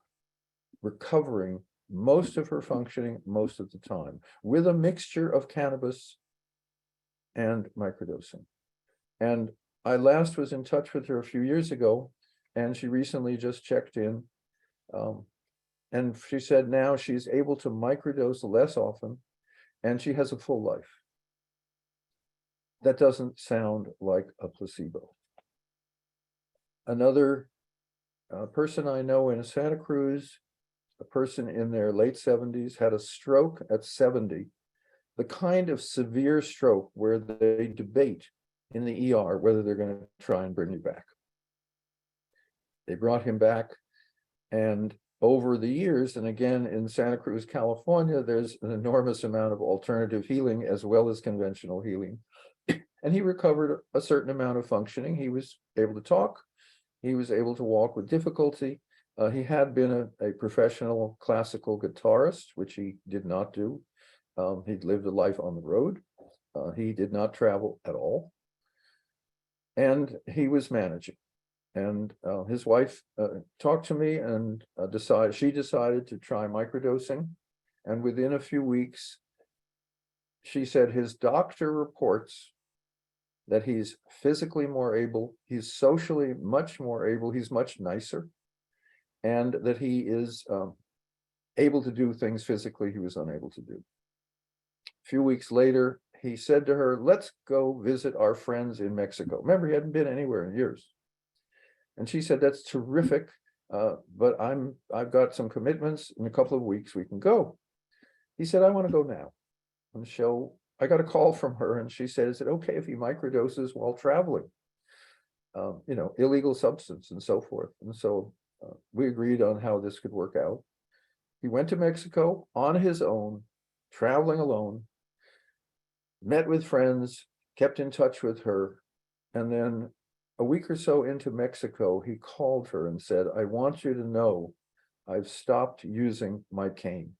recovering most of her functioning most of the time with a mixture of cannabis and microdosing. And I last was in touch with her a few years ago, and she recently just checked in. And she said now she's able to microdose less often, and she has a full life. That doesn't sound like a placebo. Another person I know in Santa Cruz, a person in their late 70s, had a stroke at 70, the kind of severe stroke where they debate in the ER whether they're going to try and bring you back. They brought him back, and over the years, and again in Santa Cruz, California, there's an enormous amount of alternative healing as well as conventional healing. And he recovered a certain amount of functioning. He was able to talk. He was able to walk with difficulty. He had been a professional classical guitarist, which he did not do. He'd lived a life on the road. He did not travel at all. And he was managing. And his wife talked to me and she decided to try microdosing. And within a few weeks, she said his doctor reports that he's physically more able, he's socially much more able, he's much nicer, and that he is able to do things physically he was unable to do. A few weeks later, he said to her, let's go visit our friends in Mexico. Remember, he hadn't been anywhere in years. And she said, that's terrific, but I've got some commitments. In a couple of weeks, we can go. He said, I want to go now. And so I got a call from her, and she said, is it okay if he microdoses while traveling? Illegal substance and so forth. And so we agreed on how this could work out. He went to Mexico on his own, traveling alone, met with friends, kept in touch with her. And then a week or so into Mexico, he called her and said, I want you to know I've stopped using my cane.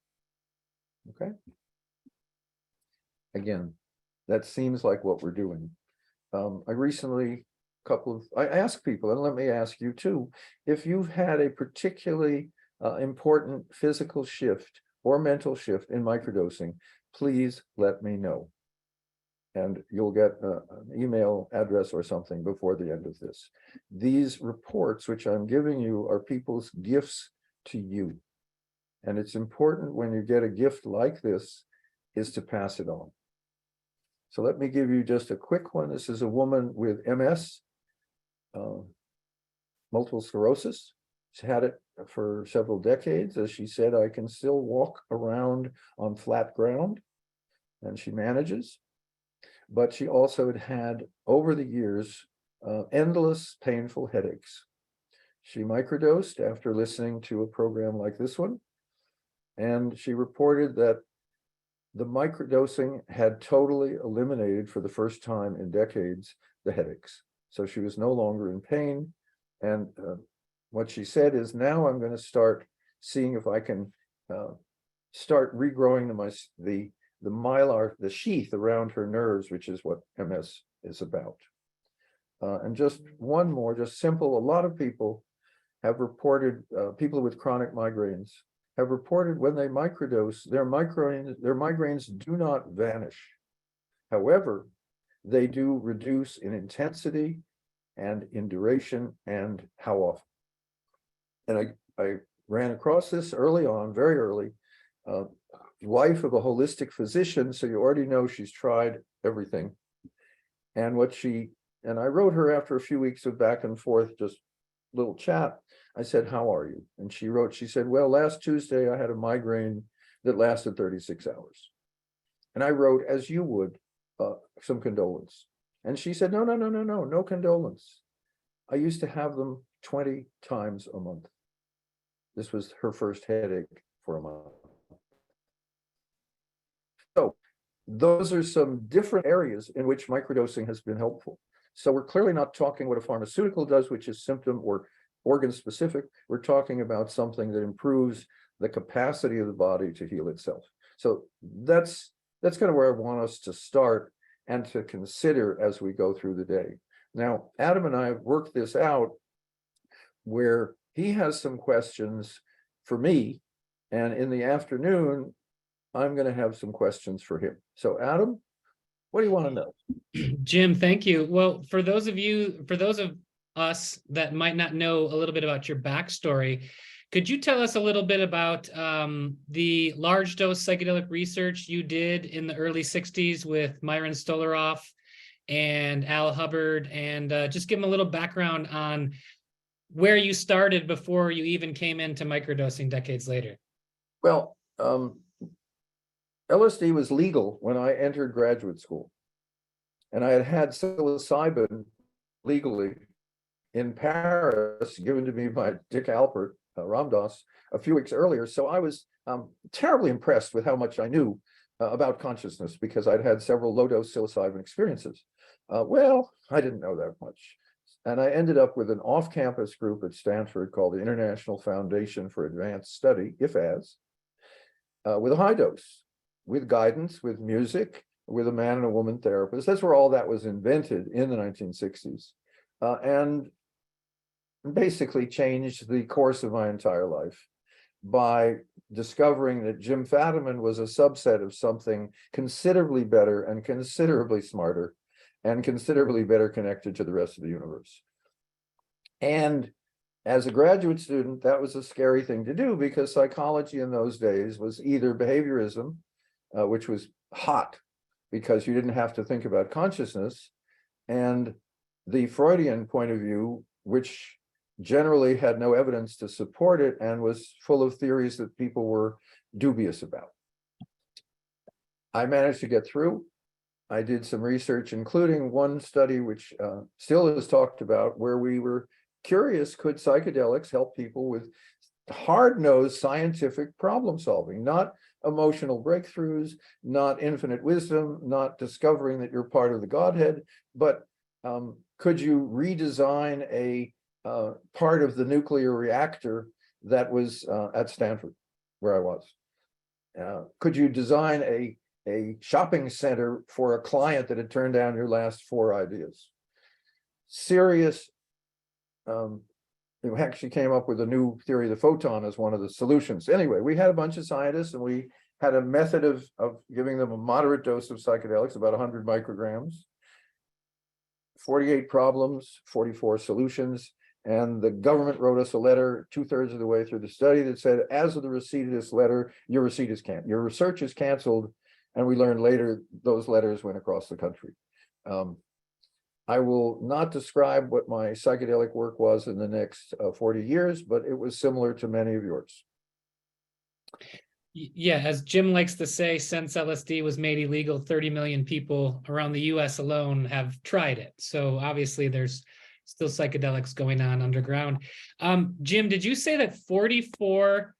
Okay. Again, that seems like what we're doing. I ask people, and let me ask you too, if you've had a particularly important physical shift or mental shift in microdosing, please let me know. And you'll get an email address or something before the end of this. These reports, which I'm giving you, are people's gifts to you. And it's important when you get a gift like this is to pass it on. So let me give you just a quick one. This is a woman with MS, multiple sclerosis. She's had it for several decades. As she said, I can still walk around on flat ground, and she manages. But she also had had, over the years, endless painful headaches. She microdosed after listening to a program like this one, and she reported that the microdosing had totally eliminated, for the first time in decades, the headaches. So she was no longer in pain. And what she said is, now I'm going to start seeing if I can start regrowing the mylar, the sheath around her nerves, which is what MS is about. And just one more, just simple, a lot of people have reported, people with chronic migraines have reported when they microdose, their migraines do not vanish. However, they do reduce in intensity and in duration and how often. And I ran across this early on, very early, wife of a holistic physician, so you already know she's tried everything. And I wrote her after a few weeks of back and forth, just little chat. I said, how are you? And she said, well, last Tuesday I had a migraine that lasted 36 hours. And I wrote, as you would, some condolence. And she said, no condolence. I used to have them 20 times a month. This was her first headache for a month. So those are some different areas in which microdosing has been helpful. So we're clearly not talking what a pharmaceutical does, which is symptom or organ specific. We're talking about something that improves the capacity of the body to heal itself. So that's kind of where I want us to start and to consider as we go through the day. Now, Adam and I have worked this out where he has some questions for me, and in the afternoon, I'm going to have some questions for him. So Adam, what do you want to know? Jim, thank you. Well, for those of us that might not know a little bit about your backstory, could you tell us a little bit about the large dose psychedelic research you did in the early 60s with Myron Stolaroff and Al Hubbard, and just give them a little background on where you started before you even came into microdosing decades later? Well, LSD was legal when I entered graduate school, and I had had psilocybin legally in Paris, given to me by Dick Alpert, Ramdas, a few weeks earlier. So I was terribly impressed with how much I knew about consciousness, because I'd had several low-dose psilocybin experiences. Well, I didn't know that much. And I ended up with an off-campus group at Stanford called the International Foundation for Advanced Study, IFAS, with a high dose, with guidance, with music, with a man and a woman therapist. That's where all that was invented in the 1960s. And basically changed the course of my entire life by discovering that Jim Fadiman was a subset of something considerably better and considerably smarter and considerably better connected to the rest of the universe. And as a graduate student, that was a scary thing to do because psychology in those days was either behaviorism, which was hot because you didn't have to think about consciousness, and the Freudian point of view, which generally had no evidence to support it and was full of theories that people were dubious about. I managed to get through. I did some research, including one study which still is talked about, where we were curious, could psychedelics help people with hard-nosed scientific problem solving, not emotional breakthroughs, not infinite wisdom, not discovering that you're part of the Godhead, but could you redesign a part of the nuclear reactor that was at Stanford, where I was? Could you design a shopping center for a client that had turned down your last 4 ideas? Serious. We actually came up with a new theory of the photon as one of the solutions. Anyway, we had a bunch of scientists and we had a method of giving them a moderate dose of psychedelics, about 100 micrograms, 48 problems, 44 solutions. And the government wrote us a letter 2/3 of the way through the study that said, as of the receipt of this letter, your research is canceled. And we learned later those letters went across the country. I will not describe what my psychedelic work was in the next 40 years, but it was similar to many of yours. Yeah, as Jim likes to say, since LSD was made illegal, 30 million people around the US alone have tried it. So obviously there's still psychedelics going on underground. Jim, did you say that 44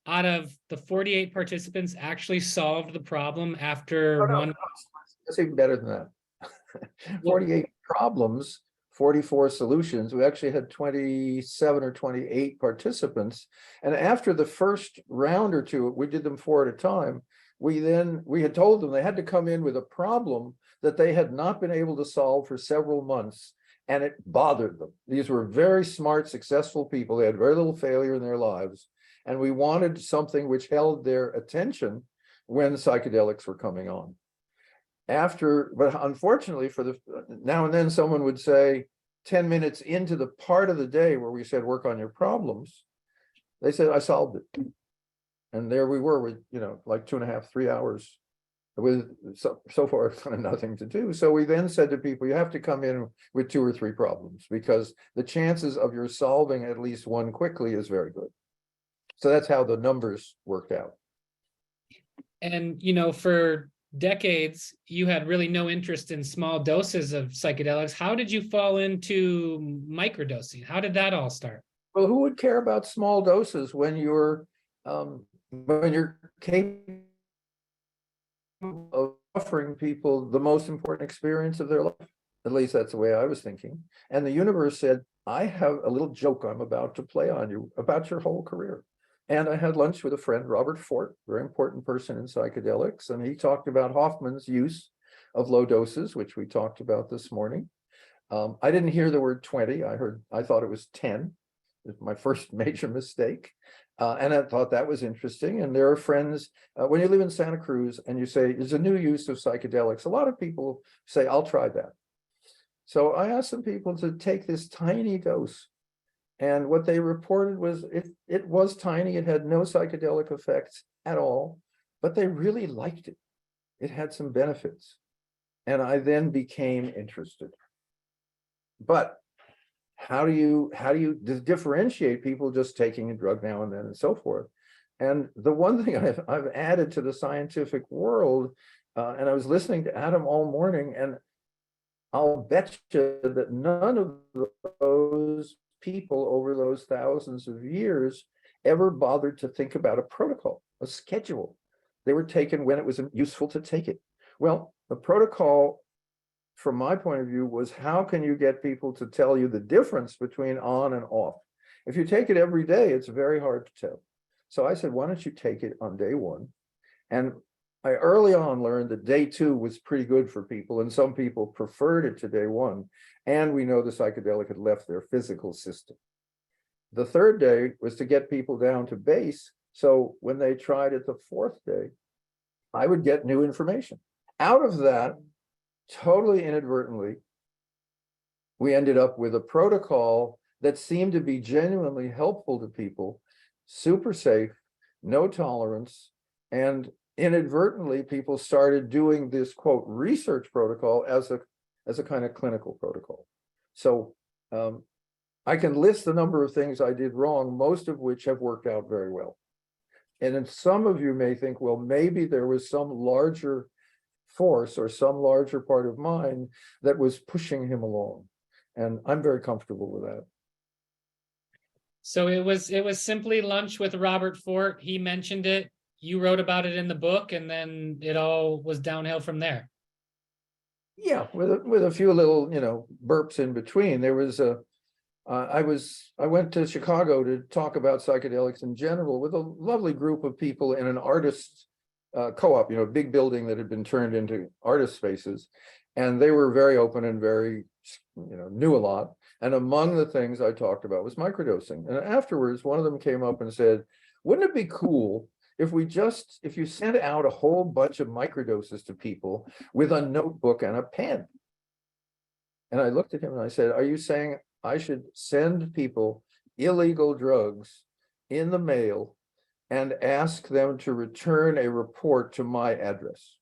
out of the 48 participants actually solved the problem after one? It's even better than that. 48 problems, 44 solutions. We actually had 27 or 28 participants. And after the first round or two, we did them 4 at a time. We had told them they had to come in with a problem that they had not been able to solve for several months, and it bothered them. These were very smart, successful people. They had very little failure in their lives. And we wanted something which held their attention when psychedelics were coming on. But unfortunately, for the now and then someone would say 10 minutes into the part of the day where we said work on your problems, they said I solved it. And there we were with, like 2.5, 3 hours with so far kind of nothing to do. So we then said to people, you have to come in with 2 or 3 problems because the chances of your solving at least one quickly is very good. So that's how the numbers worked out. And, for decades, you had really no interest in small doses of psychedelics. How did you fall into microdosing? How did that all start? Well, who would care about small doses when you're capable of offering people the most important experience of their life? At least that's the way I was thinking. And the universe said, I have a little joke I'm about to play on you about your whole career. And I had lunch with a friend, Robert Fort, very important person in psychedelics, and he talked about Hoffman's use of low doses, which we talked about this morning. I didn't hear the word 20. I thought it was 10. It was my first major mistake. And I thought that was interesting. And there are friends, when you live in Santa Cruz and you say, there's a new use of psychedelics, a lot of people say, I'll try that. So I asked some people to take this tiny dose. And what they reported was it was tiny. It had no psychedelic effects at all, but they really liked it. It had some benefits. And I then became interested. But how do you differentiate people just taking a drug now and then and so forth? And the one thing I've added to the scientific world, and I was listening to Adam all morning, and I'll bet you that none of those people over those thousands of years ever bothered to think about a protocol, a schedule. They were taken when it was useful to take it. Well, the protocol from my point of view, was how can you get people to tell you the difference between on and off? If you take it every day, it's very hard to tell. So I said, why don't you take it on day one? And I early on learned that day two was pretty good for people, and some people preferred it to day one. And we know the psychedelic had left their physical system. The third day was to get people down to base. So when they tried it the fourth day, I would get new information. Out of that, totally inadvertently, we ended up with a protocol that seemed to be genuinely helpful to people, super safe, no tolerance, and inadvertently people started doing this quote research protocol as a kind of clinical protocol. So I can list the number of things I did wrong, most of which have worked out very well. And then some of you may think, well, maybe there was some larger force or some larger part of mine that was pushing him along. And I'm very comfortable with that. So it was simply lunch with Robert Fort. He mentioned it. You wrote about it in the book, and then it all was downhill from there. Yeah, with a few little, burps in between. There was I went to Chicago to talk about psychedelics in general with a lovely group of people in an artist co-op, a big building that had been turned into artist spaces. And they were very open and very, knew a lot. And among the things I talked about was microdosing. And afterwards, one of them came up and said, wouldn't it be cool if you sent out a whole bunch of microdoses to people with a notebook and a pen? And I looked at him and I said, are you saying I should send people illegal drugs in the mail and ask them to return a report to my address?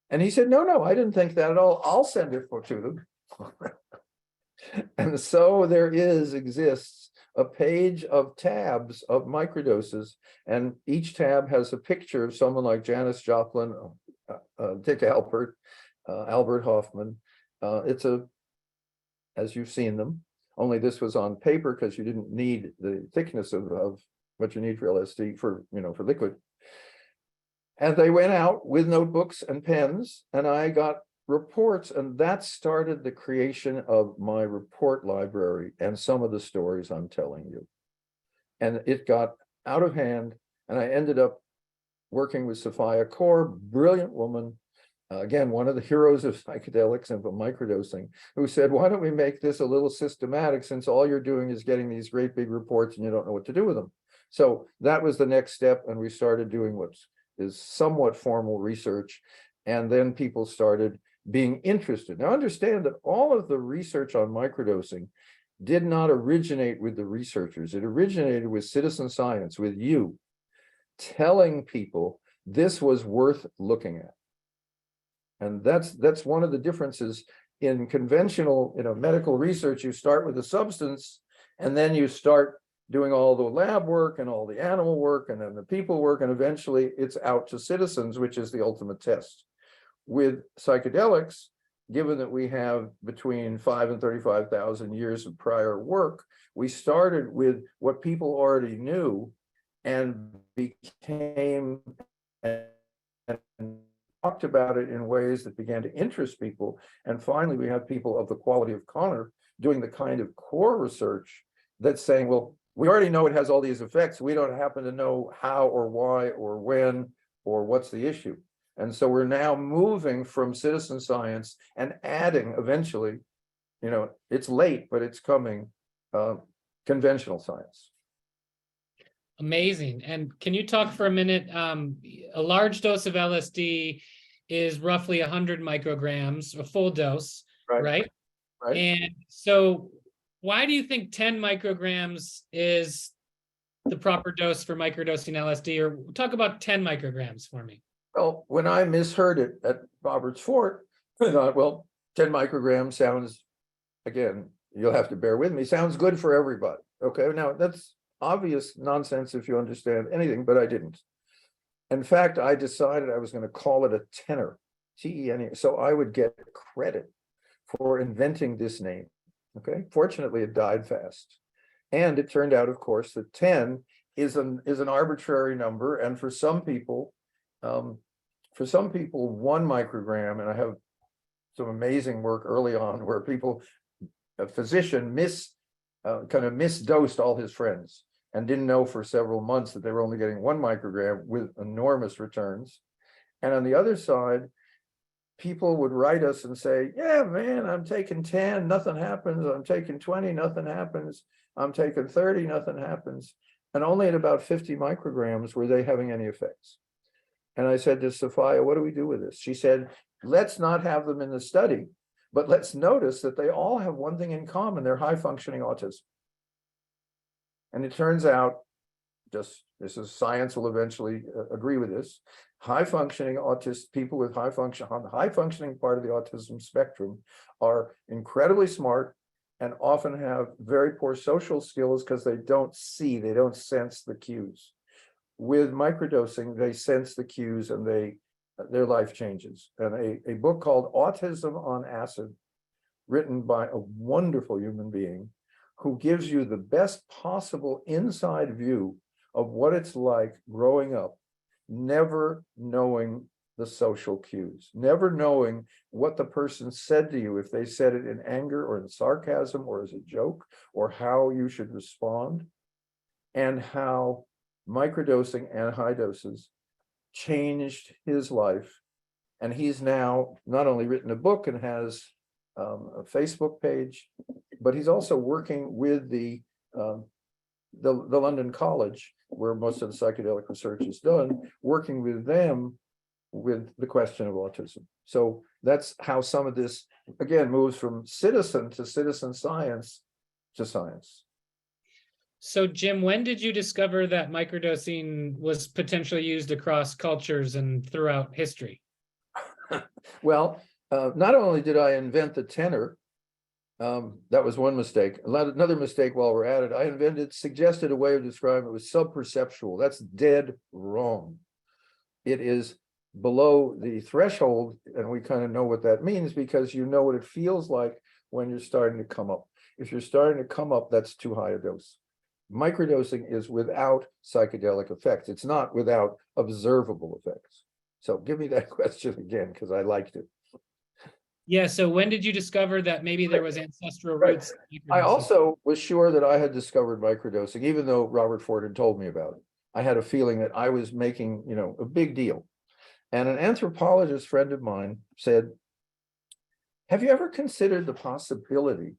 And he said, no, I didn't think that at all. I'll send it to them. And so there exists a page of tabs of microdoses, and each tab has a picture of someone like Janis Joplin, Dick Albert, Albert Hoffman. As you've seen them, only this was on paper because you didn't need the thickness of what you need for LSD for liquid. And they went out with notebooks and pens, and I got reports, and that started the creation of my report library and some of the stories I'm telling you. And it got out of hand, and I ended up working with Sophia Kaur, brilliant woman, again, one of the heroes of psychedelics and of microdosing, who said, why don't we make this a little systematic, since all you're doing is getting these great big reports and you don't know what to do with them. So that was the next step, and we started doing what is somewhat formal research, and then people started being interested. Now understand that all of the research on microdosing did not originate with the researchers. It originated with citizen science, with you, telling people this was worth looking at. And that's one of the differences in conventional, medical research. You start with the substance, and then you start doing all the lab work and all the animal work and then the people work, and eventually it's out to citizens, which is the ultimate test. With psychedelics, given that we have between 5,000 and 35,000 years of prior work, we started with what people already knew and became and talked about it in ways that began to interest people. And finally, we have people of the quality of Connor doing the kind of core research that's saying, well, we already know it has all these effects. We don't happen to know how or why or when or what's the issue. And so we're now moving from citizen science and adding eventually, it's late, but it's coming, conventional science. Amazing. And can you talk for a minute? A large dose of LSD is roughly 100 micrograms, a full dose, right? Right. And so why do you think 10 micrograms is the proper dose for microdosing LSD? Or talk about 10 micrograms for me. Well, when I misheard it at Robert's Fort, I thought, well, 10 micrograms sounds, again, you'll have to bear with me, sounds good for everybody. Okay, now that's obvious nonsense if you understand anything, but I didn't. In fact, I decided I was going to call it a tenor, T-E-N-E, so I would get credit for inventing this name. Okay, fortunately, it died fast. And it turned out, of course, that 10 is an arbitrary number, and for some people, 1 microgram, and I have some amazing work early on where a physician kind of misdosed all his friends and didn't know for several months that they were only getting 1 microgram with enormous returns. And on the other side, people would write us and say, yeah, man, I'm taking 10, nothing happens. I'm taking 20, nothing happens. I'm taking 30, nothing happens. And only at about 50 micrograms were they having any effects. And I said to Sophia, what do we do with this? She said, let's not have them in the study, but let's notice that they all have one thing in common. They're high functioning autism. And it turns out, this is science will eventually agree with this, high functioning people with high functioning part of the autism spectrum are incredibly smart and often have very poor social skills because they don't sense the cues. With microdosing, they sense the cues and their life changes. And a book called Autism on Acid, written by a wonderful human being who gives you the best possible inside view of what it's like growing up, never knowing the social cues, never knowing what the person said to you, if they said it in anger or in sarcasm or as a joke, or how you should respond, and how microdosing and high doses changed his life. And he's now not only written a book and has a Facebook page, but he's also working with the London College, where most of the psychedelic research is done, working with them with the question of autism. So that's how some of this, again, moves from citizen to citizen science to science. So Jim, when did you discover that microdosing was potentially used across cultures and throughout history? Well, not only did I invent the tenor, that was one mistake. Another mistake while we're at it, I suggested a way of describing it was subperceptual. That's dead wrong. It is below the threshold, and we kind of know what that means because you know what it feels like when you're starting to come up. If you're starting to come up, that's too high a dose. Microdosing is without psychedelic effects. It's not without observable effects. So give me that question again, because I liked it. Yeah, so when did you discover that maybe there was ancestral roots? I also was sure that I had discovered microdosing, even though Robert Ford had told me about it. I had a feeling that I was making, a big deal. And an anthropologist friend of mine said, have you ever considered the possibility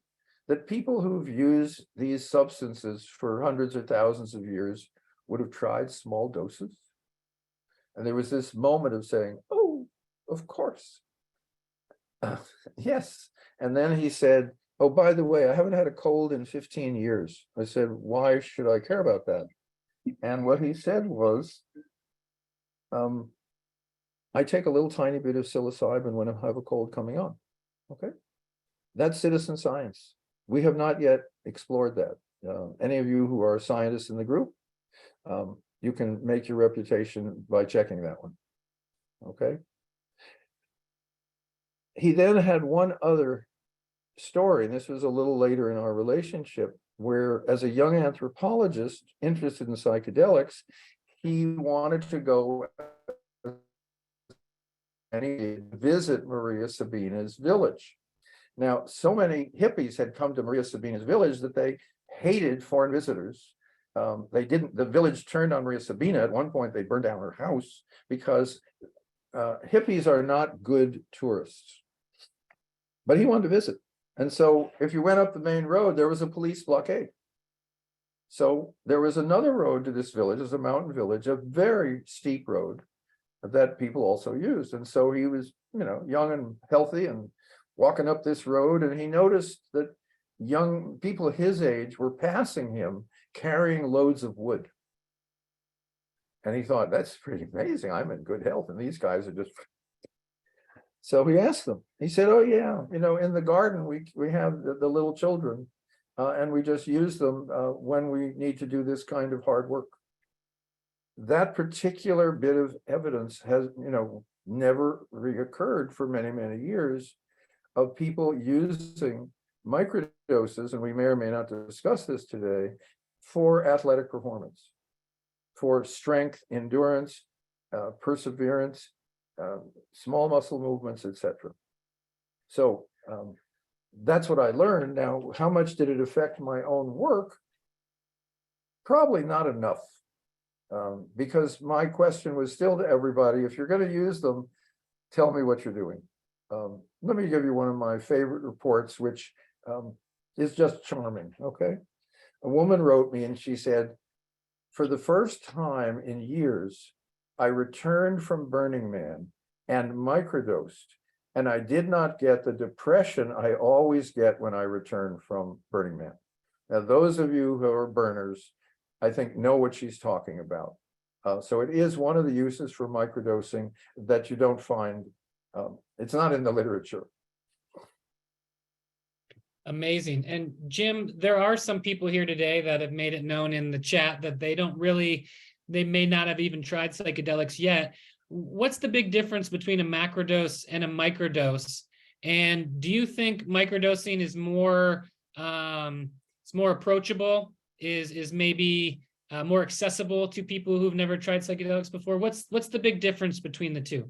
that people who've used these substances for hundreds or thousands of years would have tried small doses? And there was this moment of saying, oh, of course. Yes. And then he said, oh, by the way, I haven't had a cold in 15 years. I said, why should I care about that? And what he said was, I take a little tiny bit of psilocybin when I have a cold coming on. Okay. That's citizen science. We have not yet explored that. Any of you who are scientists in the group, you can make your reputation by checking that one. Okay. He then had one other story, and this was a little later in our relationship, where as a young anthropologist interested in psychedelics, he wanted to go and he visit Maria Sabina's village. Now, so many hippies had come to Maria Sabina's village that they hated foreign visitors. The village turned on Maria Sabina. At one point, they burned down her house because hippies are not good tourists. But he wanted to visit. And so if you went up the main road, there was a police blockade. So there was another road to this village, it's a mountain village, a very steep road that people also used. And so he was, young and healthy and walking up this road, and he noticed that young people his age were passing him carrying loads of wood. And he thought, that's pretty amazing. I'm in good health, and these guys are just... So he asked them, he said, oh yeah, in the garden, we have the little children, and we just use them when we need to do this kind of hard work. That particular bit of evidence has, never reoccurred for many, many years of people using microdoses, and we may or may not discuss this today, for athletic performance, for strength, endurance, perseverance, small muscle movements, etc. So that's what I learned. Now, how much did it affect my own work? Probably not enough, because my question was still to everybody, if you're going to use them, tell me what you're doing. Let me give you one of my favorite reports, which is just charming, okay? A woman wrote me and she said, for the first time in years, I returned from Burning Man and microdosed, and I did not get the depression I always get when I return from Burning Man. Now, those of you who are burners, I think know what she's talking about. So it is one of the uses for microdosing that you don't find, it's not in the literature. Amazing. And Jim, there are some people here today that have made it known in the chat that they may not have even tried psychedelics yet. What's the big difference between a macrodose and a microdose? And do you think microdosing is more, it's more approachable, is maybe more accessible to people who've never tried psychedelics before? What's the big difference between the two?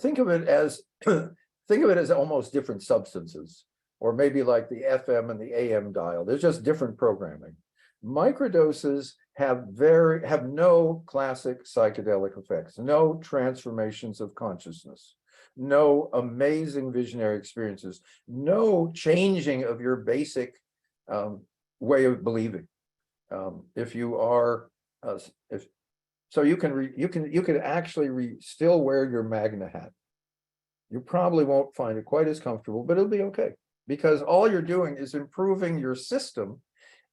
Think of it as almost different substances, or maybe like the FM and the AM dial. There's just different programming. Microdoses have no classic psychedelic effects, no transformations of consciousness, no amazing visionary experiences, no changing of your basic way of believing. If you are, so you can actually still wear your Magna hat. You probably won't find it quite as comfortable, but it'll be okay, because all you're doing is improving your system,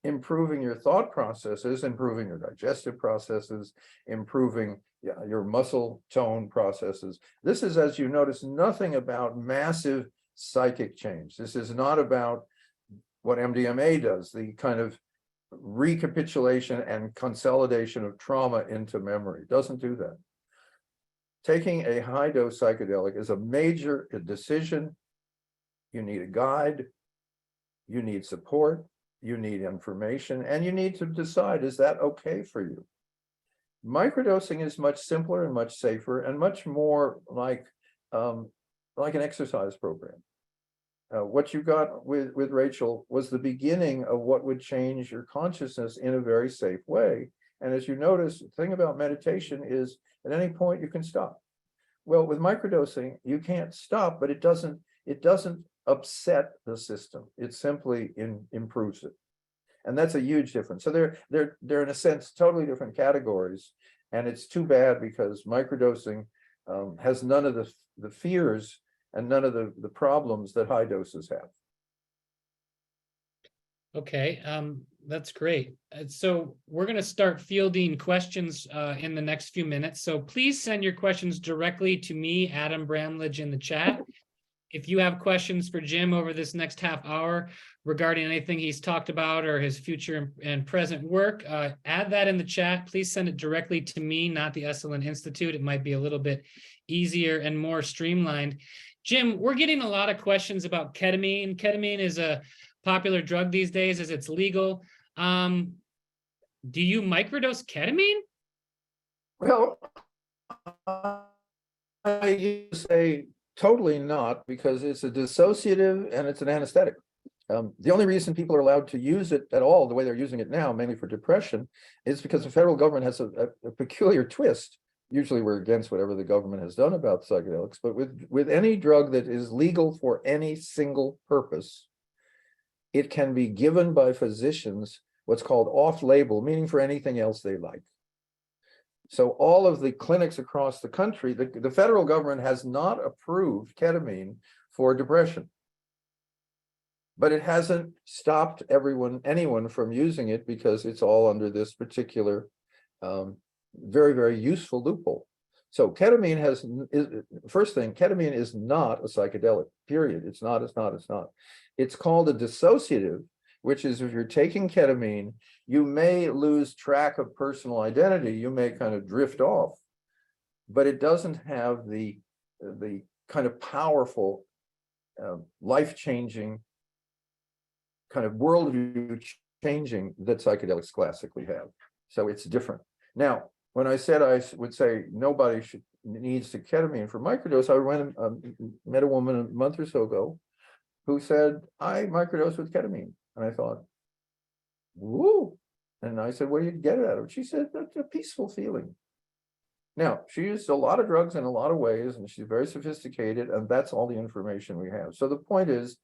improving your thought processes, improving your digestive processes, improving your muscle tone processes. This is, as you notice, nothing about massive psychic change. This is not about what MDMA does, the kind of recapitulation and consolidation of trauma into memory. It doesn't do that. Taking a high dose psychedelic is a major decision. You need a guide, you need support, you need information, and you need to decide, is that okay for you? Microdosing is much simpler and much safer and much more like an exercise program. What you got with Rachael was the beginning of what would change your consciousness in a very safe way. And as you notice, the thing about meditation is at any point you can stop. Well, with microdosing, you can't stop, but it doesn't upset the system. It simply improves it. And that's a huge difference. So they're in a sense totally different categories. And it's too bad because microdosing has none of the fears and none of the problems that high doses have. Okay, that's great. So we're going to start fielding questions in the next few minutes. So please send your questions directly to me, Adam Bramlage, in the chat. If you have questions for Jim over this next half hour regarding anything he's talked about or his future and present work, add that in the chat. Please send it directly to me, not the Esalen Institute. It might be a little bit easier and more streamlined. Jim, we're getting a lot of questions about ketamine. Ketamine is a popular drug these days as it's legal. Do you microdose ketamine? Well, I use a totally not, because it's a dissociative and it's an anesthetic. The only reason people are allowed to use it at all the way they're using it now, mainly for depression, is because the federal government has a peculiar twist. Usually we're against whatever the government has done about psychedelics, but with any drug that is legal for any single purpose, it can be given by physicians what's called off-label, meaning for anything else they like. So all of the clinics across the country, the federal government has not approved ketamine for depression, but it hasn't stopped anyone from using it because it's all under this particular very, very useful loophole. So ketamine first thing, ketamine is not a psychedelic, period. It's not. It's called a dissociative, which is if you're taking ketamine, you may lose track of personal identity. You may kind of drift off, but it doesn't have the kind of powerful, life-changing, kind of worldview changing that psychedelics classically have. So it's different. Now, when I said I would say nobody should needs to ketamine for microdose. I went and met a woman a month or so ago who said, I microdose with ketamine. And I thought, woo. And I said, what do you get out of it? She said, that's a peaceful feeling. Now, she used a lot of drugs in a lot of ways, and she's very sophisticated, and that's all the information we have. So the point is,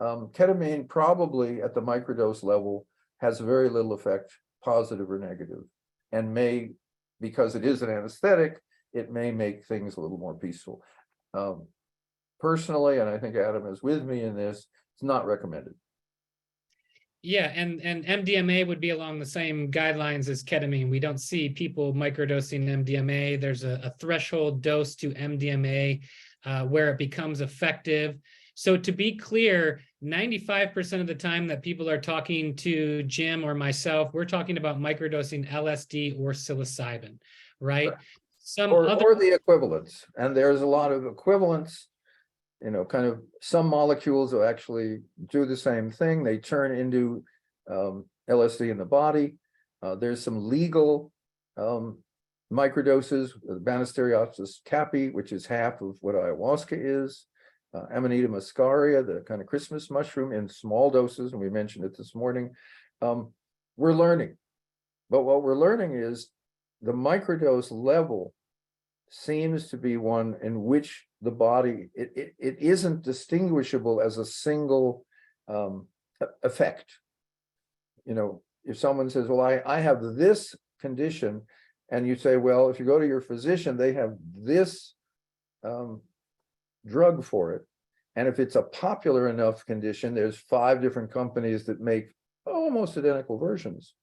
ketamine probably at the microdose level has very little effect, positive or negative, and may, because it is an anesthetic, it may make things a little more peaceful. Personally, and I think Adam is with me in this, it's not recommended. Yeah, and MDMA would be along the same guidelines as ketamine. We don't see people microdosing MDMA. There's a threshold dose to MDMA where it becomes effective. So to be clear, 95% of the time that people are talking to Jim or myself, we're talking about microdosing LSD or psilocybin, right? Or the equivalents. And there's a lot of equivalents, you know, kind of some molecules will actually do the same thing. They turn into LSD in the body. There's some legal microdoses, Banisteriopsis caapi, which is half of what ayahuasca is. Amanita muscaria, the kind of Christmas mushroom in small doses, and we mentioned it this morning. We're learning, but what we're learning is the microdose level seems to be one in which the body, it isn't distinguishable as a single effect. You know, if someone says, well, I have this condition, and you say, well, if you go to your physician, they have this drug for it. And if it's a popular enough condition, there's 5 different companies that make almost identical versions.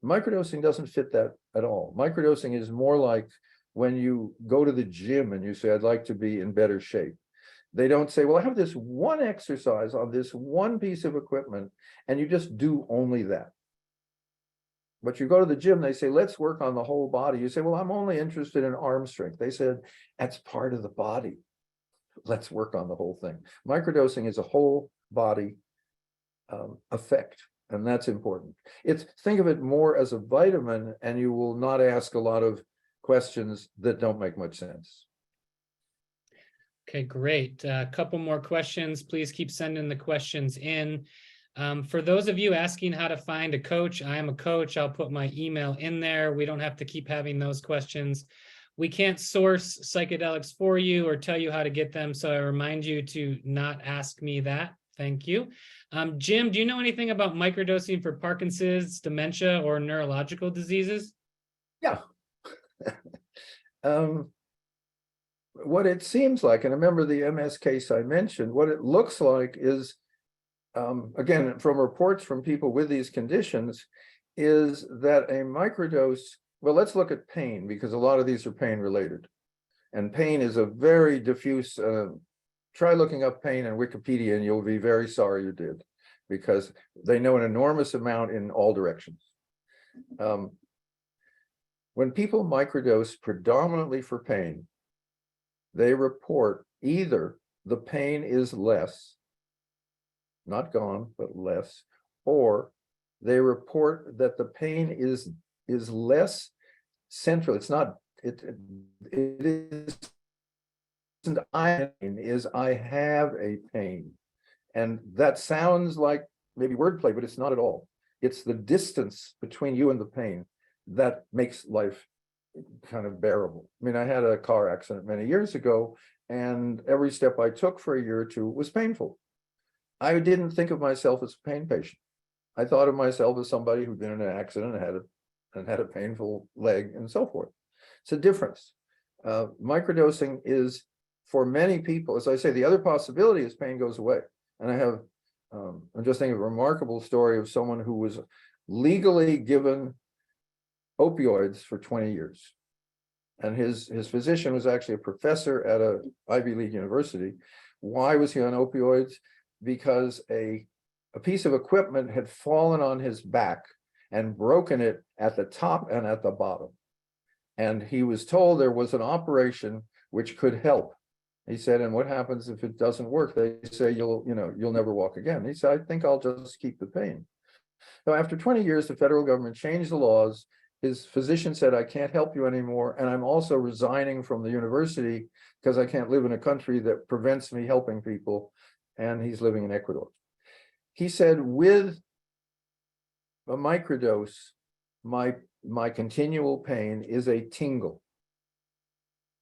Microdosing doesn't fit that at all. Microdosing is more like when you go to the gym and you say, I'd like to be in better shape. They don't say, well, I have this one exercise on this one piece of equipment, and you just do only that. But you go to the gym, they say, let's work on the whole body. You say, well, I'm only interested in arm strength. They said, that's part of the body. Let's work on the whole thing. Microdosing is a whole body effect, and that's important. Think of it more as a vitamin, and you will not ask a lot of questions that don't make much sense. Okay, great. A couple more questions. Please keep sending the questions in. For those of you asking how to find a coach, I am a coach. I'll put my email in there. We don't have to keep having those questions. We can't source psychedelics for you or tell you how to get them, so I remind you to not ask me that. Thank you. Jim, do you know anything about microdosing for Parkinson's, dementia, or neurological diseases? Yeah. What it seems like, and remember the MS case I mentioned, what it looks like is, again, from reports from people with these conditions, is that a microdose, well, let's look at pain, because a lot of these are pain related. And pain is a very diffuse, try looking up pain on Wikipedia and you'll be very sorry you did, because they know an enormous amount in all directions. When people microdose predominantly for pain, they report either the pain is less, not gone, but less, or they report that the pain is less central. It's not, it isn't I have a pain. And that sounds like maybe wordplay, but it's not at all. It's the distance between you and the pain that makes life kind of bearable. I mean, I had a car accident many years ago, and every step I took for a year or two was painful. I didn't think of myself as a pain patient. I thought of myself as somebody who'd been in an accident and had a painful leg and so forth. It's a difference. Microdosing is, for many people, as I say, the other possibility is pain goes away. And I have, I'm just thinking of a remarkable story of someone who was legally given opioids for 20 years. And his physician was actually a professor at a Ivy League university. Why was he on opioids? Because a piece of equipment had fallen on his back and broken it at the top and at the bottom. And he was told there was an operation which could help. He said, and what happens if it doesn't work? They say, you'll never walk again. He said, I think I'll just keep the pain. So after 20 years, the federal government changed the laws. his physician said, I can't help you anymore, and I'm also resigning from the university because I can't live in a country that prevents me helping people, and he's living in Ecuador. He said, with a microdose, my continual pain is a tingle.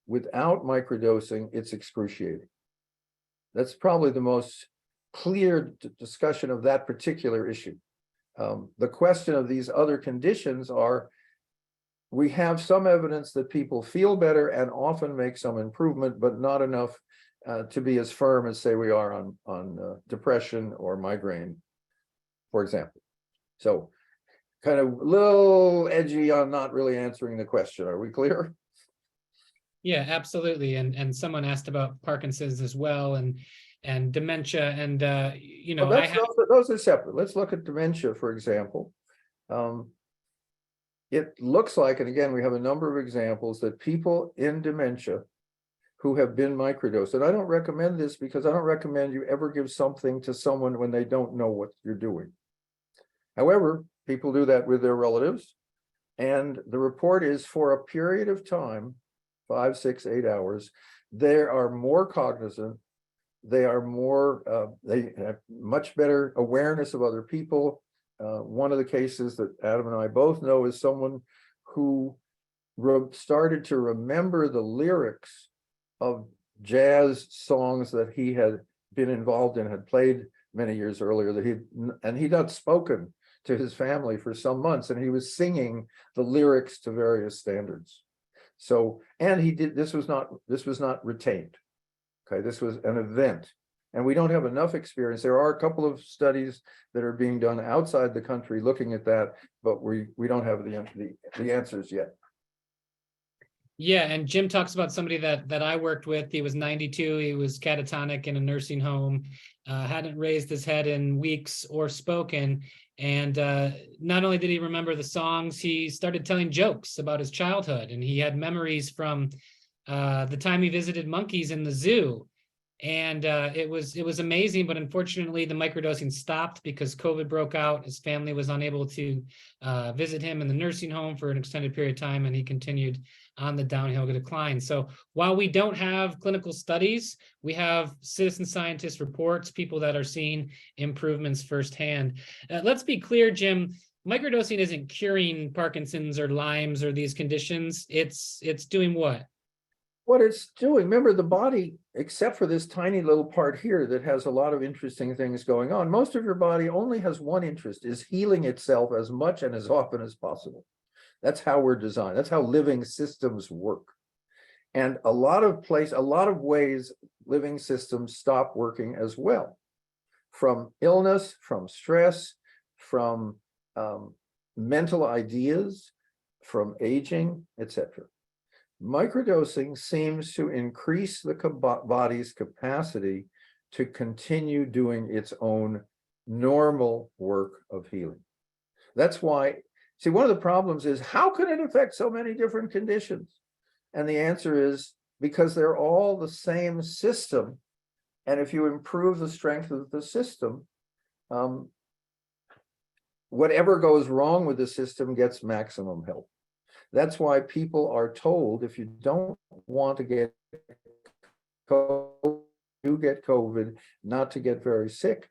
Without microdosing, it's excruciating. That's probably the most clear discussion of that particular issue. The question of these other conditions are, we have some evidence that people feel better and often make some improvement, but not enough to be as firm as, say, we are on depression or migraine, for example. So kind of a little edgy on not really answering the question. Are we clear? Yeah, absolutely. And someone asked about Parkinson's as well, and dementia, and you know, Well, those are separate. Let's look at dementia, for example. It looks like, and again, we have a number of examples, that people in dementia who have been microdosed, and I don't recommend this because I don't recommend you ever give something to someone when they don't know what you're doing. However, people do that with their relatives, and the report is, for a period of time, 5, 6, 8 hours, they are more cognizant, they are more, they have much better awareness of other people. One of the cases that Adam and I both know is someone who started to remember the lyrics of jazz songs that he had been involved in, had played many years earlier, that he'd not spoken to his family for some months, and he was singing the lyrics to various standards. So, and this was not retained. Okay, this was an event. And we don't have enough experience. There are a couple of studies that are being done outside the country looking at that, but we don't have the answers yet. yeah, and Jim talks about somebody that I worked with. He was 92. He was catatonic in a nursing home, hadn't raised his head in weeks or spoken. And not only did he remember the songs, he started telling jokes about his childhood, and he had memories from the time he visited monkeys in the zoo. And it was amazing, but unfortunately the microdosing stopped because COVID broke out. His family was unable to visit him in the nursing home for an extended period of time, and he continued on the downhill decline. So while we don't have clinical studies, we have citizen scientist reports, people that are seeing improvements firsthand. Let's be clear, Jim, microdosing isn't curing Parkinson's or Lyme's or these conditions. It's doing what? What it's doing, remember, the body, except for this tiny little part here that has a lot of interesting things going on, most of your body only has one interest, is healing itself as much and as often as possible. That's how we're designed. That's how living systems work. And a lot of ways living systems stop working as well, from illness, from stress, from mental ideas, from aging, etc. Microdosing seems to increase the body's capacity to continue doing its own normal work of healing. That's why, see, one of the problems is, how can it affect so many different conditions? And the answer is because they're all the same system. And if you improve the strength of the system, whatever goes wrong with the system gets maximum help. That's why people are told, if you don't want to get COVID, not to get very sick,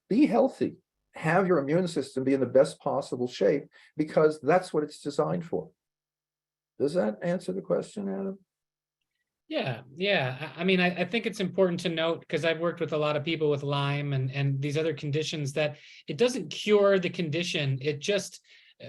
be healthy, have your immune system be in the best possible shape, because that's what it's designed for. Does that answer the question, Adam? Yeah. I mean, I think it's important to note, because I've worked with a lot of people with Lyme and these other conditions, that it doesn't cure the condition. It just,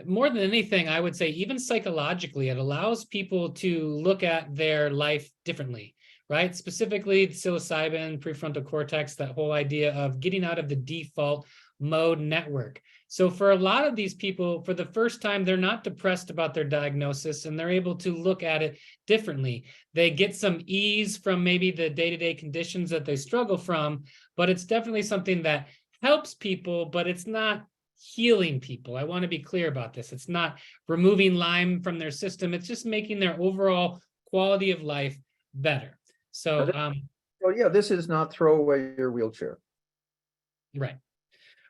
more than anything, I would say, even psychologically, it allows people to look at their life differently, right? Specifically, psilocybin, prefrontal cortex, that whole idea of getting out of the default mode network. So for a lot of these people, for the first time, they're not depressed about their diagnosis, and they're able to look at it differently. They get some ease from maybe the day-to-day conditions that they struggle from, but it's definitely something that helps people, but it's not healing people. I want to be clear about this. It's not removing Lyme from their system. It's just making their overall quality of life better. So, well, yeah, this is not throw away your wheelchair. Right.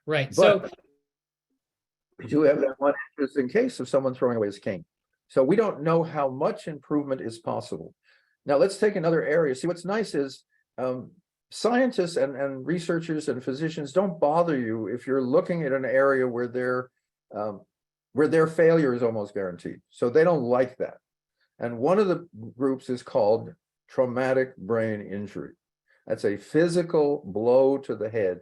But So we do have that one interesting case of someone throwing away his cane. So we don't know how much improvement is possible. Now let's take another area. See, what's nice is scientists and researchers and physicians don't bother you if you're looking at an area where their failure is almost guaranteed. So they don't like that. And one of the groups is called traumatic brain injury. That's a physical blow to the head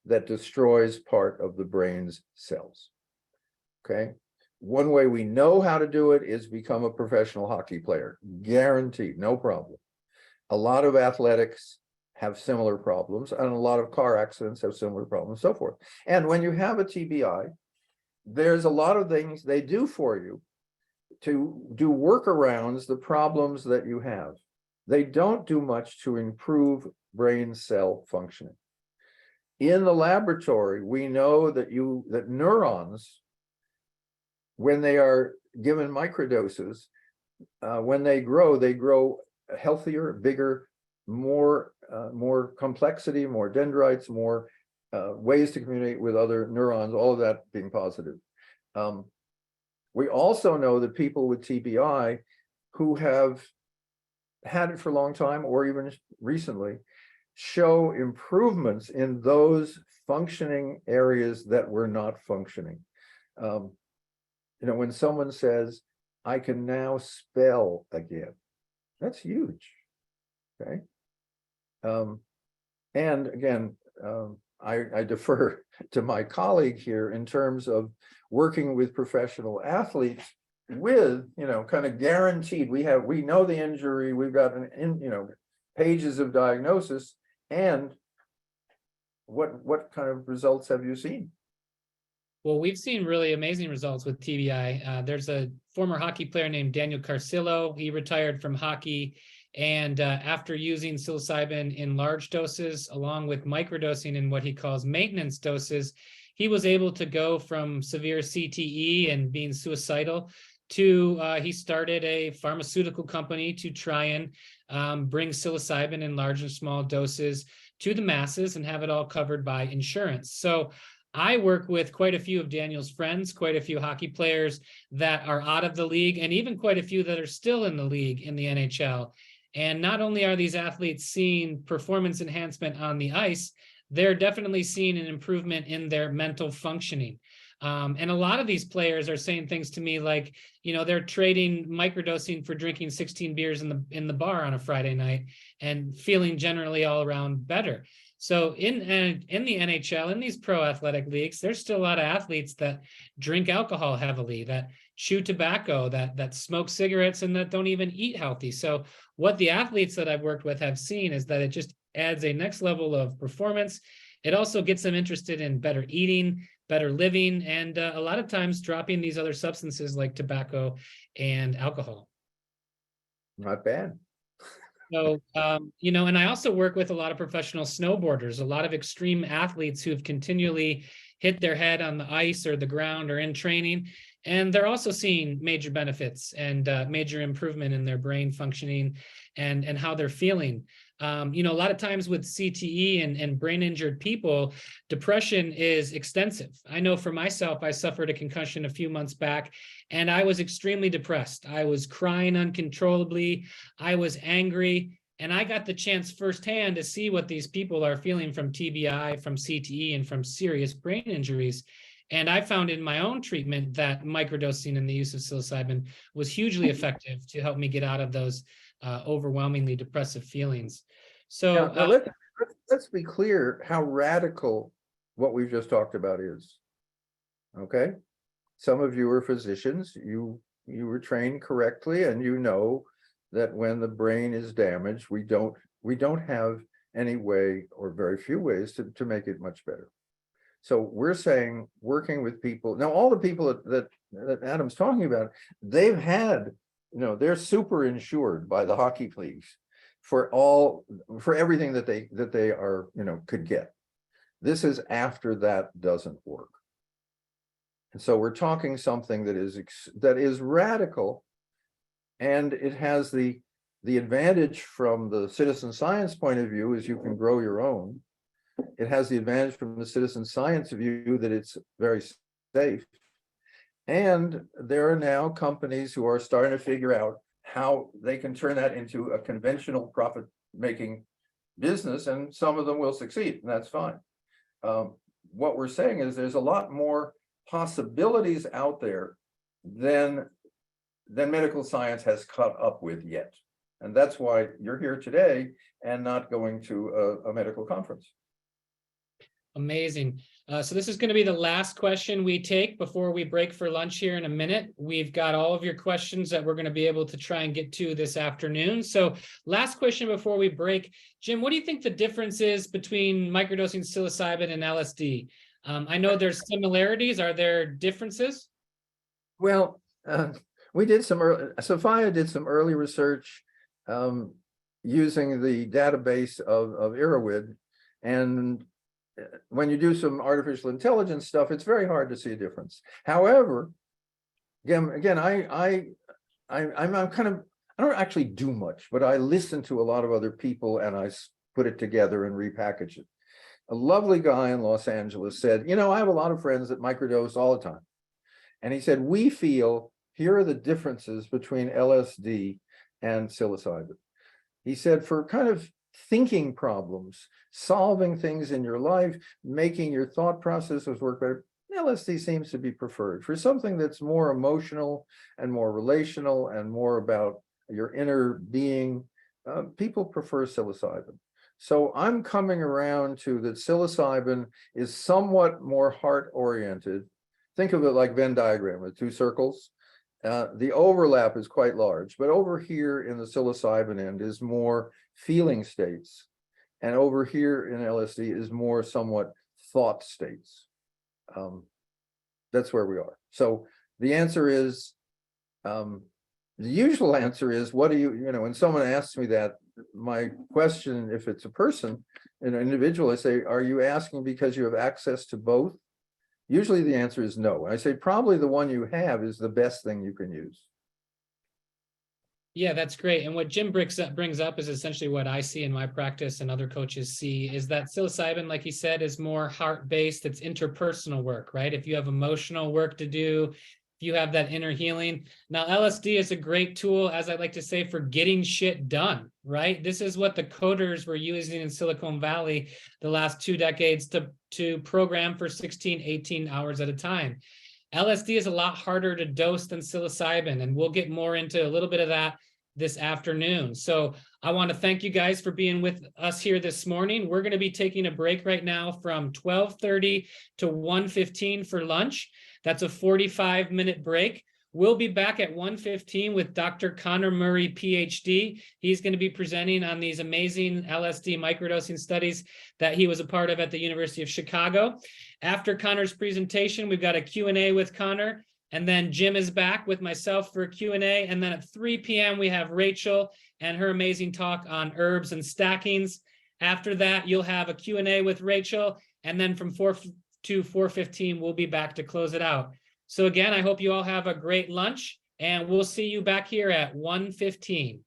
that destroys part of the brain's cells. Okay. One way we know how to do it is become a professional hockey player. Guaranteed, no problem. A lot of athletics have similar problems, and a lot of car accidents have similar problems, and so forth. And when you have a TBI, there's a lot of things they do for you to do workarounds the problems that you have. They don't do much to improve brain cell functioning. In the laboratory, we know that neurons, when they are given microdoses, when they grow healthier, bigger, more complexity, more dendrites, more ways to communicate with other neurons, all of that being positive. We also know that people with TBI who have had it for a long time or even recently show improvements in those functioning areas that were not functioning. When someone says, I can now spell again, that's huge, okay? And again, I defer to my colleague here in terms of working with professional athletes with, kind of guaranteed, we know the injury, we've got pages of diagnosis, and what kind of results have you seen? Well, we've seen really amazing results with TBI. There's a former hockey player named Daniel Carcillo. He retired from hockey, and after using psilocybin in large doses, along with microdosing in what he calls maintenance doses, he was able to go from severe CTE and being suicidal to he started a pharmaceutical company to try and bring psilocybin in large and small doses to the masses and have it all covered by insurance. So I work with quite a few of Daniel's friends, quite a few hockey players that are out of the league, and even quite a few that are still in the league in the NHL. And not only are these athletes seeing performance enhancement on the ice, they're definitely seeing an improvement in their mental functioning. And a lot of these players are saying things to me like, they're trading microdosing for drinking 16 beers in the bar on a Friday night and feeling generally all around better. So in the NHL, in these pro athletic leagues, there's still a lot of athletes that drink alcohol heavily, that chew tobacco, that smoke cigarettes, and that don't even eat healthy. So what the athletes that I've worked with have seen is that it just adds a next level of performance. It also gets them interested in better eating, better living, and a lot of times dropping these other substances like tobacco and alcohol. Not bad. So, and I also work with a lot of professional snowboarders, a lot of extreme athletes who've continually hit their head on the ice or the ground or in training. And they're also seeing major benefits and major improvement in their brain functioning and how they're feeling. A lot of times with CTE and brain injured people, depression is extensive. I know for myself, I suffered a concussion a few months back, and I was extremely depressed. I was crying uncontrollably. I was angry, and I got the chance firsthand to see what these people are feeling from TBI, from CTE, and from serious brain injuries. And I found in my own treatment that microdosing and the use of psilocybin was hugely effective to help me get out of those overwhelmingly depressive feelings. So now let's be clear how radical what we've just talked about is. Okay, some of you are physicians. You were trained correctly, and you know that when the brain is damaged, we don't have any way or very few ways to make it much better. So we're saying working with people now, all the people that Adam's talking about, they've had, they're super insured by the hockey leagues for everything that they are, could get. This is after that doesn't work. And so we're talking something that is radical, and it has the advantage from the citizen science point of view is you can grow your own. It has the advantage from the citizen science view that it's very safe. And there are now companies who are starting to figure out how they can turn that into a conventional profit-making business, and some of them will succeed, and that's fine. What we're saying is there's a lot more possibilities out there than medical science has caught up with yet. And that's why you're here today and not going to a medical conference. Amazing. So this is going to be the last question we take before we break for lunch here in a minute. We've got all of your questions that we're going to be able to try and get to this afternoon. So last question before we break. Jim, what do you think the difference is between microdosing psilocybin and LSD? I know there's similarities. Are there differences? Well, we did some early, Sophia did some early research using the database of Irowid, and when you do some artificial intelligence stuff, it's very hard to see a difference. However, again, I'm kind of, I don't actually do much, but I listen to a lot of other people and I put it together and repackage it. A lovely guy in Los Angeles said, you know, I have a lot of friends that microdose all the time. And he said, we feel, here are the differences between LSD and psilocybin. He said, for kind of thinking problems, solving things in your life, making your thought processes work better, LSD seems to be preferred. For something that's more emotional and more relational and more about your inner being, people prefer psilocybin. So I'm coming around to that psilocybin is somewhat more heart-oriented. Think of it like Venn diagram with two circles. The overlap is quite large, but over here in the psilocybin end is more feeling states. And over here in LSD is more somewhat thought states. That's where we are. So the answer is, the usual answer is, what do you know, when someone asks me that, my question, if it's a person, an individual, I say, are you asking because you have access to both? Usually the answer is no. I say probably the one you have is the best thing you can use. Yeah, that's great. And what Jim brings up is essentially what I see in my practice and other coaches see, is that psilocybin, like he said, is more heart-based. It's interpersonal work, right? If you have emotional work to do, if you have that inner healing. Now, LSD is a great tool, as I like to say, for getting shit done, right? This is what the coders were using in Silicon Valley the last 2 decades to program for 16, 18 hours at a time. LSD is a lot harder to dose than psilocybin, and we'll get more into a little bit of that this afternoon. So I want to thank you guys for being with us here this morning. We're going to be taking a break right now from 12:30 to 1:15 for lunch. That's a 45-minute break. We'll be back at 1:15 with Dr. Connor Murray, PhD. He's going to be presenting on these amazing LSD microdosing studies that he was a part of at the University of Chicago. After Connor's presentation, we've got a Q&A with Connor, and then Jim is back with myself for a Q&A. And then at 3 p.m., we have Rachel and her amazing talk on herbs and stackings. After that, you'll have a Q&A with Rachel. And then from 4 to 4:15, we'll be back to close it out. So again, I hope you all have a great lunch, and we'll see you back here at 1:15.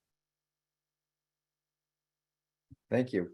Thank you.